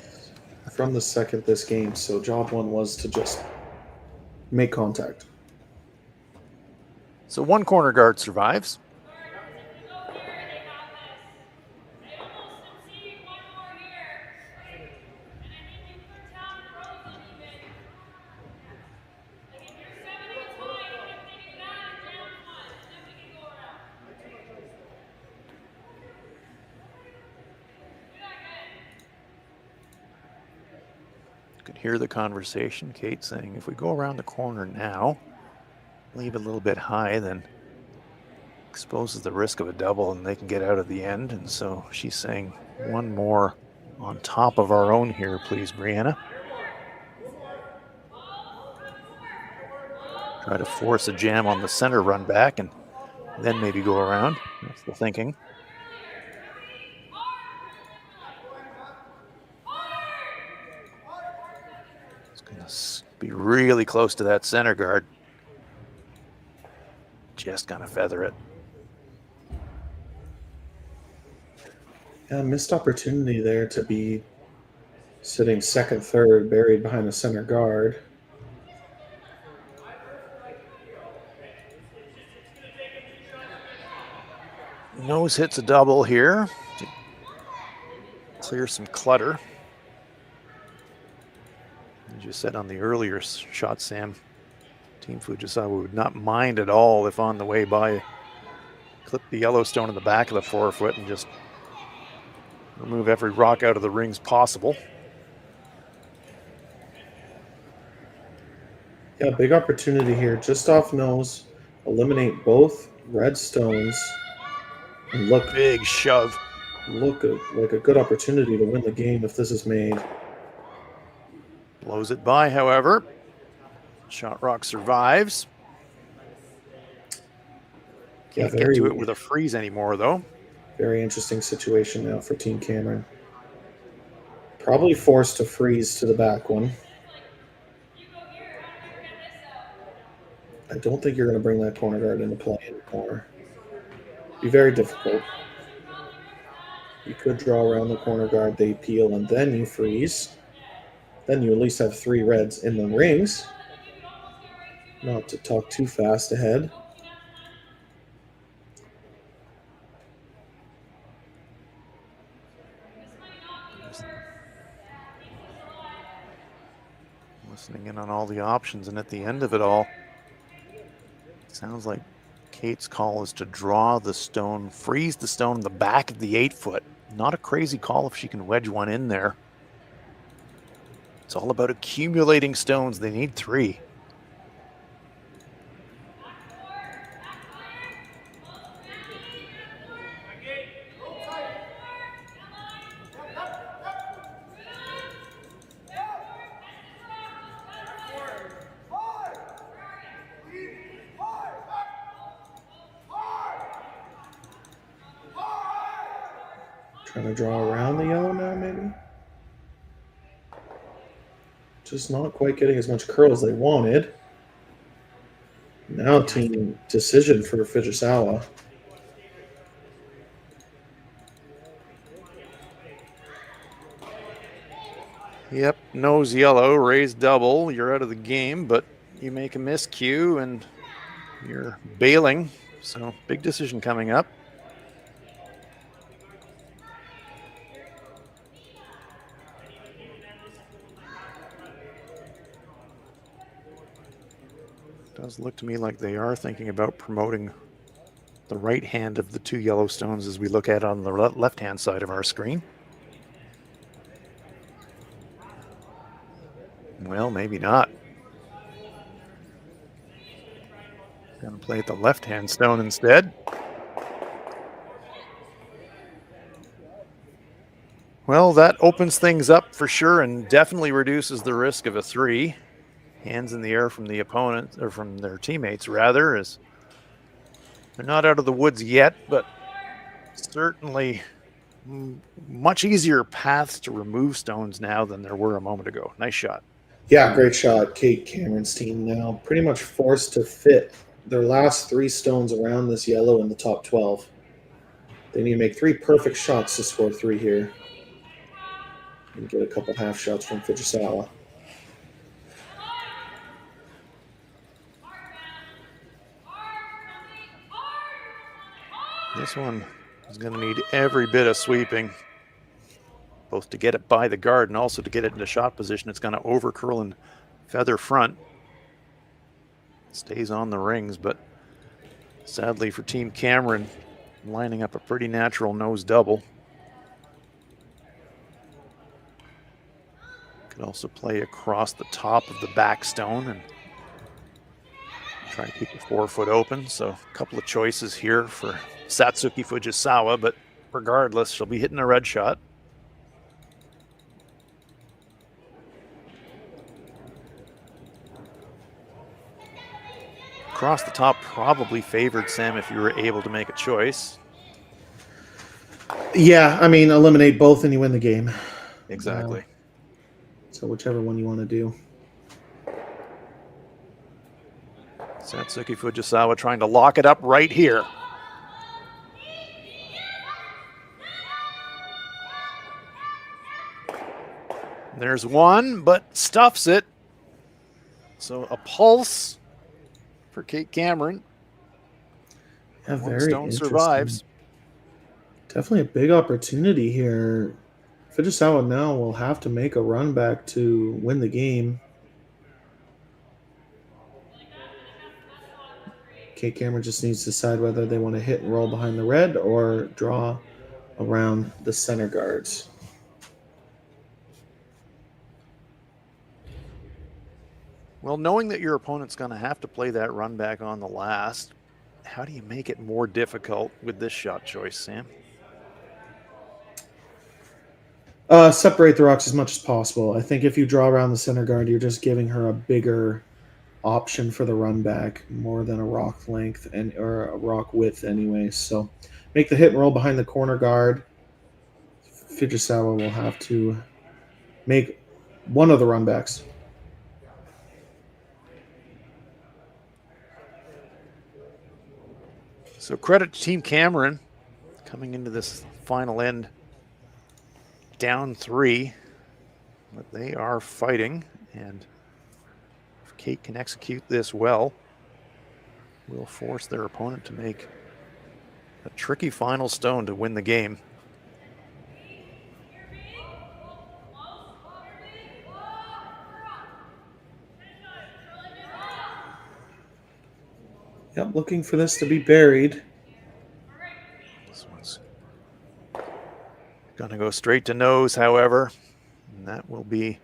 From the second this game, so job 1 was to just make contact.
So 1 corner guard survives. Could hear the conversation. Kate saying, if we go around the corner now, leave it a little bit high, then exposes the risk of a double and they can get out of the end. And so she's saying 1 more on top of our own here, please, Brianna. Try to force a jam on the center run back and then maybe go around. That's the thinking. It's going to be really close to that center guard. Just going to feather it.
Yeah, missed opportunity there to be sitting second, third, buried behind the center guard.
Nose hits a double here to clear some clutter. As you said on the earlier shot, Sam, Team Fujisawa would not mind at all if on the way by clip the Yellowstone in the back of the 4-foot and just remove every rock out of the rings possible.
Yeah, big opportunity here. Just off nose, eliminate both red stones, and look
Big shove.
like a good opportunity to win the game if this is made.
Blows it by, however. Shot rock survives. Can't get to it with a freeze anymore, though.
Very interesting situation now for Team Cameron. Probably forced to freeze to the back one. I don't think you're going to bring that corner guard into play anymore. Be very difficult. You could draw around the corner guard, they peel, and then you freeze. Then you at least have 3 reds in the rings. Not to talk too fast ahead.
Listening in on all the options, and at the end of it all, it sounds like Kate's call is to draw the stone, freeze the stone in the back of the 8-foot. Not a crazy call if she can wedge one in there. It's all about accumulating stones. They need 3.
Trying to draw around the yellow now, maybe? Just not quite getting as much curl as they wanted. Now team decision for Fujisawa.
Yep, nose yellow, raise double. You're out of the game, but you make a miscue and you're bailing. So big decision coming up. Does look to me like they are thinking about promoting the right hand of the 2 yellow stones as we look at on the left-hand side of our screen. Well, maybe not. Gonna play the left-hand stone instead. Well, that opens things up for sure and definitely reduces the risk of a 3. Hands in the air from the opponent, or from their teammates rather, as they're not out of the woods yet, but certainly much easier paths to remove stones now than there were a moment ago. Nice shot.
Yeah, great shot. Kate Cameron's team now pretty much forced to fit their last 3 stones around this yellow in the top 12. They need to make 3 perfect shots to score 3 here. And get a couple half shots from Fujisawa.
This one is going to need every bit of sweeping, both to get it by the guard and also to get it into shot position. It's going to over curl and feather front. Stays on the rings, but sadly for Team Cameron, lining up a pretty natural nose double. Could also play across the top of the back stone and try and keep the 4-foot open. So a couple of choices here for Satsuki Fujisawa, but regardless, she'll be hitting a red shot. Across the top probably favored Sam if you were able to make a choice.
Yeah, I mean, eliminate both and you win the game.
Exactly.
So whichever one you want to do.
Satsuki Fujisawa trying to lock it up right here. There's one, but stuffs it. So a pulse for Kate Cameron.
Yeah,
One
very
stone survives.
Definitely a big opportunity here. Fujisawa now will have to make a run back to win the game. Kate Cameron just needs to decide whether they want to hit and roll behind the red or draw around the center guards.
Well, knowing that your opponent's going to have to play that run back on the last, how do you make it more difficult with this shot choice, Sam?
Separate the rocks as much as possible. I think if you draw around the center guard, you're just giving her a bigger option for the run back, more than a rock length or a rock width anyway. So make the hit and roll behind the corner guard. Fujisawa will have to make one of the run backs.
So credit to Team Cameron coming into this final end down 3, but they are fighting, and if Kate can execute this well, will force their opponent to make a tricky final stone to win the game.
Yep, looking for this to be buried.
This one's Gonna go straight to nose, however, and that will be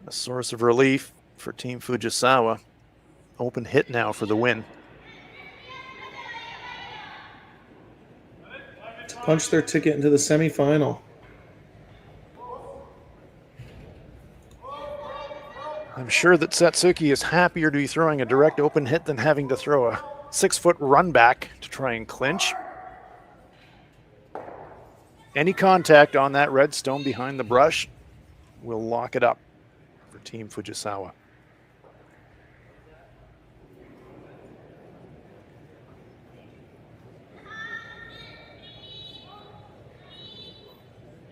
a source of relief for Team Fujisawa. Open hit now for the win.
To punch their ticket into the semifinal.
I'm sure that Satsuki is happier to be throwing a direct open hit than having to throw a 6-foot run back to try and clinch. Any contact on that red stone behind the brush will lock it up for Team Fujisawa.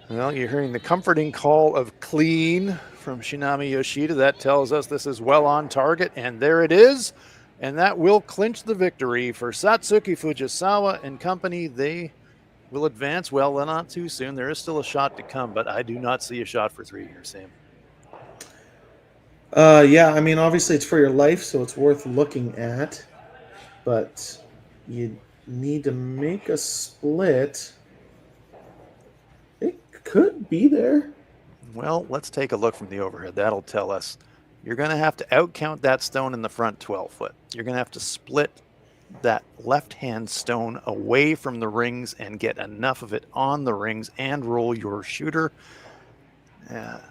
Well, you're hearing the comforting call of clean from Shinami Yoshida. That tells us this is well on target, and there it is. And that will clinch the victory for Satsuki Fujisawa and company. They will advance. Well, not too soon. There is still a shot to come, but I do not see a shot for 3 here, Sam.
Yeah, I mean, obviously it's for your life, so it's worth looking at. But you need to make a split. It could be there.
Well, let's take a look from the overhead. That'll tell us. You're going to have to outcount that stone in the front 12-foot. You're going to have to split that left-hand stone away from the rings and get enough of it on the rings and roll your shooter.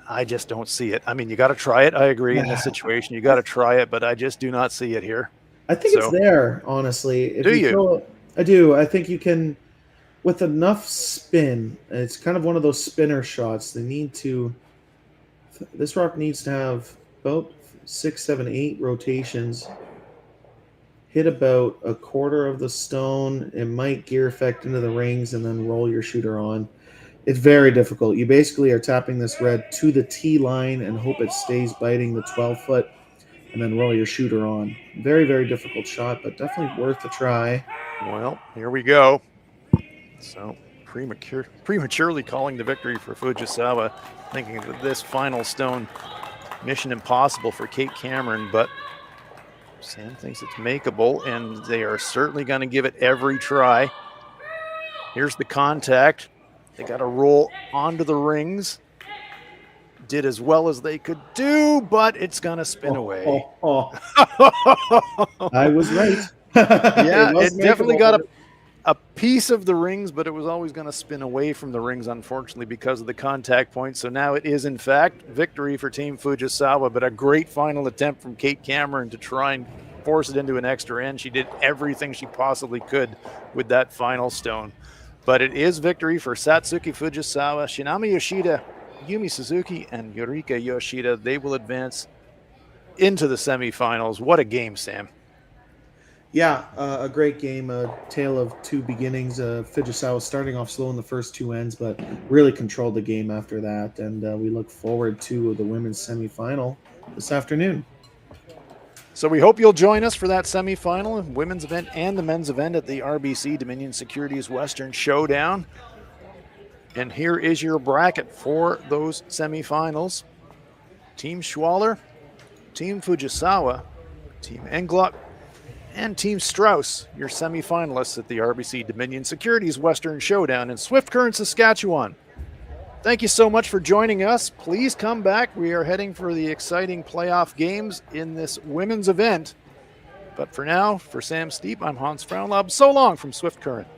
I just don't see it. I mean, you got to try it. I agree in this situation. You got to try it, but I just do not see it here.
I think it's there, honestly. If
do you?
I do. I think you can, with enough spin, it's kind of one of those spinner shots. This rock needs to have about 6, 7, 8 rotations. Hit about a quarter of the stone. It might gear effect into the rings and then roll your shooter on. It's very difficult. You basically are tapping this red to the T line and hope it stays biting the 12-foot and then roll your shooter on. Very, very difficult shot, but definitely worth a try.
Well, here we go. So prematurely calling the victory for Fujisawa, thinking that this final stone, mission impossible for Kate Cameron, but Sam thinks it's makeable, and they are certainly going to give it every try. Here's the contact. They got to roll onto the rings. Did as well as they could do, but it's going to spin away.
I was right.
Yeah, it definitely got a piece of the rings, but it was always going to spin away from the rings, unfortunately, because of the contact point. So now it is, in fact, victory for Team Fujisawa, but a great final attempt from Kate Cameron to try and force it into an extra end. She did everything she possibly could with that final stone. But it is victory for Satsuki Fujisawa, Shinami Yoshida, Yumi Suzuki, and Yurika Yoshida. They will advance into the semifinals. What a game, Sam.
Yeah, a great game, a tale of two beginnings. Fujisawa starting off slow in the first 2 ends, but really controlled the game after that. And we look forward to the women's semifinal this afternoon.
So we hope you'll join us for that semifinal, women's event and the men's event at the RBC Dominion Securities Western Showdown. And here is your bracket for those semifinals. Team Schwaller, Team Fujisawa, Team Englot, and Team Strauss, your semifinalists at the RBC Dominion Securities Western Showdown in Swift Current, Saskatchewan. Thank you so much for joining us. Please come back. We are heading for the exciting playoff games in this women's event. But for now, for Sam Steep, I'm Hans Frauenlob. So long from Swift Current.